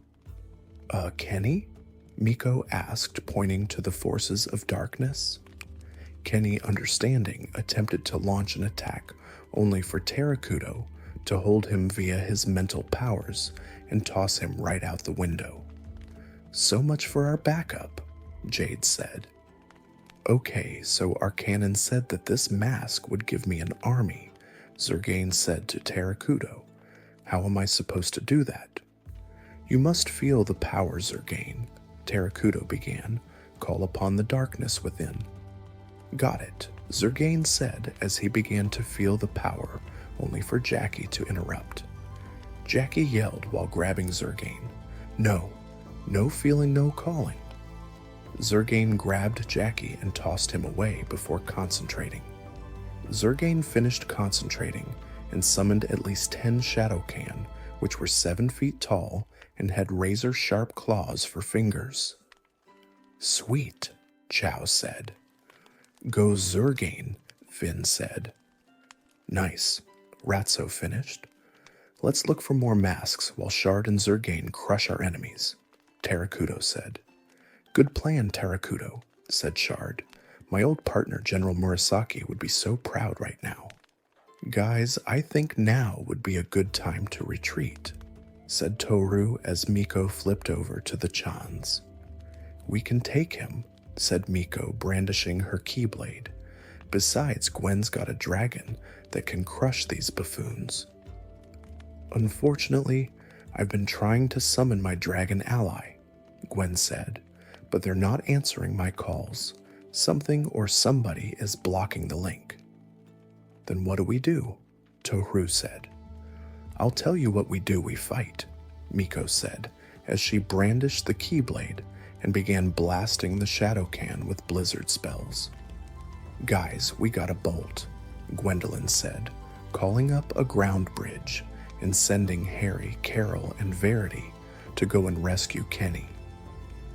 Kenny? Miko asked, pointing to the forces of darkness. Kenny, understanding, attempted to launch an attack, only for Terrakudo to hold him via his mental powers and toss him right out the window. So much for our backup, Jade said. Okay, so Arcanon said that this mask would give me an army, Zurgane said to Terrakudo. How am I supposed to do that? You must feel the power, Zurgane, Terrakudo began. Call upon the darkness within. Got it, Zurgane said as he began to feel the power, only for Jackie to interrupt. Jackie yelled while grabbing Zurgane. No feeling, no calling. Zurgane grabbed Jackie and tossed him away before concentrating. Zurgane finished concentrating and summoned at least 10 Shadowcan, which were 7 feet tall and had razor-sharp claws for fingers. Sweet, Chow said. Go Zurgane, Finn said. Nice, Ratso finished. Let's look for more masks while Shard and Zurgane crush our enemies, Terrakudo said. Good plan, Terrakudo, said Shard. My old partner, General Murasaki, would be so proud right now. Guys, I think now would be a good time to retreat, said Toru as Miko flipped over to the Chans. We can take him, said Miko, brandishing her keyblade. Besides, Gwen's got a dragon that can crush these buffoons. Unfortunately, I've been trying to summon my dragon ally, Gwen said, but they're not answering my calls. Something or somebody is blocking the link. Then what do we do? Toru said. I'll tell you what we do, we fight, Miko said, as she brandished the keyblade and began blasting the Shadowcan with blizzard spells. Guys, we got a bolt, Gwendolyn said, calling up a ground bridge and sending Harry, Carol, and Verity to go and rescue Kenny.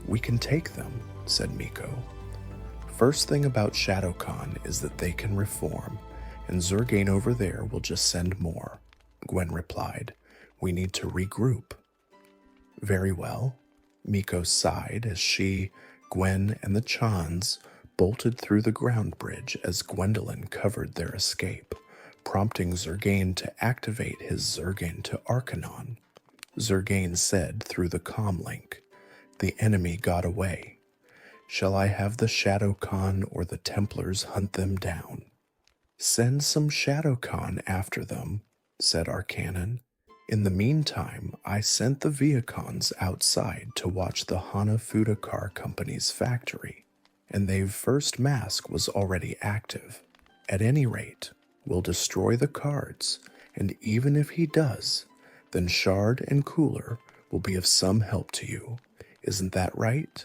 We can take them, said Miko. First thing about Shadowcan is that they can reform, and Zurgane over there will just send more, Gwen replied. We need to regroup. Very well, Miko sighed as she, Gwen, and the Chans bolted through the ground bridge as Gwendolyn covered their escape, prompting Zurgane to activate his Zurgane to Arcanon. Zurgane said through the comm link, The enemy got away. Shall I have the Shadowcan or the Templars hunt them down? Send some Shadowcan after them, said Arcanon. In the meantime, I sent the Viacons outside to watch the Hanafuda Car Company's factory, and their first mask was already active. At any rate, we'll destroy the cards, and even if he does, then Shard and Cooler will be of some help to you. Isn't that right?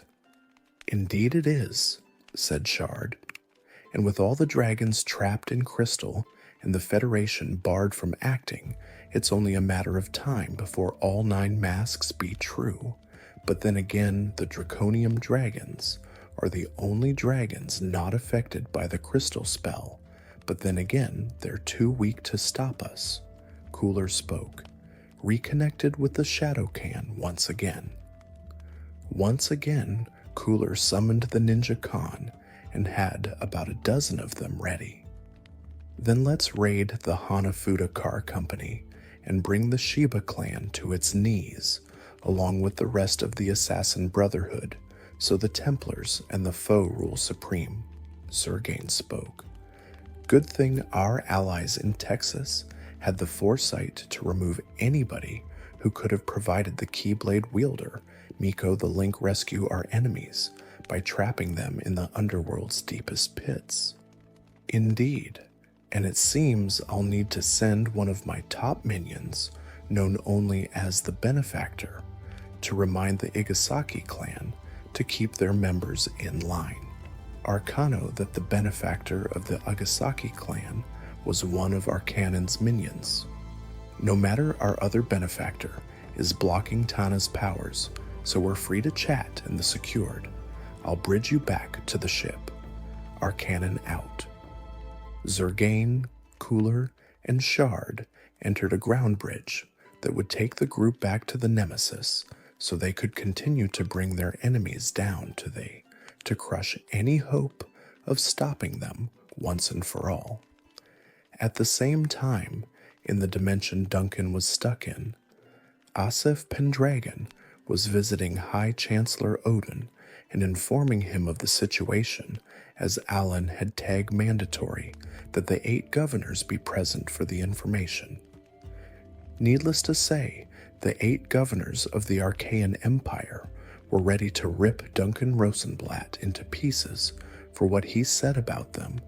Indeed it is, said Shard. And with all the dragons trapped in crystal and the Federation barred from acting, it's only a matter of time before all 9 masks be true. But then again, the Draconium dragons are the only dragons not affected by the crystal spell. But then again, they're too weak to stop us. Cooler spoke, reconnected with the Shadowcan once again. Once again, Cooler summoned the Ninja Khan and had about a dozen of them ready. Then let's raid the Hanafuda Car Company and bring the Shiba clan to its knees, along with the rest of the Assassin Brotherhood, so the Templars and the foe rule supreme, Zurgane spoke. Good thing our allies in Texas had the foresight to remove anybody who could have provided the Keyblade wielder, Miko the Link, rescue our enemies by trapping them in the underworld's deepest pits. Indeed, and it seems I'll need to send one of my top minions, known only as the Benefactor, to remind the Igasaki clan to keep their members in line. Arcano that the Benefactor of the Igasaki clan was one of Arcanon's minions. No matter our other Benefactor is blocking Tana's powers, so we're free to chat in the secured. I'll bridge you back to the ship. Arcanon out. Zurgane, Cooler, and Shard entered a ground bridge that would take the group back to the Nemesis so they could continue to bring their enemies down to crush any hope of stopping them once and for all. At the same time, in the dimension Duncan was stuck in, Asif Pendragon was visiting High Chancellor Odin and informing him of the situation, as Alan had tagged mandatory that the 8 governors be present for the information. Needless to say, the 8 governors of the Archaean Empire were ready to rip Duncan Rosenblatt into pieces for what he said about them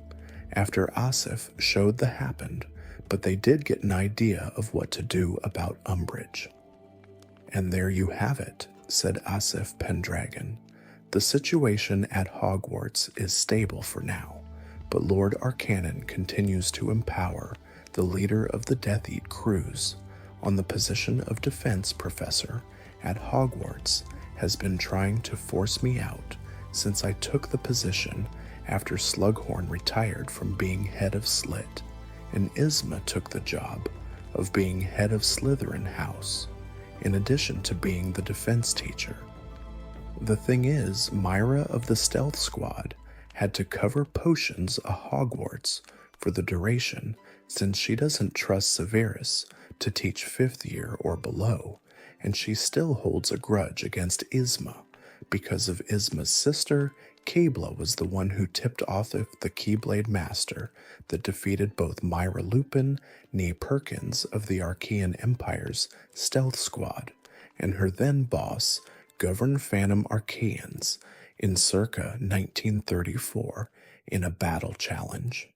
after Asif showed the happened, but they did get an idea of what to do about Umbridge. And there you have it, said Asif Pendragon. The situation at Hogwarts is stable for now, but Lord Arcanon continues to empower the leader of the Death Eat crews on the position of defense professor at Hogwarts has been trying to force me out since I took the position after Slughorn retired from being head of Slit, and Isma took the job of being head of Slytherin House, in addition to being the defense teacher. The thing is, Myra of the Stealth Squad had to cover potions at Hogwarts for the duration since she doesn't trust Severus to teach 5th year or below, and she still holds a grudge against Isma because of Isma's sister. Keebla was the one who tipped off the Keyblade Master that defeated both Myra Lupin, née Perkins of the Archaean Empire's Stealth Squad, and her then boss, Govern Phantom Archaeans, in circa 1934 in a battle challenge.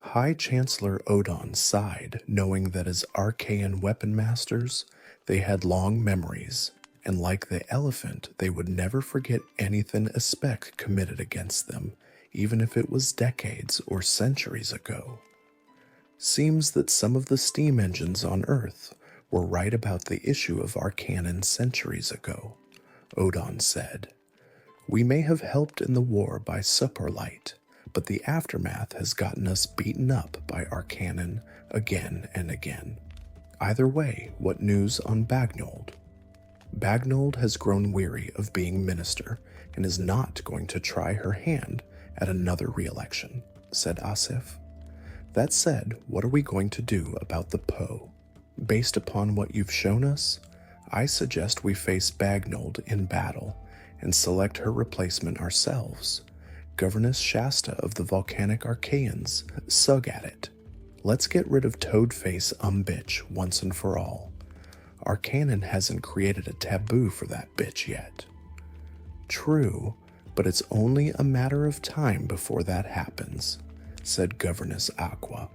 High Chancellor Odon sighed, knowing that as Archaean weapon masters, they had long memories, and like the elephant, they would never forget anything a speck committed against them, even if it was decades or centuries ago. Seems that some of the steam engines on Earth were right about the issue of Arcanon centuries ago, Odon said. We may have helped in the war by Supperlight, but the aftermath has gotten us beaten up by Arcanon again and again. Either way, what news on Bagnold? Bagnold has grown weary of being minister and is not going to try her hand at another re-election, said Asif. That said, what are we going to do about the Poe? Based upon what you've shown us, I suggest we face Bagnold in battle and select her replacement ourselves. Governess Shasta of the Volcanic Archaeans, sug at it. Let's get rid of Toadface Bitch once and for all. Arcanon hasn't created a taboo for that bitch yet. True, but it's only a matter of time before that happens, said Governess Aqua.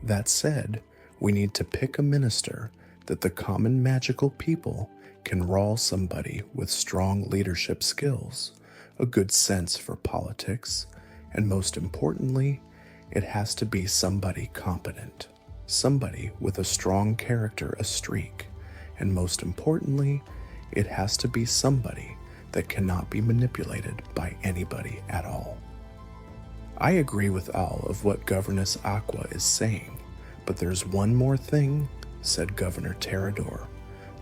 That said, we need to pick a minister that the common magical people can rule, somebody with strong leadership skills, a good sense for politics, and most importantly, it has to be somebody competent, somebody with a strong character, a streak, and most importantly, it has to be somebody that cannot be manipulated by anybody at all. I agree with all of what Governess Aqua is saying, but there's one more thing, said Governor Terador.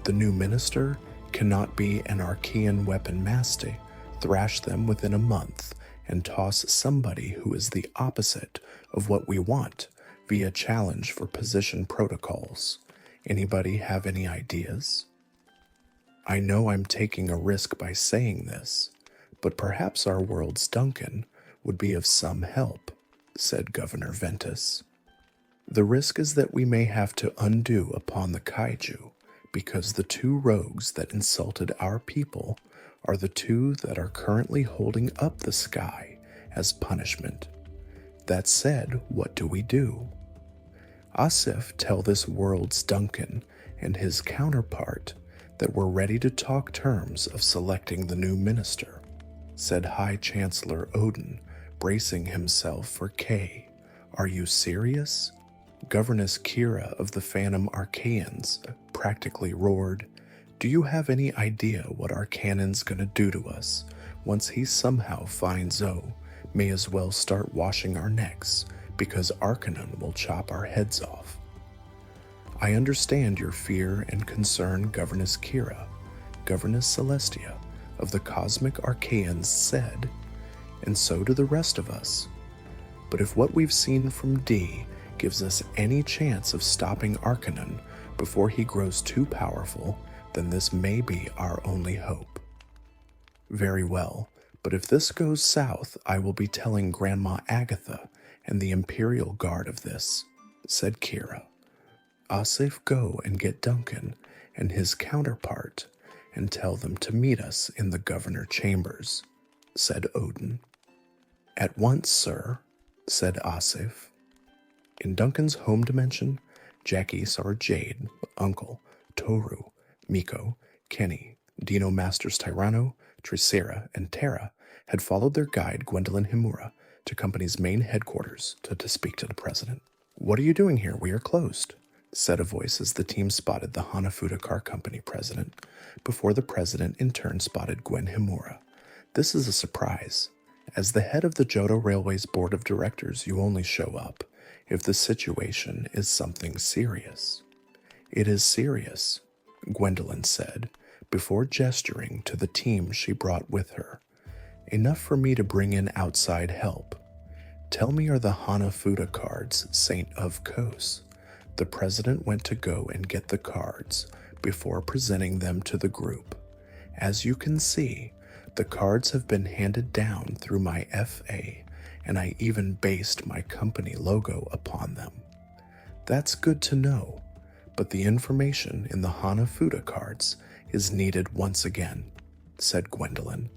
The new minister cannot be an Archaean weapon master, thrash them within a month, and toss somebody who is the opposite of what we want via challenge for position protocols. Anybody have any ideas? I know I'm taking a risk by saying this, but perhaps our world's Duncan would be of some help, said Governor Ventus. The risk is that we may have to undo upon the kaiju, because the two rogues that insulted our people are the two that are currently holding up the sky as punishment. That said, what do we do? Asif tell this world's Duncan and his counterpart that we're ready to talk terms of selecting the new minister, said High Chancellor Odin, bracing himself for K. Are you serious? Governess Kira of the Phantom Archaeans practically roared, do you have any idea what Arcanon's gonna do to us once he somehow finds Zoe? May as well start washing our necks, because Arcanon will chop our heads off. I understand your fear and concern, Governess Kira, Governess Celestia of the Cosmic Archaeans said, and so do the rest of us. But if what we've seen from D gives us any chance of stopping Arcanon before he grows too powerful, then this may be our only hope. Very well, but if this goes south, I will be telling Grandma Agatha and the Imperial Guard of this, said Kira. Asif, go and get Duncan and his counterpart and tell them to meet us in the governor chambers, said Odin. At once, sir, said Asif. In Duncan's home dimension, Jackie saw Jade, Uncle, Toru, Miko, Kenny, Dino Masters Tyranno, Tricera, and Terra had followed their guide Gwendolyn Himura to company's main headquarters to speak to the president. What are you doing here? We are closed, said a voice as the team spotted the Hanafuda Car Company president, before the president in turn spotted Gwen Himura. This is a surprise. As the head of the Johto Railway's board of directors, you only show up if the situation is something serious. It is serious, Gwendolyn said, before gesturing to the team she brought with her. Enough for me to bring in outside help. Tell me, are the Hanafuda cards Saint of Kos? The president went to go and get the cards before presenting them to the group. As you can see, the cards have been handed down through my FA, and I even based my company logo upon them. That's good to know, but the information in the Hanafuda cards is needed once again, said Gwendolyn.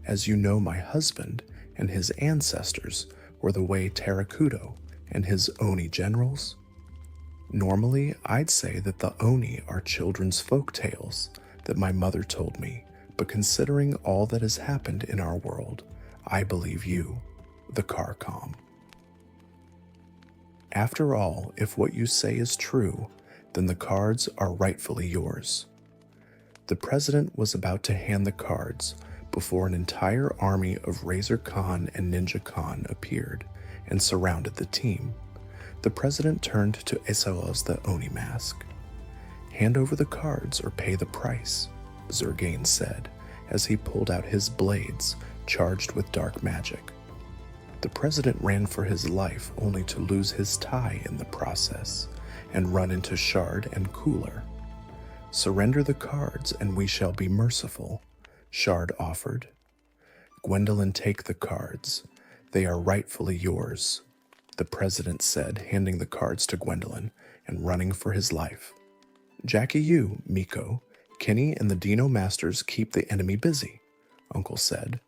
As you know, my husband and his ancestors were the way Tarakudo and his Oni generals. Normally, I'd say that the Oni are children's folk tales that my mother told me, but considering all that has happened in our world, I believe you, the Carcom. After all, if what you say is true, then the cards are rightfully yours. The president was about to hand the cards before an entire army of Razor Khan and Ninja Khan appeared and surrounded the team. The president turned to Esaos the Oni mask. Hand over the cards or pay the price, Zurgane said as he pulled out his blades charged with dark magic. The president ran for his life only to lose his tie in the process and run into Shard and Cooler. Surrender the cards and we shall be merciful, Shard offered. Gwendolyn, take the cards. They are rightfully yours, the president said, handing the cards to Gwendolyn and running for his life. Jackie, you, Miko, Kenny, and the Dino Masters keep the enemy busy, Uncle said.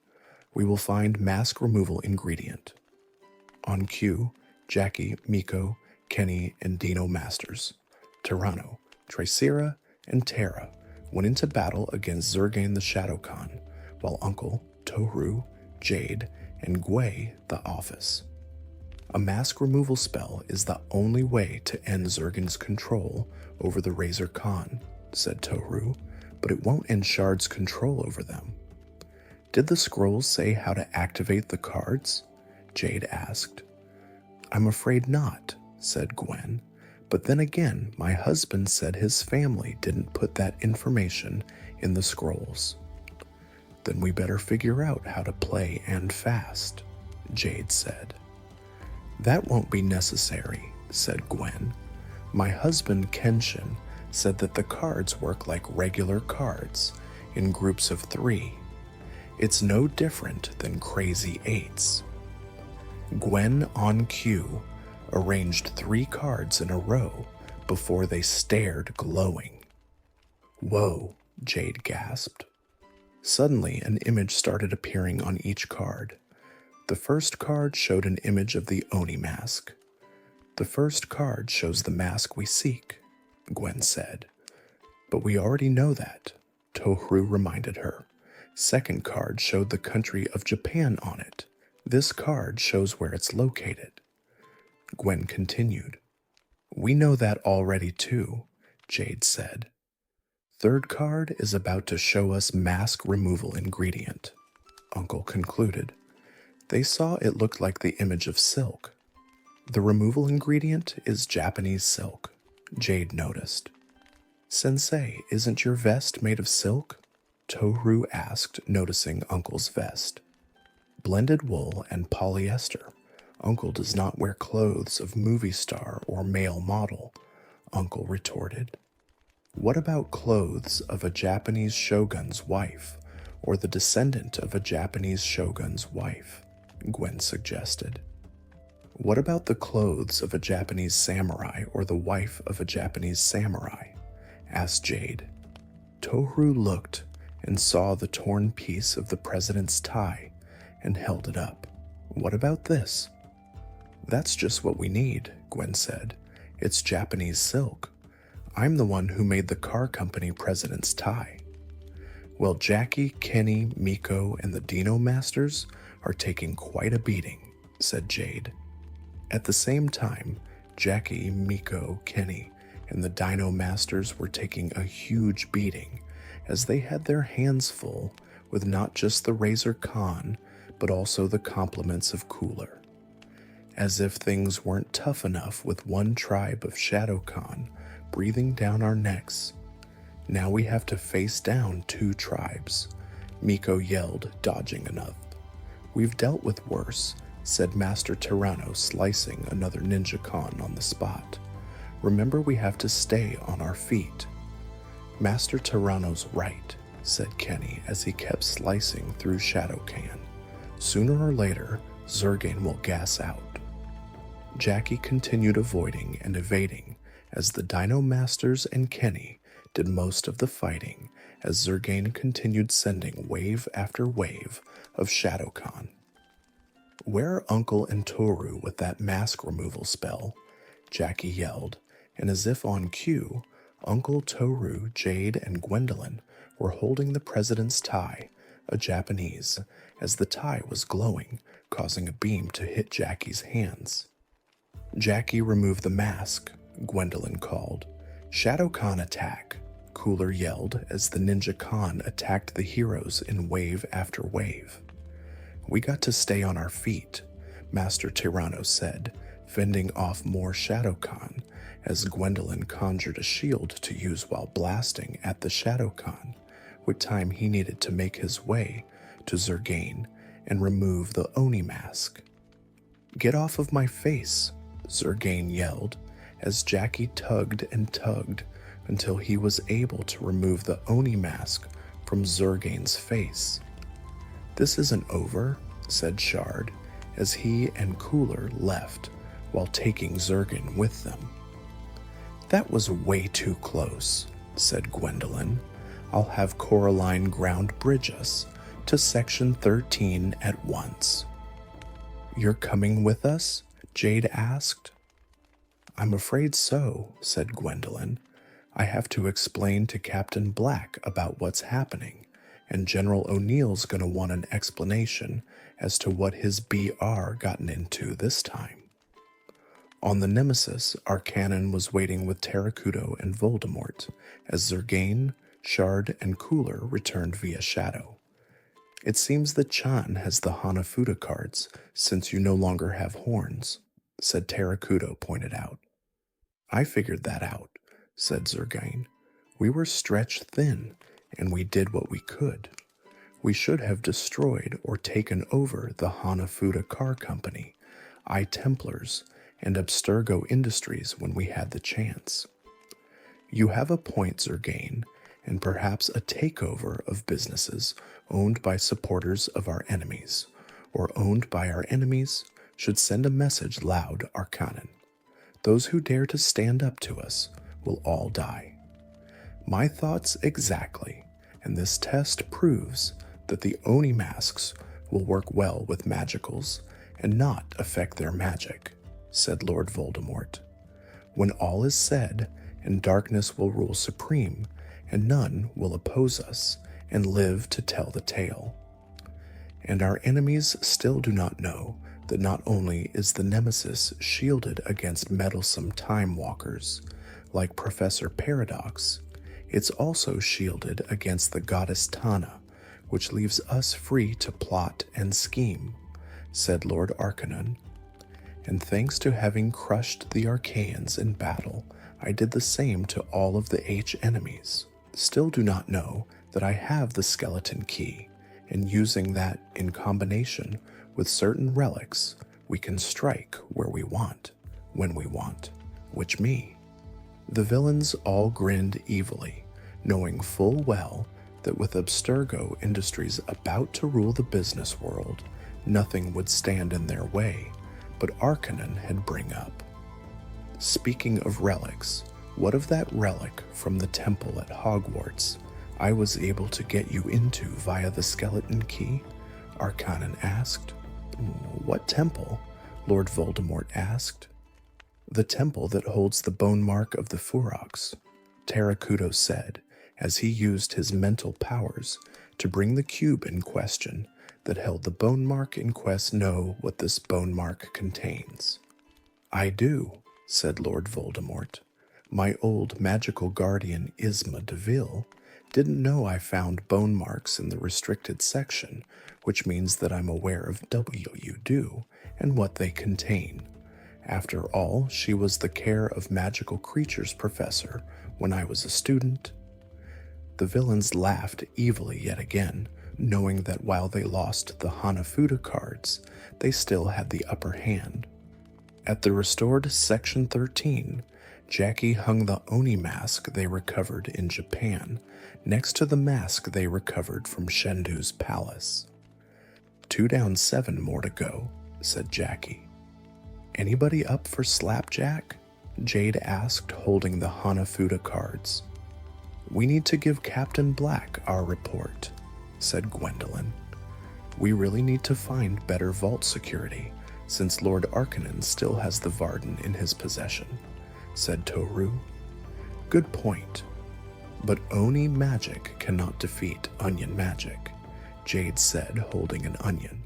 We will find mask removal ingredient. On cue, Jackie, Miko, Kenny, and Dino Masters, Tyranno, Tricera, and Terra went into battle against Zurgane the Shadow Khan, while Uncle, Toru, Jade, and Gwei the Office. A mask removal spell is the only way to end Zurgane's control over the Razor Khan, said Toru, but it won't end Shard's control over them. Did the scrolls say how to activate the cards? Jade asked. I'm afraid not, said Gwen. But then again, my husband said his family didn't put that information in the scrolls. Then we better figure out how to play and fast, Jade said. That won't be necessary, said Gwen. My husband Kenshin said that the cards work like regular cards, in groups of 3. It's no different than crazy 8s. Gwen, on cue, arranged 3 cards in a row before they stared glowing. Whoa, Jade gasped. Suddenly, an image started appearing on each card. The first card showed an image of the Oni mask. The first card shows the mask we seek, Gwen said. But we already know that, Tohru reminded her. Second card showed the country of Japan on it. This card shows where it's located. Gwen continued. We know that already too, Jade said. Third card is about to show us mask removal ingredient, Uncle concluded. They saw it looked like the image of silk. The removal ingredient is Japanese silk, Jade noticed. Sensei, isn't your vest made of silk? Tohru asked, noticing Uncle's vest. Blended wool and polyester. Uncle does not wear clothes of movie star or male model, Uncle retorted. What about clothes of a Japanese shogun's wife, or the descendant of a Japanese shogun's wife? Gwen suggested. What about the clothes of a Japanese samurai or the wife of a Japanese samurai? Asked Jade. Tohru looked and saw the torn piece of the president's tie and held it up. What about this? That's just what we need, Gwen said. It's Japanese silk. I'm the one who made the car company president's tie. Well, Jackie, Kenny, Miko, and the Dino Masters are taking quite a beating, said Jade. At the same time, Jackie, Miko, Kenny, and the Dino Masters were taking a huge beating as they had their hands full with not just the Razor Khan, but also the compliments of Cooler. As if things weren't tough enough with one tribe of Shadow Khan breathing down our necks. Now we have to face down 2 tribes, Miko yelled, dodging enough. We've dealt with worse, said Master Tyranno, slicing another Ninja Khan on the spot. Remember, we have to stay on our feet. Master Tyranno's right, said Kenny as he kept slicing through Shadow Khan. Sooner or later, Zurgane will gas out. Jackie continued avoiding and evading as the Dino Masters and Kenny did most of the fighting as Zurgane continued sending wave after wave of Shadow Khan. Where are Uncle and Toru with that mask removal spell? Jackie yelled, and as if on cue, Uncle, Toru, Jade, and Gwendolyn were holding the president's tie, a Japanese, as the tie was glowing, causing a beam to hit Jackie's hands. Jackie removed the mask, Gwendolyn called. Shadow Khan attack, Cooler yelled as the Ninja Khan attacked the heroes in wave after wave. We got to stay on our feet, Master Tyranno said, fending off more Shadow Khan as Gwendolyn conjured a shield to use while blasting at the Shadow Khan, with time he needed to make his way to Zurgane and remove the Oni mask. Get off of my face, Zurgane yelled as Jackie tugged and tugged until he was able to remove the Oni mask from Zurgane's face. This isn't over, said Shard as he and Cooler left while taking Zurgane with them. That was way too close, said Gwendolyn. I'll have Coraline ground bridge us to Section 13 at once. You're coming with us? Jade asked. I'm afraid so, said Gwendolyn. I have to explain to Captain Black about what's happening, and General O'Neill's gonna want an explanation as to what his BR gotten into this time. On the Nemesis, our cannon was waiting with Terrakudo and Voldemort, as Zurgane, Shard, and Cooler returned via Shadow. It seems that Chan has the Hanafuda cards, since you no longer have horns, said Terrakudo pointed out. I figured that out, said Zurgane. We were stretched thin, and we did what we could. We should have destroyed or taken over the Hanafuda Car Company, I-Templars, and Abstergo Industries when we had the chance. You have a point, Zurgane, and perhaps a takeover of businesses owned by supporters of our enemies, or owned by our enemies, should send a message loud, Arcanon. Those who dare to stand up to us will all die. My thoughts exactly, and this test proves that the Oni masks will work well with magicals and not affect their magic, said Lord Voldemort. When all is said, and darkness will rule supreme, and none will oppose us and live to tell the tale. And our enemies still do not know that not only is the Nemesis shielded against meddlesome time walkers, like Professor Paradox, it's also shielded against the goddess Tana, which leaves us free to plot and scheme, said Lord Arcanon. And thanks to having crushed the Archaeans in battle, I did the same to all of the H enemies. Still do not know that I have the skeleton key, and using that in combination with certain relics, we can strike where we want, when we want, which me. The villains all grinned evilly, knowing full well that with Abstergo Industries about to rule the business world, nothing would stand in their way, but Arcanon had bring up. Speaking of relics, what of that relic from the temple at Hogwarts I was able to get you into via the skeleton key? Arcanon asked. What temple? Lord Voldemort asked. The temple that holds the bone mark of the Furoks, Terracuto said, as he used his mental powers to bring the cube in question that held the bone mark in quest know what this bone mark contains. I do, said Lord Voldemort. My old magical guardian Isma DeVille didn't know I found bone marks in the restricted section, which means that I'm aware of what you do and what they contain. After all, she was the Care of Magical Creatures professor when I was a student. The villains laughed evilly yet again, knowing that while they lost the Hanafuda cards, they still had the upper hand. At the restored Section 13, Jackie hung the Oni mask they recovered in Japan next to the mask they recovered from Shendu's palace. 2 down, 7 more to go, said Jackie. Anybody up for slapjack? Jade asked, holding the Hanafuda cards. We need to give Captain Black our report, said Gwendolyn. We really need to find better vault security, since Lord Arcanon still has the Varden in his possession, said Toru. Good point. But Oni magic cannot defeat onion magic, Jade said, holding an onion.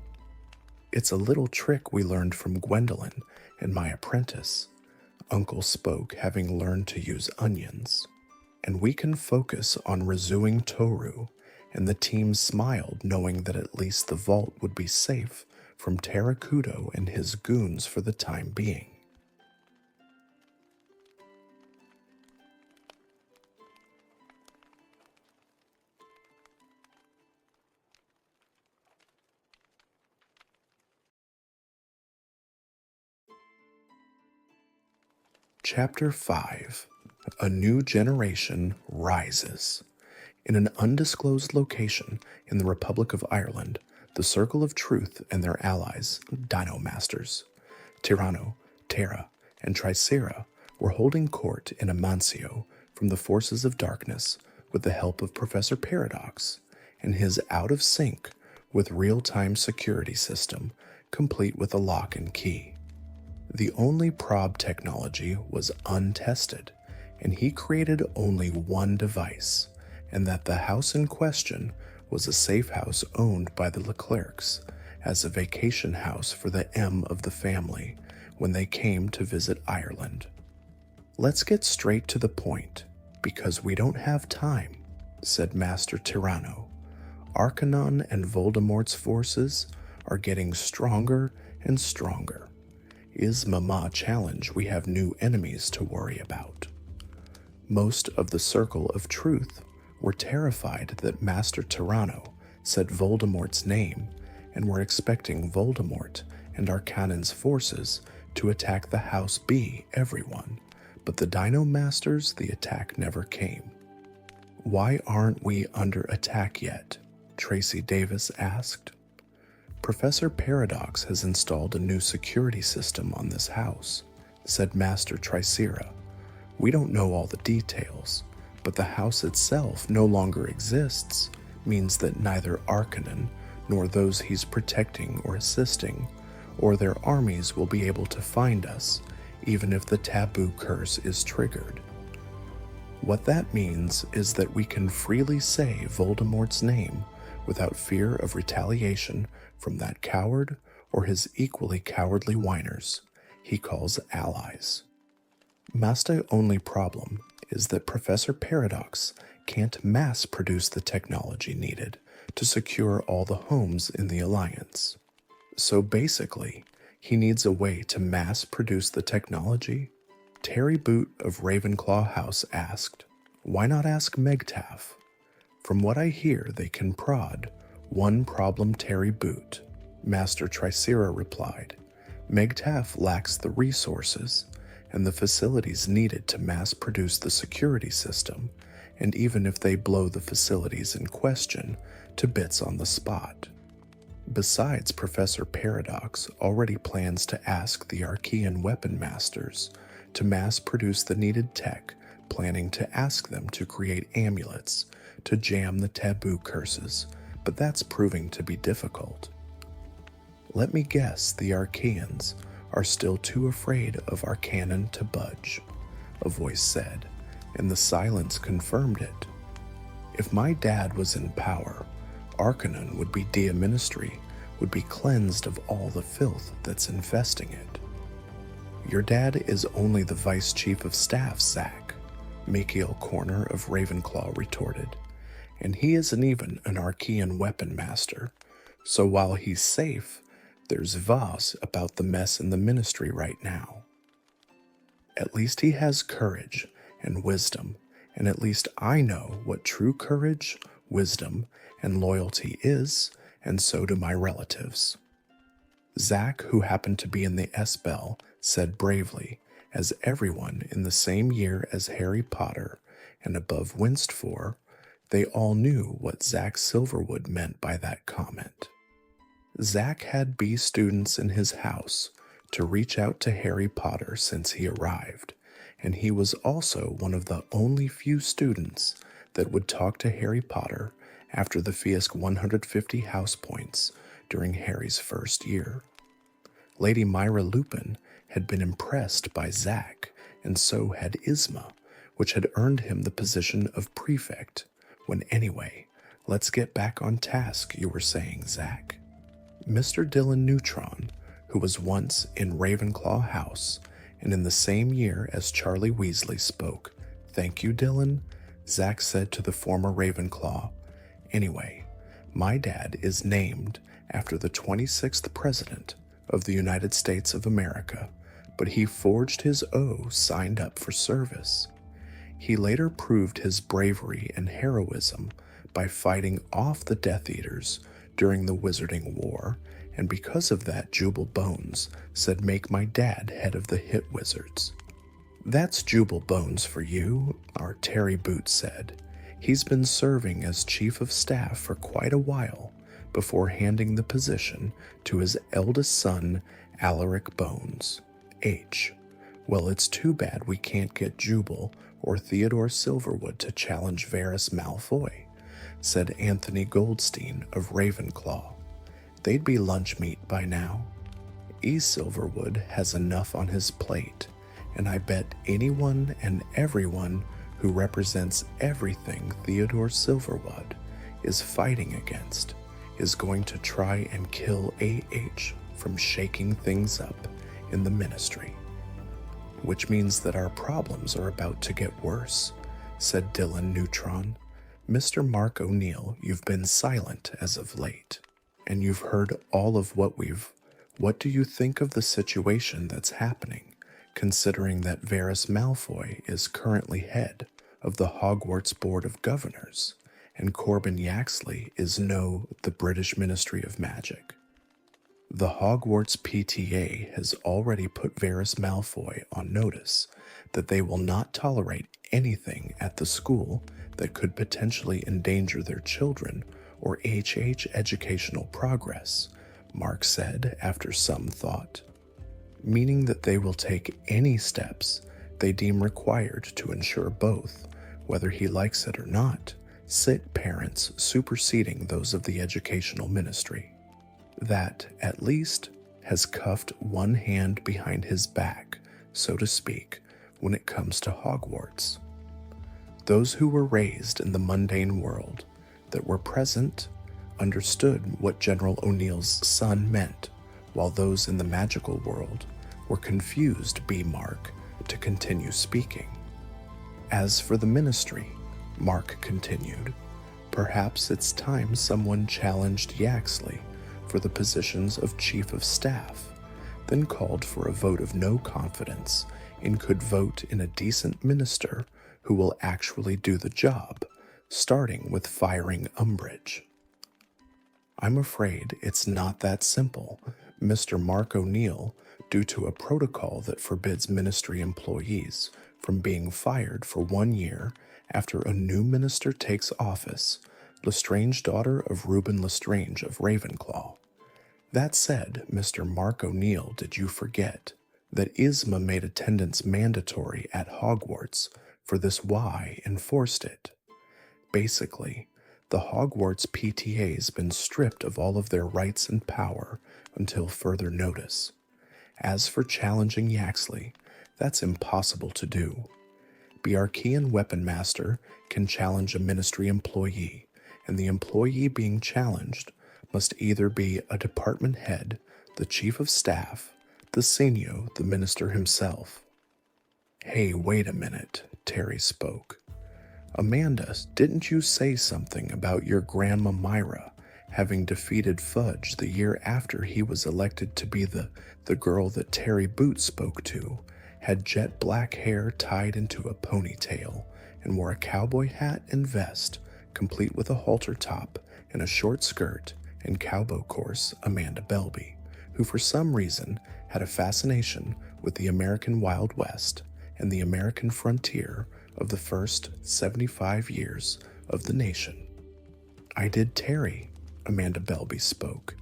It's a little trick we learned from Gwendolyn and my apprentice. Uncle spoke, having learned to use onions. And we can focus on resuming Toru, and the team smiled, knowing that at least the vault would be safe from Terracuto and his goons for the time being. Chapter 5. A New Generation Rises. In an undisclosed location in the Republic of Ireland, the Circle of Truth and their allies, Dino Masters, Tyranno, Terra, and Tricera, were holding court in Amancio from the forces of darkness with the help of Professor Paradox and his out-of-sync with real-time security system complete with a lock and key. The only prob technology was untested, and he created only one device, and that the house in question was a safe house owned by the Leclercs as a vacation house for the M of the family when they came to visit Ireland. Let's get straight to the point, because we don't have time, said Master Tyranno. Arcanon and Voldemort's forces are getting stronger and stronger. Is Mama challenge we have new enemies to worry about. Most of the Circle of Truth were terrified that Master Tyranno said Voldemort's name, and were expecting Voldemort and Arcanon's forces to attack the House B everyone, but the Dino Masters, the attack never came. "Why aren't we under attack yet?" Tracy Davis asked. "Professor Paradox has installed a new security system on this house," said Master Tricera. "We don't know all the details, but the house itself no longer exists, means that neither Arcanon nor those he's protecting or assisting, or their armies will be able to find us, even if the taboo curse is triggered. What that means is that we can freely say Voldemort's name without fear of retaliation from that coward or his equally cowardly whiners he calls allies. Master only problem is that Professor Paradox can't mass produce the technology needed to secure all the homes in the Alliance. So basically, he needs a way to mass produce the technology." Terry Boot of Ravenclaw House asked, "Why not ask Megtaff?" "From what I hear, they can prod. One problem, Terry Boot," Master Tricera replied. "Megtaff lacks the resources and the facilities needed to mass produce the security system, and even if they blow the facilities in question to bits on the spot. Besides, Professor Paradox already plans to ask the Archean weapon masters to mass produce the needed tech, planning to ask them to create amulets to jam the taboo curses, but that's proving to be difficult. Let me guess, the Archeans are still too afraid of Arcanon to budge," a voice said, and the silence confirmed it. "If my dad was in power, Arcanon would be Ministry would be cleansed of all the filth that's infesting it." "Your dad is only the Vice Chief of Staff, Zach," Mikhail Corner of Ravenclaw retorted, "and he isn't even an Archean weapon master, so while he's safe, there's Voss about the mess in the Ministry right now. At least he has courage and wisdom, and at least I know what true courage, wisdom, and loyalty is, and so do my relatives." Zach, who happened to be in the S-Bell, said bravely, as everyone in the same year as Harry Potter and above winced for, they all knew what Zach Silverwood meant by that comment. Zach had B students in his house to reach out to Harry Potter since he arrived, and he was also one of the only few students that would talk to Harry Potter after the Fiask 150 house points during Harry's first year. Lady Myra Lupin had been impressed by Zach, and so had Isma, which had earned him the position of prefect, when anyway, let's get back on task, you were saying, Zach. Mr. Dylan Neutron, who was once in Ravenclaw House, and in the same year as Charlie Weasley spoke, "Thank you, Dylan," Zach said to the former Ravenclaw. "Anyway, my dad is named after the 26th President of the United States of America, but he forged his O, signed up for service. He later proved his bravery and heroism by fighting off the Death Eaters during the Wizarding War, and because of that, Jubal Bones said make my dad head of the Hit Wizards." "That's Jubal Bones for you," our Terry Boot said. "He's been serving as Chief of Staff for quite a while before handing the position to his eldest son, Alaric Bones, H. Well, it's too bad we can't get Jubal or Theodore Silverwood to challenge Varys Malfoy," said Anthony Goldstein of Ravenclaw. "They'd be lunch meat by now. E. Silverwood has enough on his plate, and I bet anyone and everyone who represents everything Theodore Silverwood is fighting against is going to try and kill A.H. from shaking things up in the Ministry. Which means that our problems are about to get worse," said Dylan Neutron. "Mr. Mark O'Neill, you've been silent as of late, and you've heard all of what do you think of the situation that's happening, considering that Varys Malfoy is currently head of the Hogwarts Board of Governors, and Corbin Yaxley is the British Ministry of Magic. The Hogwarts PTA has already put Varys Malfoy on notice that they will not tolerate anything at the school that could potentially endanger their children or HH educational progress, Mark said after some thought, meaning that they will take any steps they deem required to ensure both, whether he likes it or not, sit parents superseding those of the educational ministry. That, at least, has cuffed one hand behind his back, so to speak, when it comes to Hogwarts. Those who were raised in the mundane world, that were present, understood what General O'Neill's son meant, while those in the magical world were confused Mark to continue speaking. As for the ministry, Mark continued, perhaps it's time someone challenged Yaxley for the positions of Chief of Staff, then called for a vote of no confidence and could vote in a decent minister who will actually do the job, starting with firing Umbridge. I'm afraid it's not that simple, Mr. Mark O'Neill, due to a protocol that forbids ministry employees from being fired for 1 year after a new minister takes office, Lestrange, daughter of Reuben Lestrange of Ravenclaw. That said, Mr. Mark O'Neill, did you forget that Isma made attendance mandatory at Hogwarts, for this why enforced it? Basically, the Hogwarts PTA's been stripped of all of their rights and power until further notice. As for challenging Yaxley, that's impossible to do. Bjarkian Weapon Master can challenge a ministry employee, and the employee being challenged must either be a department head, the chief of staff, the senior, the minister himself. Hey, wait a minute, Terry spoke. Amanda, didn't you say something about your grandma Myra having defeated Fudge the year after he was elected to be the girl that Terry Boot spoke to, had jet black hair tied into a ponytail, and wore a cowboy hat and vest, complete with a halter top and a short skirt, and cowboy course Amanda Belby, who for some reason had a fascination with the American Wild West and the American frontier of the first 75 years of the nation. I did, Terry, Amanda Belby spoke.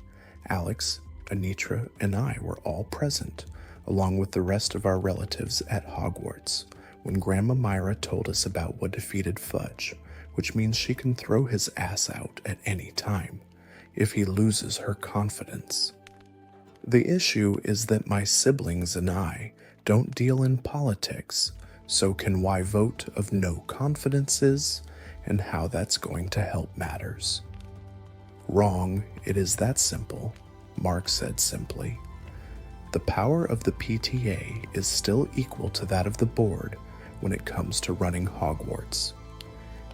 Alex, Anitra, and I were all present, along with the rest of our relatives at Hogwarts, when Grandma Myra told us about what defeated Fudge, which means she can throw his ass out at any time, if he loses her confidence. The issue is that my siblings and I don't deal in politics, so can why vote of no confidence is, and how that's going to help matters. Wrong, it is that simple, Mark said simply. The power of the PTA is still equal to that of the board when it comes to running Hogwarts.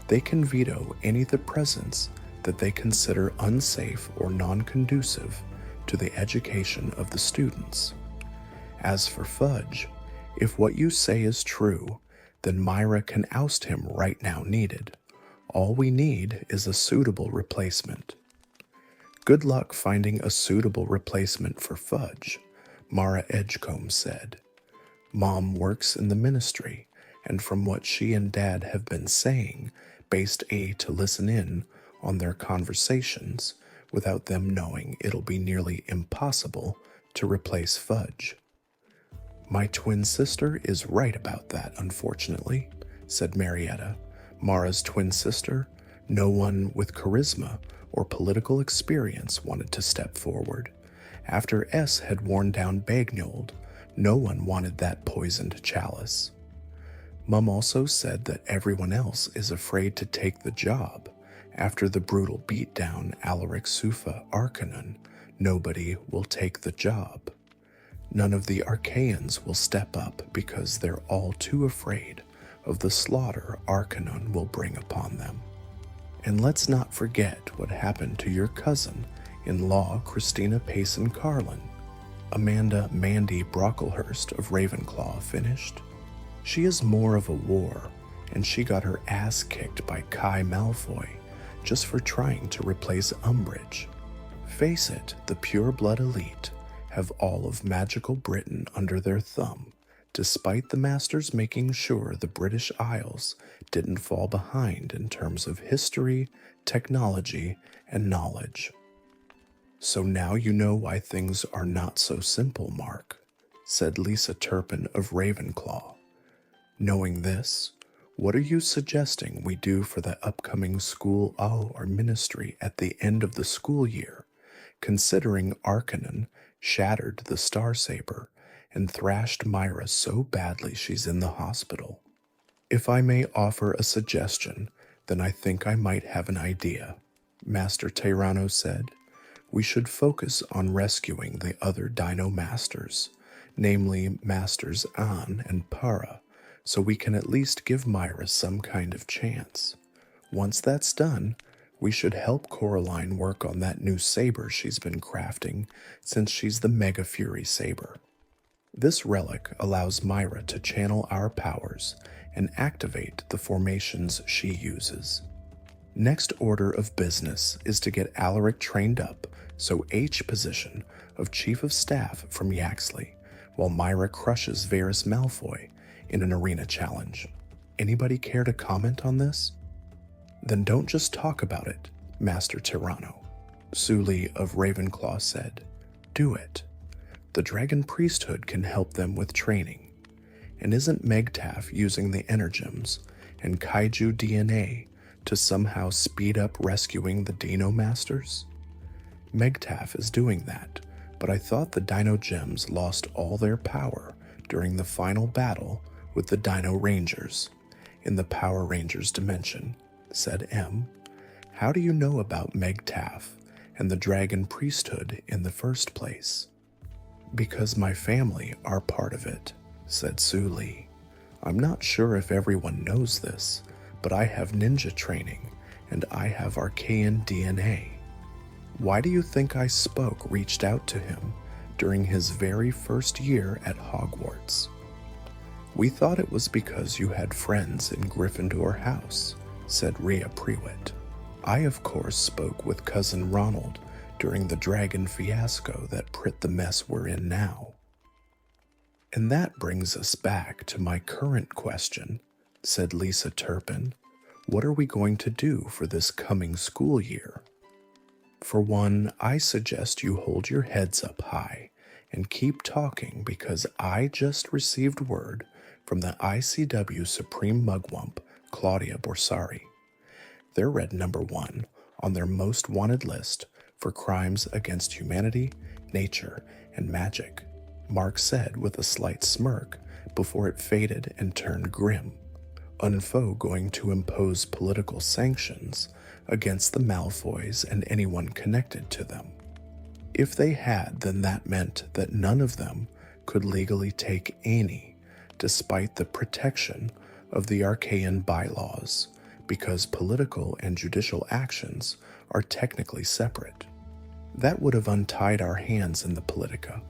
They can veto any of the presents that they consider unsafe or non-conducive to the education of the students. As for Fudge, if what you say is true, then Myra can oust him right now needed. All we need is a suitable replacement. Good luck finding a suitable replacement for Fudge, Mara Edgecombe said. Mom works in the ministry, and from what she and Dad have been saying, based to listen in on their conversations without them knowing it'll be nearly impossible to replace Fudge. My twin sister is right about that, unfortunately, said Marietta, Mara's twin sister. No one with charisma or political experience wanted to step forward. After S had worn down Bagnold, no one wanted that poisoned chalice. Mum also said that everyone else is afraid to take the job. After the brutal beatdown Alaric Sufa Arcanon, nobody will take the job. None of the Archaeans will step up because they're all too afraid of the slaughter Arcanon will bring upon them. And let's not forget what happened to your cousin-in-law Christina Payson Carlin, Amanda Mandy Brocklehurst of Ravenclaw finished. She is more of a war, and she got her ass kicked by Kai Malfoy, just for trying to replace Umbridge. Face it, the pure-blood elite have all of magical Britain under their thumb, despite the Masters making sure the British Isles didn't fall behind in terms of history, technology, and knowledge. So now you know why things are not so simple, Mark, said Lisa Turpin of Ravenclaw. Knowing this, what are you suggesting we do for the upcoming school or ministry at the end of the school year, considering Arcanon shattered the Star Saber and thrashed Myra so badly she's in the hospital? If I may offer a suggestion, then I think I might have an idea, Master Tyranno said. We should focus on rescuing the other Dino Masters, namely Masters An and Para, so we can at least give Myra some kind of chance. Once that's done, we should help Coraline work on that new saber she's been crafting since she's the Mega Fury Saber. This relic allows Myra to channel our powers and activate the formations she uses. Next order of business is to get Alaric trained up, so H position of Chief of Staff from Yaxley, while Myra crushes Varys Malfoy in an arena challenge. Anybody care to comment on this? Then don't just talk about it, Master Tyranno, Sully of Ravenclaw said. Do it. The Dragon Priesthood can help them with training. And isn't Megtaff using the Energems and Kaiju DNA to somehow speed up rescuing the Dino Masters? Megtaff is doing that, but I thought the Dino Gems lost all their power during the final battle with the Dino Rangers in the Power Rangers dimension, said M. How do you know about Megtaff and the Dragon Priesthood in the first place? Because my family are part of it, said Sully. I'm not sure if everyone knows this, but I have ninja training and I have Archaean DNA. Why do you think I reached out to him during his very first year at Hogwarts? We thought it was because you had friends in Gryffindor House, said Rhea Prewitt. I, of course, spoke with Cousin Ronald during the dragon fiasco that prit the mess we're in now. And that brings us back to my current question, said Lisa Turpin. What are we going to do for this coming school year? For one, I suggest you hold your heads up high and keep talking because I just received word from the ICW Supreme Mugwump, Claudia Borsari. They're rated #1 on their most wanted list for crimes against humanity, nature, and magic, Mark said with a slight smirk before it faded and turned grim. Unfo going to impose political sanctions against the Malfoys and anyone connected to them. If they had, then that meant that none of them could legally take any, despite the protection of the Archaean bylaws, because political and judicial actions are technically separate. That would have untied our hands in the Politica.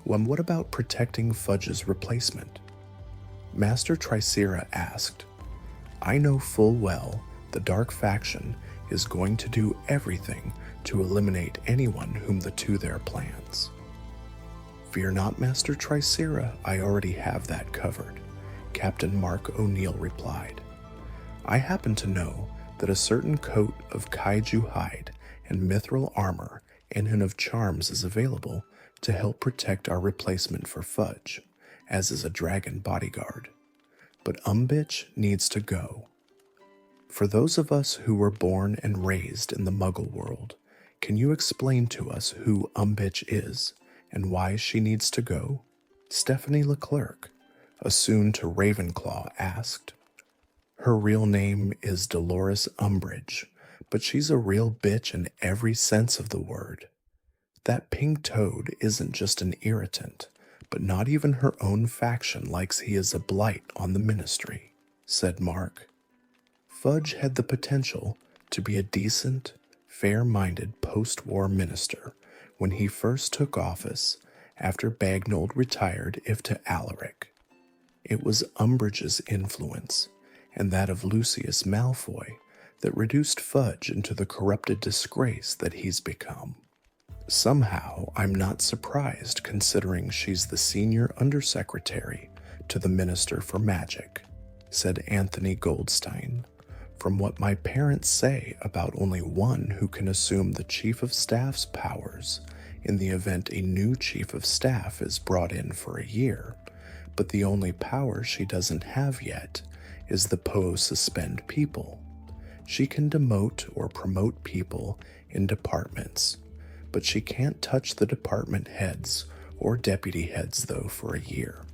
When what about protecting Fudge's replacement? Master Tricera asked. I know full well the Dark Faction is going to do everything to eliminate anyone whom to their plans. Fear not, Master Tricera, I already have that covered, Captain Mark O'Neill replied. I happen to know that a certain coat of kaiju hide and mithril armor and Hen of Charms is available to help protect our replacement for Fudge, as is a dragon bodyguard. But Umbitch needs to go. For those of us who were born and raised in the Muggle world, can you explain to us who Umbitch is and why she needs to go? Stephanie Leclerc, attuned to Ravenclaw, asked. Her real name is Dolores Umbridge, but she's a real bitch in every sense of the word. That pink toad isn't just an irritant, but not even her own faction likes he is a blight on the ministry, said Mark. Fudge had the potential to be a decent, fair-minded post-war minister when he first took office after Bagnold retired to Alaric. It was Umbridge's influence, and that of Lucius Malfoy, that reduced Fudge into the corrupted disgrace that he's become. Somehow, I'm not surprised considering she's the senior undersecretary to the Minister for Magic, said Anthony Goldstein. From what my parents say about only one who can assume the Chief of Staff's powers in the event a new Chief of Staff is brought in for a year, but the only power she doesn't have yet is the suspend people. She can demote or promote people in departments, but she can't touch the department heads or deputy heads though for a year.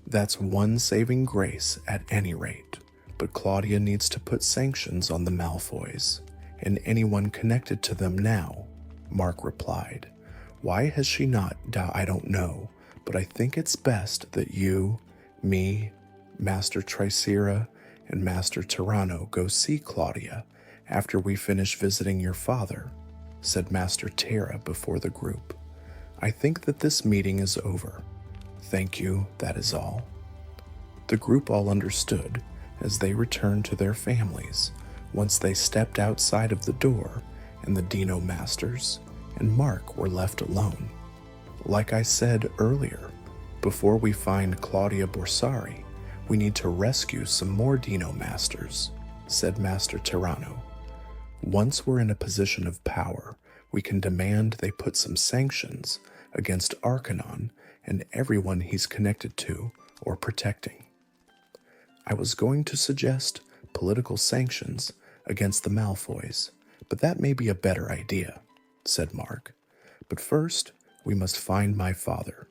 That's one saving grace at any rate, but Claudia needs to put sanctions on the Malfoys, and anyone connected to them now, Mark replied. Why has she not? I don't know, but I think it's best that you, me, Master Tricera, and Master Tyranno go see Claudia after we finish visiting your father, said Master Terra before the group. I think that this meeting is over. Thank you, that is all. The group all understood as they returned to their families once they stepped outside of the door and the Dino Masters and Mark were left alone. Like I said earlier, before we find Claudia Borsari, we need to rescue some more Dino Masters, said Master Tyranno. Once we're in a position of power, we can demand they put some sanctions against Arcanon and everyone he's connected to or protecting. I was going to suggest political sanctions against the Malfoys, but that may be a better idea, said Mark. But first, we must find my father.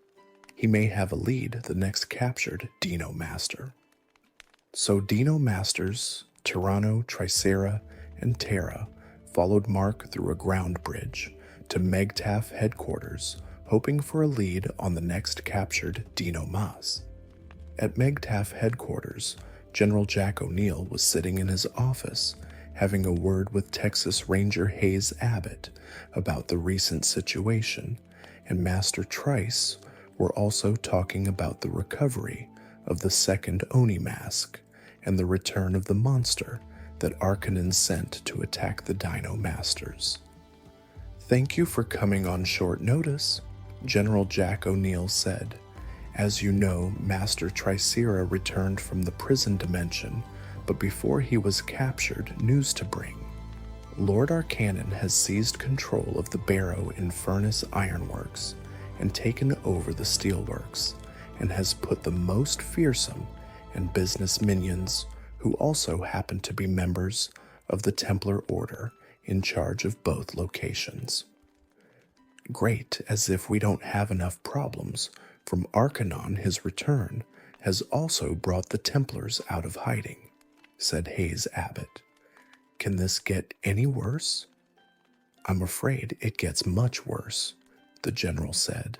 He may have a lead the next captured Dino Master. So Dino Masters, Tyranno, Tricera, and Terra followed Mark through a ground bridge to Megtaff headquarters, hoping for a lead on the next captured Dino Mas. At Megtaff headquarters, General Jack O'Neill was sitting in his office, having a word with Texas Ranger Hayes Abbott about the recent situation, and Master Trice were also talking about the recovery of the second Oni mask and the return of the monster that Arcanon sent to attack the Dino Masters. Thank you for coming on short notice, General Jack O'Neill said. As you know, Master Tricera returned from the prison dimension, but before he was captured, news to bring. Lord Arcanon has seized control of the Barrow in Furnace Ironworks and taken over the steelworks, and has put the most fearsome and business minions, who also happen to be members of the Templar Order, in charge of both locations. Great, as if we don't have enough problems. From Arcanon, his return has also brought the Templars out of hiding, said Hayes Abbott. Can this get any worse? I'm afraid it gets much worse, the general said.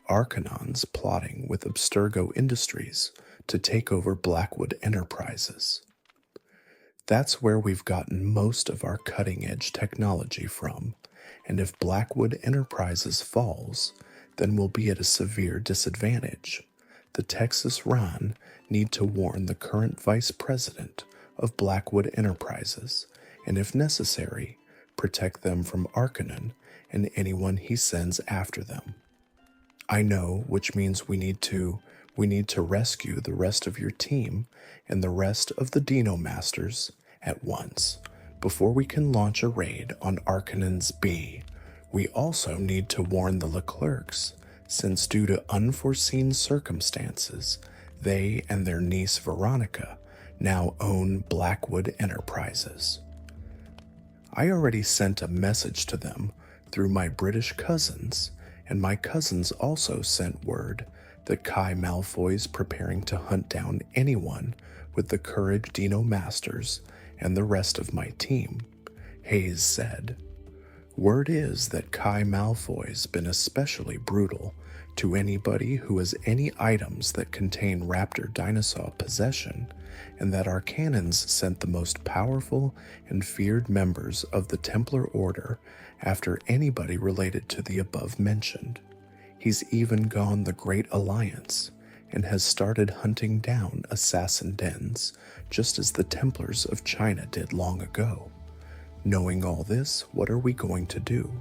Arcanon's plotting with Abstergo Industries to take over Blackwood Enterprises. That's where we've gotten most of our cutting-edge technology from, and if Blackwood Enterprises falls, then we'll be at a severe disadvantage. The Texas Ron need to warn the current vice president of Blackwood Enterprises, and if necessary, protect them from Arcanon and anyone he sends after them. I know, which means we need to rescue the rest of your team and the rest of the Dino Masters at once, before we can launch a raid on Arcanon's B. We also need to warn the Leclercs, since due to unforeseen circumstances, they and their niece Veronica now own Blackwood Enterprises. I already sent a message to them through my British cousins, and my cousins also sent word that Kai Malfoy's preparing to hunt down anyone with the courage Dino Masters and the rest of my team, Hayes said. Word is that Kai Malfoy's been especially brutal to anybody who has any items that contain Raptor Dinosaur possession, and that Arcanons sent the most powerful and feared members of the Templar Order after anybody related to the above mentioned. He's even gone the Great Alliance and has started hunting down assassin dens, just as the Templars of China did long ago. Knowing all this, what are we going to do?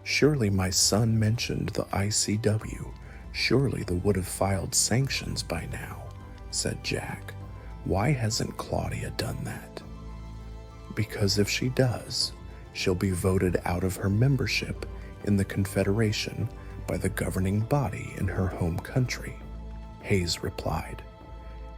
Surely my son mentioned the ICW. Surely they would have filed sanctions by now, said Jack. Why hasn't Claudia done that? Because if she does, she'll be voted out of her membership in the Confederation by the governing body in her home country, Hayes replied.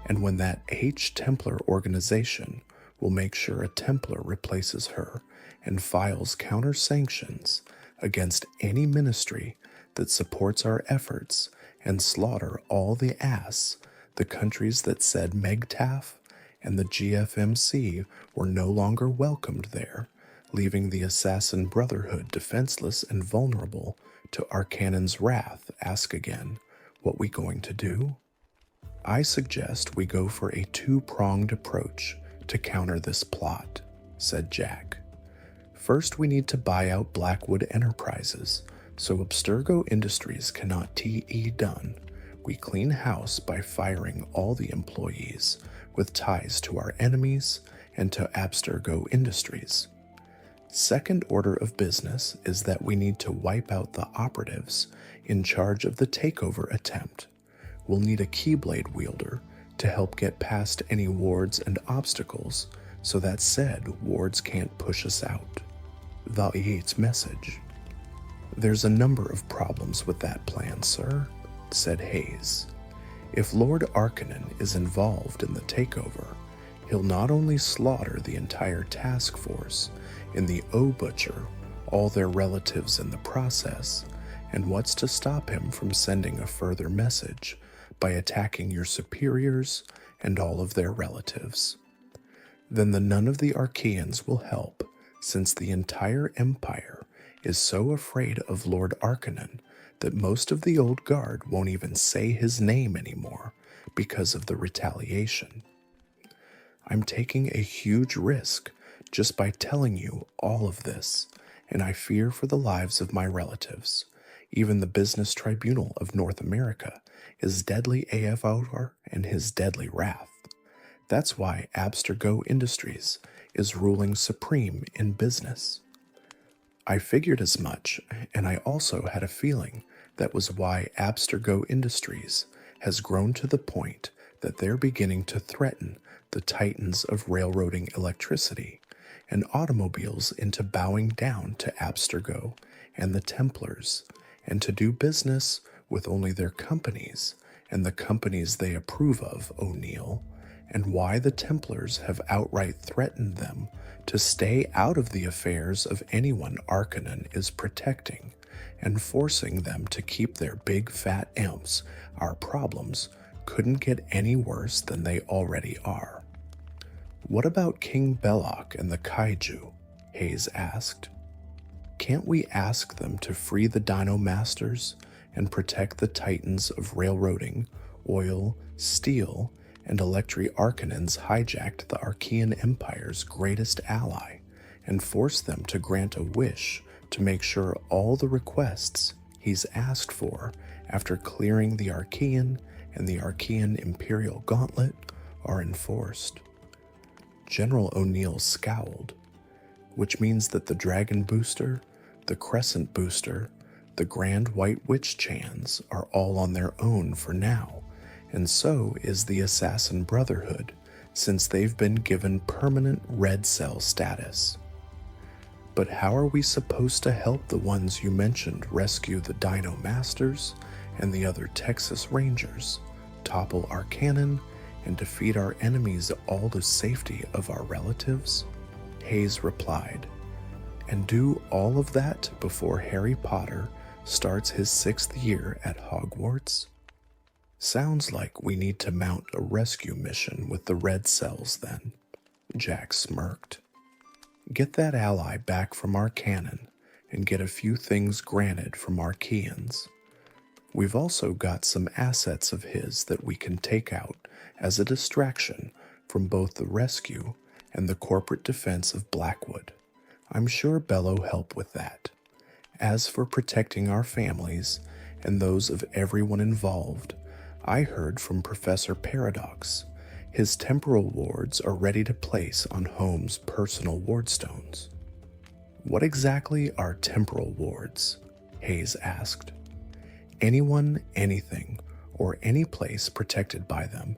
And when that Templar organization will make sure a Templar replaces her and files counter-sanctions against any ministry that supports our efforts and slaughter all the countries that said Megtaf and the GFMC were no longer welcomed there, leaving the Assassin Brotherhood defenseless and vulnerable to Arcanon's wrath, ask again, what we going to do? I suggest we go for a two-pronged approach to counter this plot, said Jack. First, we need to buy out Blackwood Enterprises, so Abstergo Industries cannot TE done. We clean house by firing all the employees with ties to our enemies and to Abstergo Industries. Second order of business is that we need to wipe out the operatives in charge of the takeover attempt. We'll need a Keyblade wielder to help get past any wards and obstacles so that said wards can't push us out. The Yates message. There's a number of problems with that plan, sir, said Hayes. If Lord Arcanon is involved in the takeover, he'll not only slaughter the entire task force in the O-Butcher, all their relatives in the process, and what's to stop him from sending a further message by attacking your superiors and all of their relatives? Then none of the Archaeans will help, since the entire Empire is so afraid of Lord Arcanon that most of the old guard won't even say his name anymore because of the retaliation. I'm taking a huge risk just by telling you all of this, and I fear for the lives of my relatives. Even the Business Tribunal of North America is deadly AFR and his deadly wrath. That's why Abstergo Industries is ruling supreme in business. I figured as much, and I also had a feeling that was why Abstergo Industries has grown to the point that they're beginning to threaten the titans of railroading electricity and automobiles into bowing down to Abstergo and the Templars, and to do business with only their companies and the companies they approve of, O'Neill, and why the Templars have outright threatened them to stay out of the affairs of anyone Arcanon is protecting, and forcing them to keep their big fat imps. Our problems couldn't get any worse than they already are. What about King Belloc and the Kaiju? Hayes asked. Can't we ask them to free the Dino Masters and protect the titans of railroading, oil, steel, and Electri Arcanons hijacked the Archean Empire's greatest ally and force them to grant a wish to make sure all the requests he's asked for after clearing the Archean and the Archean Imperial Gauntlet are enforced? General O'Neill scowled, which means that the Dragon Booster, the Crescent Booster, the Grand White Witch Chans are all on their own for now, and so is the Assassin Brotherhood, since they've been given permanent red cell status. But how are we supposed to help the ones you mentioned rescue the Dino Masters and the other Texas Rangers, topple Arcanon, and defeat our enemies all to safety of our relatives? Hayes replied, and do all of that before Harry Potter starts his 6th year at Hogwarts? Sounds like we need to mount a rescue mission with the red cells then, Jack smirked. Get that ally back from Arcanon and get a few things granted from Archeans. We've also got some assets of his that we can take out as a distraction from both the rescue and the corporate defense of Blackwood. I'm sure Bellow helped with that. As for protecting our families and those of everyone involved, I heard from Professor Paradox. His temporal wards are ready to place on Holmes' personal wardstones. What exactly are temporal wards? Hayes asked. Anyone, anything, or any place protected by them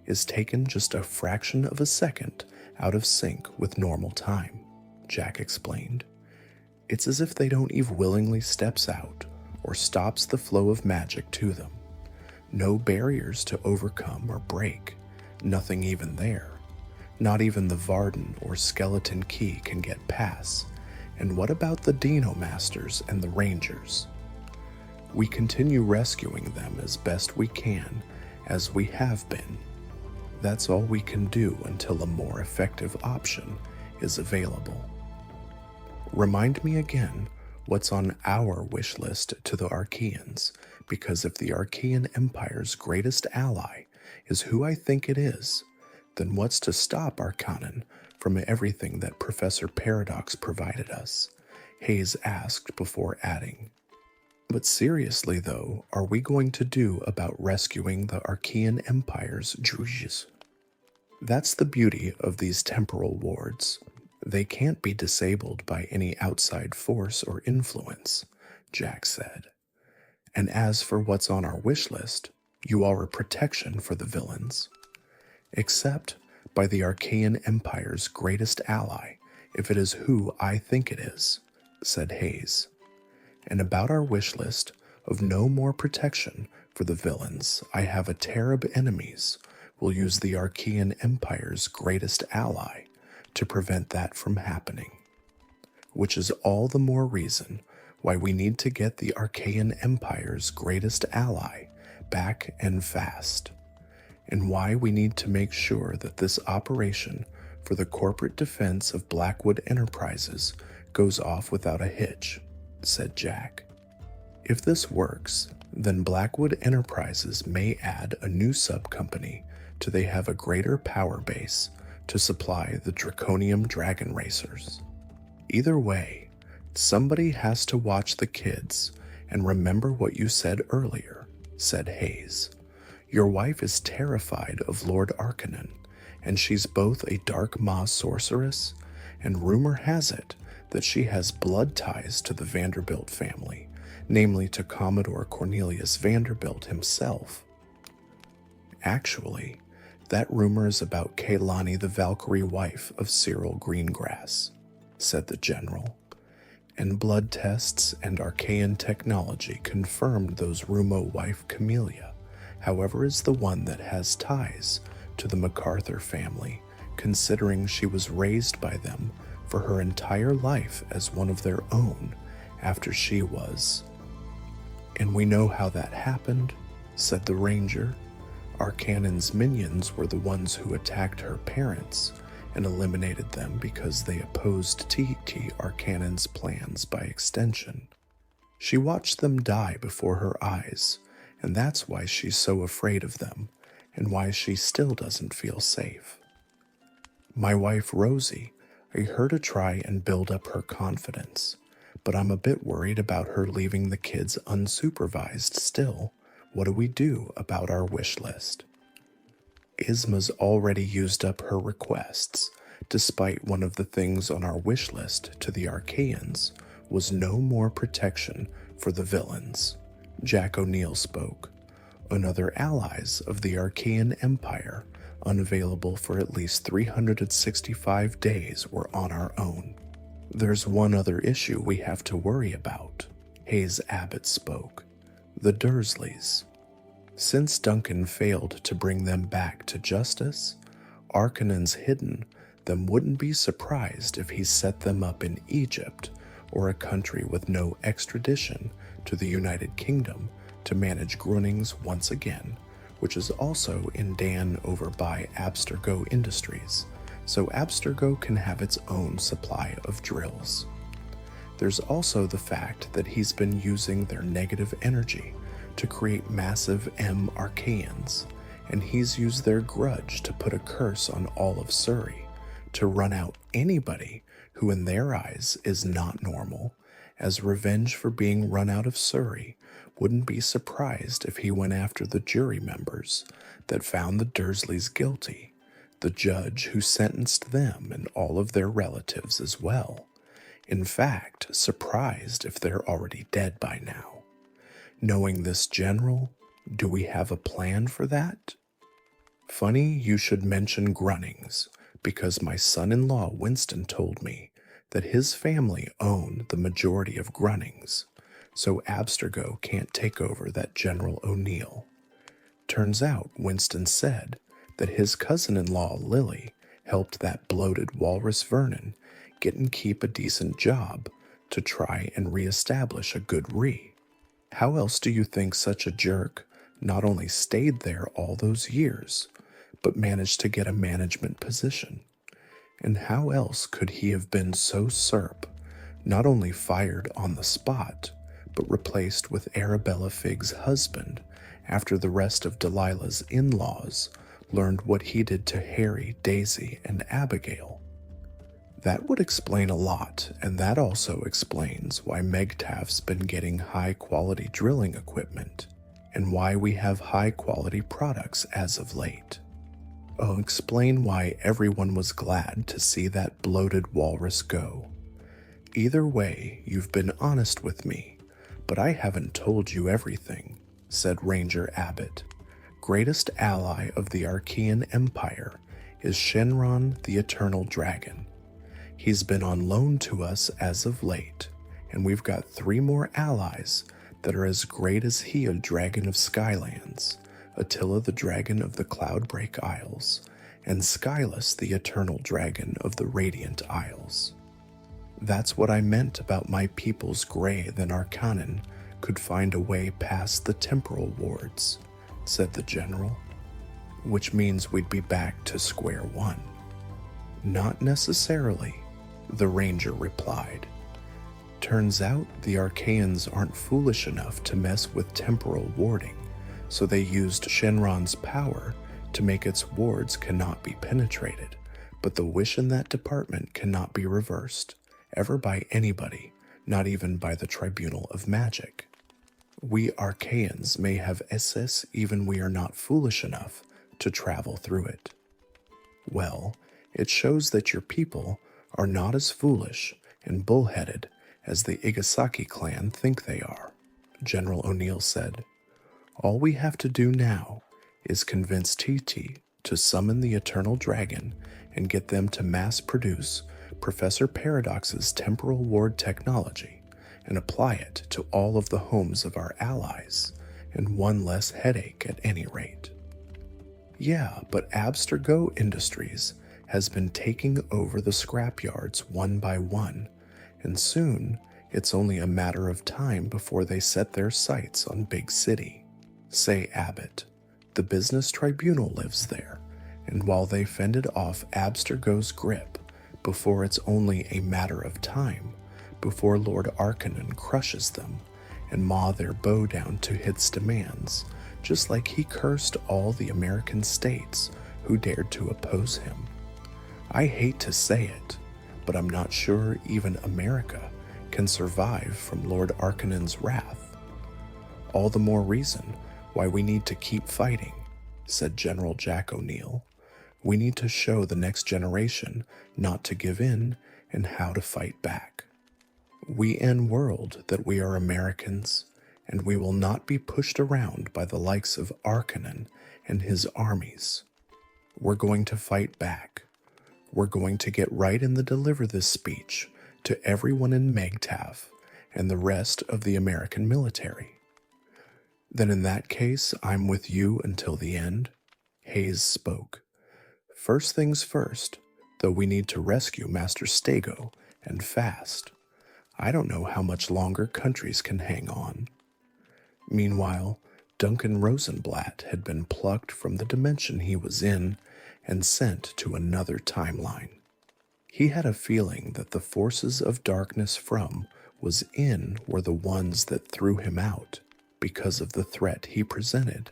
is taken just a fraction of a second out of sync with normal time, Jack explained. It's as if they don't even willingly steps out or stops the flow of magic to them. No barriers to overcome or break, nothing even there. Not even the Varden or Skeleton Key can get past. And what about the Dino Masters and the Rangers? We continue rescuing them as best we can, as we have been. That's all we can do until a more effective option is available. Remind me again what's on our wish list to the Archaeans, because if the Archaean Empire's greatest ally is who I think it is, then what's to stop Arcanon from everything that Professor Paradox provided us? Hayes asked before adding. But seriously though, are we going to do about rescuing the Archaean Empire's druids? That's the beauty of these temporal wards. They can't be disabled by any outside force or influence, Jack said. And as for what's on our wish list, you are a protection for the villains. Except by the Archaean Empire's greatest ally, if it is who I think it is, said Hayes. And about our wish list of no more protection for the villains, I have a terrible enemies will use the Archaean Empire's greatest ally to prevent that from happening. Which is all the more reason why we need to get the Archaean Empire's greatest ally back and fast, and why we need to make sure that this operation for the corporate defense of Blackwood Enterprises goes off without a hitch, said Jack. If this works, then Blackwood Enterprises may add a new sub-company till they have a greater power base to supply the Draconium Dragon Racers. Either way, somebody has to watch the kids and remember what you said earlier, said Hayes. Your wife is terrified of Lord Arcanon, and she's both a dark maw sorceress, and rumor has it that she has blood ties to the Vanderbilt family, namely to Commodore Cornelius Vanderbilt himself. Actually, that rumor is about Kaylani, the Valkyrie wife of Cyril Greengrass, said the general, and blood tests and Archaean technology confirmed those Rumo wife Camellia, however, is the one that has ties to the MacArthur family, considering she was raised by them for her entire life as one of their own after she was. And we know how that happened, said the ranger. Arcanon's minions were the ones who attacked her parents and eliminated them because they opposed T.T. Arcanon's plans by extension. She watched them die before her eyes, and that's why she's so afraid of them and why she still doesn't feel safe. My wife Rosie, I heard her try and build up her confidence, but I'm a bit worried about her leaving the kids unsupervised still. What do we do about our wish list? Isma's already used up her requests, despite one of the things on our wish list to the Archaeans was no more protection for the villains. Jack O'Neill spoke. Another allies of the Archaean Empire, unavailable for at least 365 days, were on our own. There's one other issue we have to worry about, Hayes Abbott spoke. The Dursleys. Since Duncan failed to bring them back to justice, Arcanon's hidden them. Wouldn't be surprised if he set them up in Egypt or a country with no extradition to the United Kingdom to manage Grunnings once again, which is also in Dan over by Abstergo Industries, so Abstergo can have its own supply of drills. There's also the fact that he's been using their negative energy to create massive Archaeans, and he's used their grudge to put a curse on all of Surrey, to run out anybody who in their eyes is not normal, As revenge for being run out of Surrey, wouldn't be surprised if he went after the jury members that found the Dursleys guilty, the judge who sentenced them and all of their relatives as well. In fact, surprised if they're already dead by now. Knowing this, General, do we have a plan for that? Funny you should mention Grunnings, because my son-in-law Winston told me that his family own the majority of Grunnings, so Abstergo can't take over that General O'Neill. Turns out, Winston said that his cousin-in-law Lily helped that bloated Walrus Vernon get and keep a decent job to try and reestablish a good How else do you think such a jerk not only stayed there all those years, but managed to get a management position? And how else could he have been so serp, not only fired on the spot, but replaced with Arabella Figg's husband after the rest of Delilah's in-laws learned what he did to Harry, Daisy, and Abigail? That would explain a lot, and that also explains why Megtaff's been getting high-quality drilling equipment, and why we have high-quality products as of late. I'll explain why everyone was glad to see that bloated walrus go. Either way, you've been honest with me, but I haven't told you everything, said Ranger Abbott. Greatest ally of the Archean Empire is Shenron the Eternal Dragon. He's been on loan to us as of late, and we've got 3 more allies that are as great as he, a dragon of Skylands, Attila the Dragon of the Cloudbreak Isles, and Skylus the Eternal Dragon of the Radiant Isles. That's what I meant about my people's gray than Arcanon could find a way past the temporal wards, said the general. Which means we'd be back to square one. Not necessarily, the ranger replied. Turns out the Archaeans aren't foolish enough to mess with temporal warding, so they used Shenron's power to make its wards cannot be penetrated, but the wish in that department cannot be reversed, ever by anybody, not even by the Tribunal of Magic. We Archaeans may have SS even we are not foolish enough to travel through it. Well, it shows that your people are not as foolish and bullheaded as the Igasaki clan think they are, General O'Neill said. All we have to do now is convince TT to summon the Eternal Dragon and get them to mass produce Professor Paradox's temporal ward technology and apply it to all of the homes of our allies, and one less headache at any rate. Yeah, but Abstergo Industries has been taking over the scrapyards one by one, and soon it's only a matter of time before they set their sights on Big City. Say Abbott. The business tribunal lives there, and while they fended off Abstergo's grip before, it's only a matter of time before Lord Arcanon crushes them and maw their bow down to its demands, just like he cursed all the American states who dared to oppose him. I hate to say it, but I'm not sure even America can survive from Lord Arcanon's wrath. All the more reason why we need to keep fighting, said General Jack O'Neill. We need to show the next generation not to give in and how to fight back. We world that we are Americans, and we will not be pushed around by the likes of Arcanon and his armies. We're going to fight back. We're going to get right in the deliver this speech to everyone in Megtaff and the rest of the American military. Then in that case, I'm with you until the end, Hayes spoke. First things first, though, we need to rescue Master Stego, and fast. I don't know how much longer countries can hang on. Meanwhile, Duncan Rosenblatt had been plucked from the dimension he was in and sent to another timeline. He had a feeling that the forces of darkness from was in were the ones that threw him out because of the threat he presented,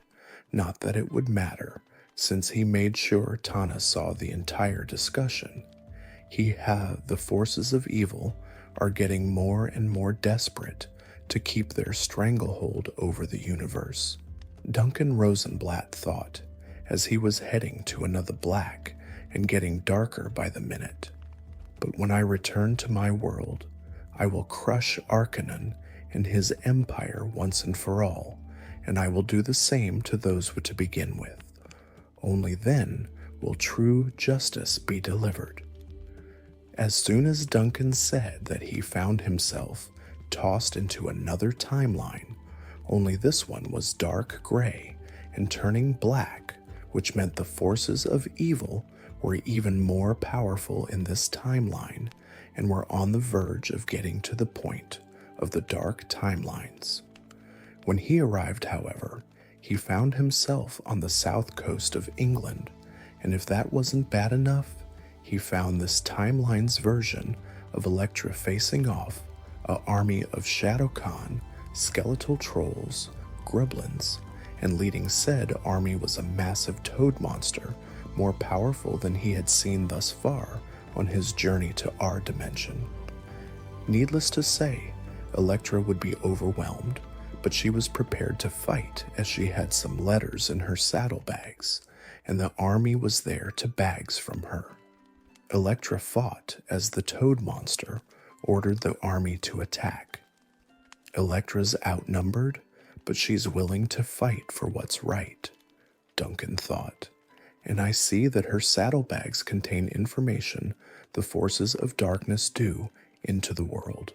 not that it would matter, since he made sure Tana saw the entire discussion. He had the forces of evil are getting more and more desperate to keep their stranglehold over the universe. Duncan Rosenblatt thought, as he was heading to another black and getting darker by the minute. But when I return to my world, I will crush Arcanon and his empire once and for all, and I will do the same to those to begin with. Only then will true justice be delivered. As soon as Duncan said that, he found himself tossed into another timeline, only this one was dark gray and turning black, which meant the forces of evil were even more powerful in this timeline and were on the verge of getting to the point of the dark timelines. When he arrived, however, he found himself on the south coast of England, and if that wasn't bad enough, he found this timeline's version of Elektra facing off an army of Shadowcan, skeletal trolls, grublins, and leading said army was a massive toad monster more powerful than he had seen thus far on his journey to our dimension. Needless to say, Elektra would be overwhelmed, but she was prepared to fight as she had some letters in her saddlebags, and the army was there to bags from her. Elektra fought as the toad monster ordered the army to attack. Elektra's outnumbered, but she's willing to fight for what's right, Duncan thought, and I see that her saddlebags contain information the forces of darkness do into the world.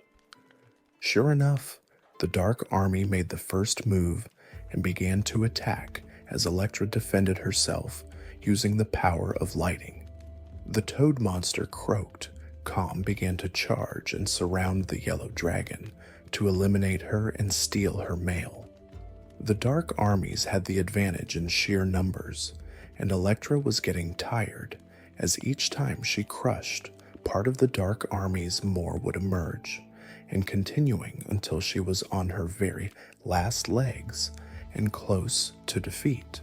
Sure enough, the Dark Army made the first move and began to attack as Elektra defended herself using the power of lighting. The toad monster croaked. Calm began to charge and surround the yellow dragon to eliminate her and steal her mail. The Dark Armies had the advantage in sheer numbers, and Elektra was getting tired as each time she crushed, part of the Dark Armies more would emerge, and continuing until she was on her very last legs and close to defeat.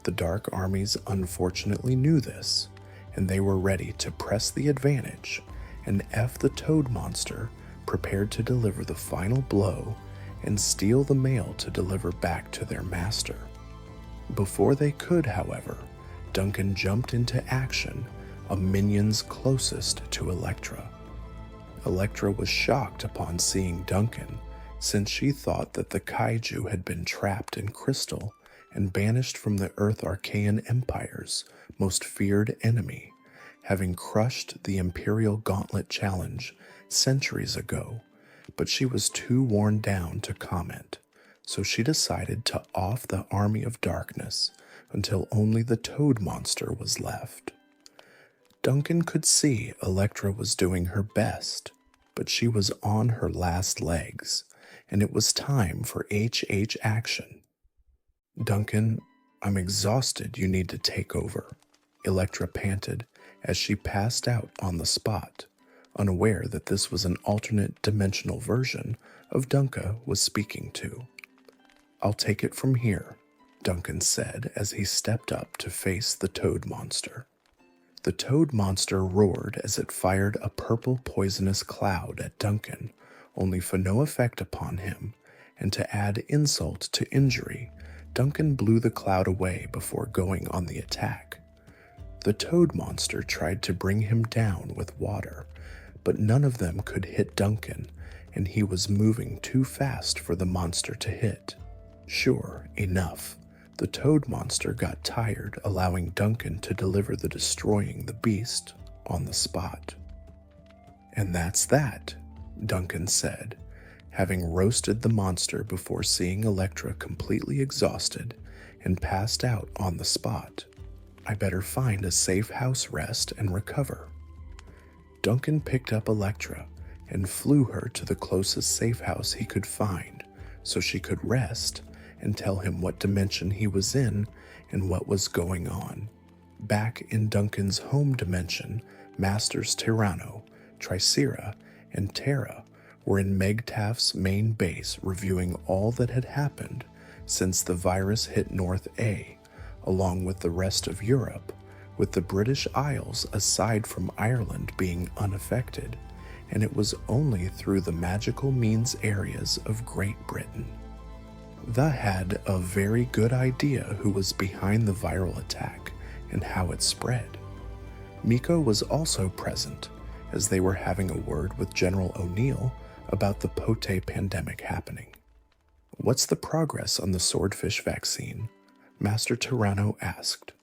The Dark Armies unfortunately knew this, and they were ready to press the advantage, and the toad monster prepared to deliver the final blow and steal the mail to deliver back to their master. Before they could, however, Duncan jumped into action, a minion's closest to Elektra. Elektra was shocked upon seeing Duncan, since she thought that the kaiju had been trapped in crystal and banished from the Earth Archaean Empire's most feared enemy, having crushed the Imperial Gauntlet Challenge centuries ago, but she was too worn down to comment, so she decided to off the army of darkness until only the toad monster was left. Duncan could see Elektra was doing her best, but she was on her last legs, and it was time for HH action. Duncan, I'm exhausted, you need to take over, Elektra panted as she passed out on the spot, unaware that this was an alternate dimensional version of Duncan was speaking to. I'll take it from here, Duncan said as he stepped up to face the toad monster. The toad monster roared as it fired a purple poisonous cloud at Duncan, only for no effect upon him, and to add insult to injury, Duncan blew the cloud away before going on the attack. The toad monster tried to bring him down with water, but none of them could hit Duncan, and he was moving too fast for the monster to hit. Sure enough, the toad monster got tired, allowing Duncan to deliver the destroying the beast on the spot. And that's that, Duncan said, having roasted the monster before seeing Elektra completely exhausted and passed out on the spot. I better find a safe house rest and recover. Duncan picked up Elektra and flew her to the closest safe house he could find so she could rest and tell him what dimension he was in and what was going on. Back in Duncan's home dimension, Masters Tyranno, Tricera, and Terra were in Megtaff's main base reviewing all that had happened since the virus hit North A, along with the rest of Europe, with the British Isles aside from Ireland being unaffected, and it was only through the magical means areas of Great Britain. The had a very good idea who was behind the viral attack and how it spread. Miko was also present, as they were having a word with General O'Neill about the Pote pandemic happening. "What's the progress on the swordfish vaccine?" Master Tyranno asked.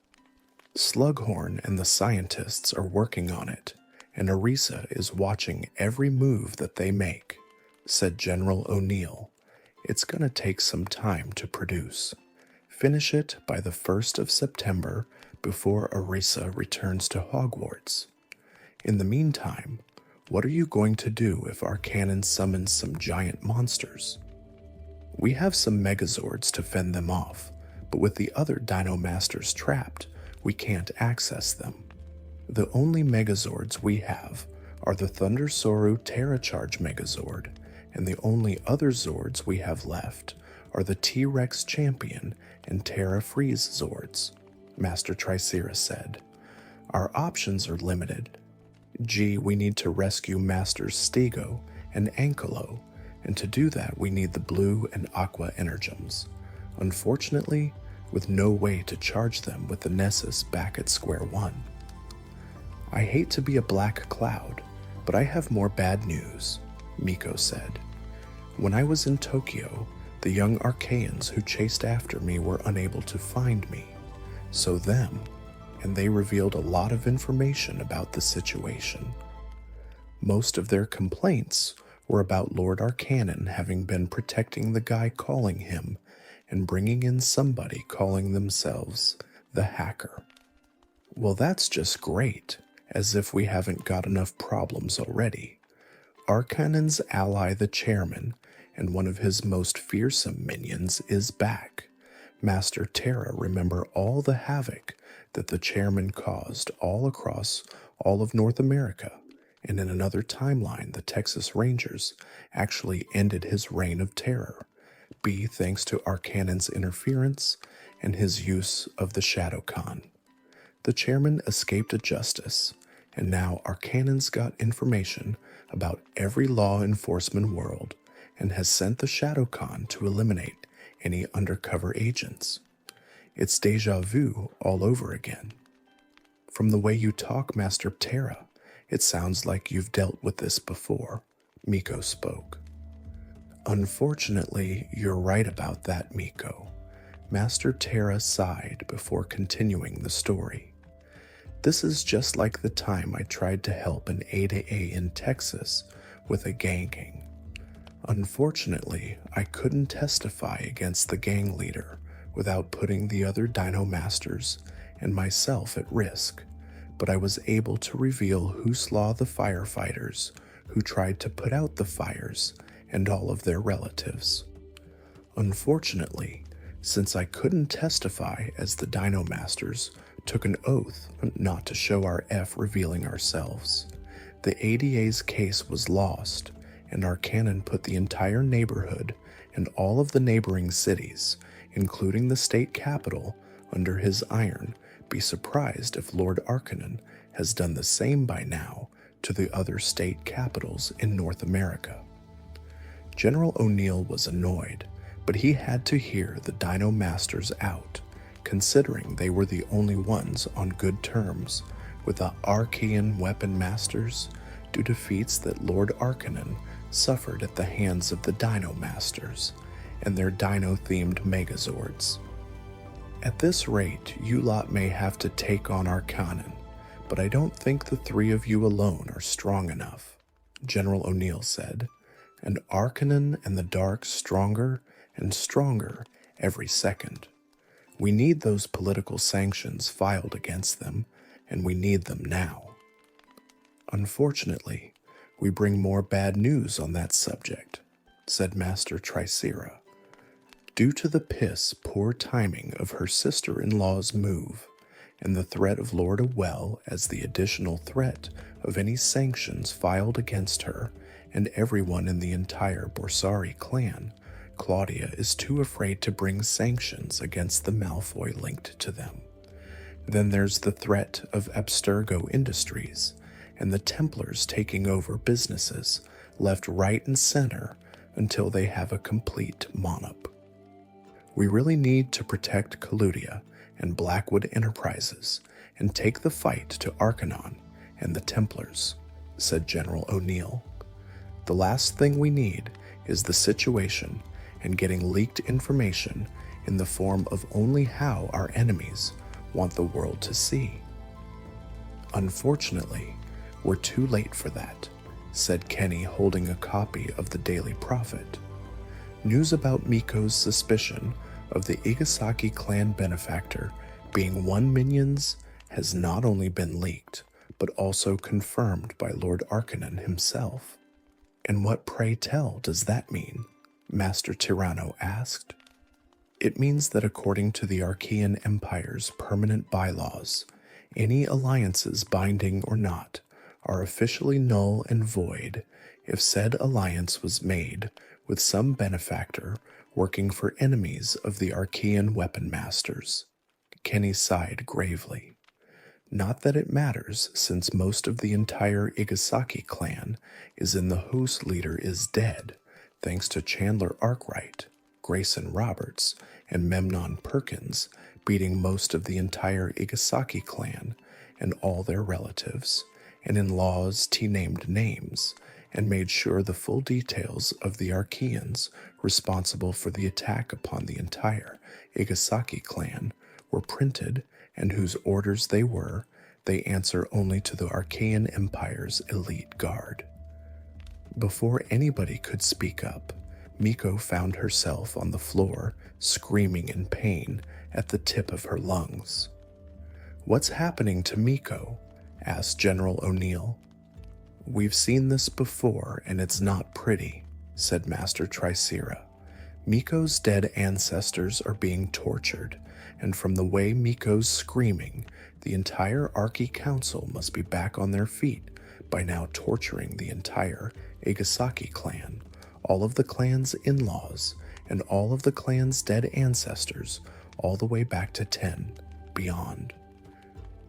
"Slughorn and the scientists are working on it, and Arisa is watching every move that they make," said General O'Neill. "It's gonna take some time to produce. Finish it by the 1st of September before Arisa returns to Hogwarts. In the meantime, what are you going to do if our cannon summons some giant monsters?" "We have some Megazords to fend them off, but with the other Dino Masters trapped, we can't access them. The only Megazords we have are the Thundersoru Terra Charge Megazord, and the only other Zords we have left are the T-Rex Champion and Terra Freeze Zords," Master Tricera said. "Our options are limited. Gee, we need to rescue Masters Stego and Ankelo, and to do that we need the blue and aqua energems. Unfortunately, with no way to charge them with the Nessus back at square one." "I hate to be a black cloud, but I have more bad news," Miko said. "When I was in Tokyo, the young Archaeans who chased after me were unable to find me. So them, and they revealed a lot of information about the situation. Most of their complaints were about Lord Arcanon having been protecting the guy calling him and bringing in somebody calling themselves the Hacker." "Well, that's just great, as if we haven't got enough problems already. Arcanon's ally, the Chairman, and one of his most fearsome minions is back. Master Terra remember all the havoc that the Chairman caused all across all of North America, and in another timeline the Texas Rangers actually ended his reign of terror, thanks to Arcanon's interference and his use of the Shadowcon. The Chairman escaped a justice, and now Arcanon's got information about every law enforcement world and has sent the Shadowcon to eliminate any undercover agents. It's deja vu all over again." "From the way you talk, Master Terra, it sounds like you've dealt with this before," Miko spoke. "Unfortunately, you're right about that, Miko." Master Terra sighed before continuing the story. "This is just like the time I tried to help an A in Texas with a ganging. Unfortunately, I couldn't testify against the gang leader without putting the other Dino Masters and myself at risk, but I was able to reveal who slaw the firefighters who tried to put out the fires and all of their relatives. Unfortunately, since I couldn't testify as the Dino Masters took an oath not to show our F revealing ourselves, the ADA's case was lost, and Arcanon put the entire neighborhood and all of the neighboring cities, including the state capital, under his iron. Be surprised if Lord Arcanon has done the same by now to the other state capitals in North America." General O'Neill was annoyed, but he had to hear the Dino Masters out, considering they were the only ones on good terms with the Archaean weapon masters due to feats that Lord Arcanon suffered at the hands of the Dino Masters and their dino-themed Megazords. "At this rate, you lot may have to take on Arcanon, but I don't think the three of you alone are strong enough," General O'Neill said, "and Arcanon and the Dark stronger and stronger every second. We need those political sanctions filed against them, and we need them now. Unfortunately, we bring more bad news on that subject," said Master Tricera. "Due to the poor timing of her sister-in-law's move, and the threat of Lord Awell as the additional threat of any sanctions filed against her and everyone in the entire Borsari clan, Claudia is too afraid to bring sanctions against the Malfoy linked to them. Then there's the threat of Abstergo Industries, and the Templars taking over businesses left, right, and center until they have a complete mon-up. We really need to protect Coludia and Blackwood Enterprises and take the fight to Arcanon and the Templars, said General O'Neill. The last thing we need is the situation and getting leaked information in the form of only how our enemies want the world to see. Unfortunately, we're too late for that, said Kenny, holding a copy of the Daily Prophet. News about Miko's suspicion of the Igasaki clan benefactor being one minions has not only been leaked, but also confirmed by Lord Arcanon himself. And what, pray tell, does that mean? Master Tyranno asked. It means that according to the Archaean Empire's permanent bylaws, any alliances, binding or not, are officially null and void if said alliance was made with some benefactor working for enemies of the Archaean weapon masters. Kenny sighed gravely. Not that it matters, since most of the entire Igasaki clan is in the host leader is dead, thanks to Chandler Arkwright, Grayson Roberts, and Memnon Perkins beating most of the entire Igasaki clan and all their relatives, and in-laws T-named names, and made sure the full details of the Archaeans responsible for the attack upon the entire Igasaki clan were printed, and whose orders they answer only to the Archaean Empire's elite guard. Before anybody could speak up, Miko found herself on the floor, screaming in pain at the tip of her lungs. "What's happening to Miko?" asked General O'Neill. "We've seen this before, and it's not pretty," said Master Tricera. "Miko's dead ancestors are being tortured, and from the way Miko's screaming, the entire Archi Council must be back on their feet by now, torturing the entire Igasaki clan, all of the clan's in-laws, and all of the clan's dead ancestors, all the way back to 10 beyond.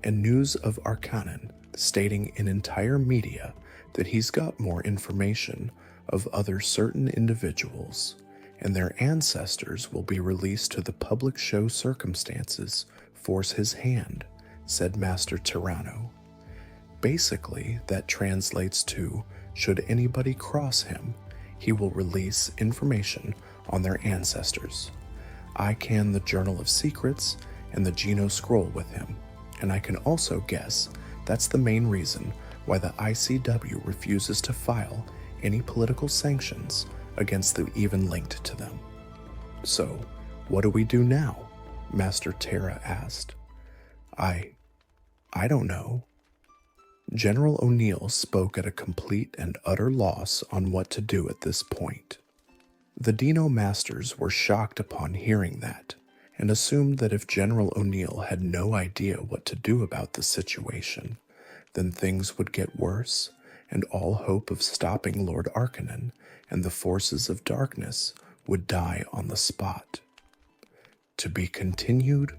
And news of Arcanon stating in entire media that he's got more information of other certain individuals, and their ancestors will be released to the public show circumstances force his hand," said Master Tyranno. "Basically, that translates to, should anybody cross him, he will release information on their ancestors. I can the Journal of Secrets and the Geno Scroll with him, and I can also guess that's the main reason why the ICW refuses to file any political sanctions against the even linked to them." "So, what do we do now?" Master Terra asked. I don't know." General O'Neill spoke at a complete and utter loss on what to do at this point. The Dino Masters were shocked upon hearing that, and assumed that if General O'Neill had no idea what to do about the situation, then things would get worse, and all hope of stopping Lord Arcanon and the forces of darkness would die on the spot. To be continued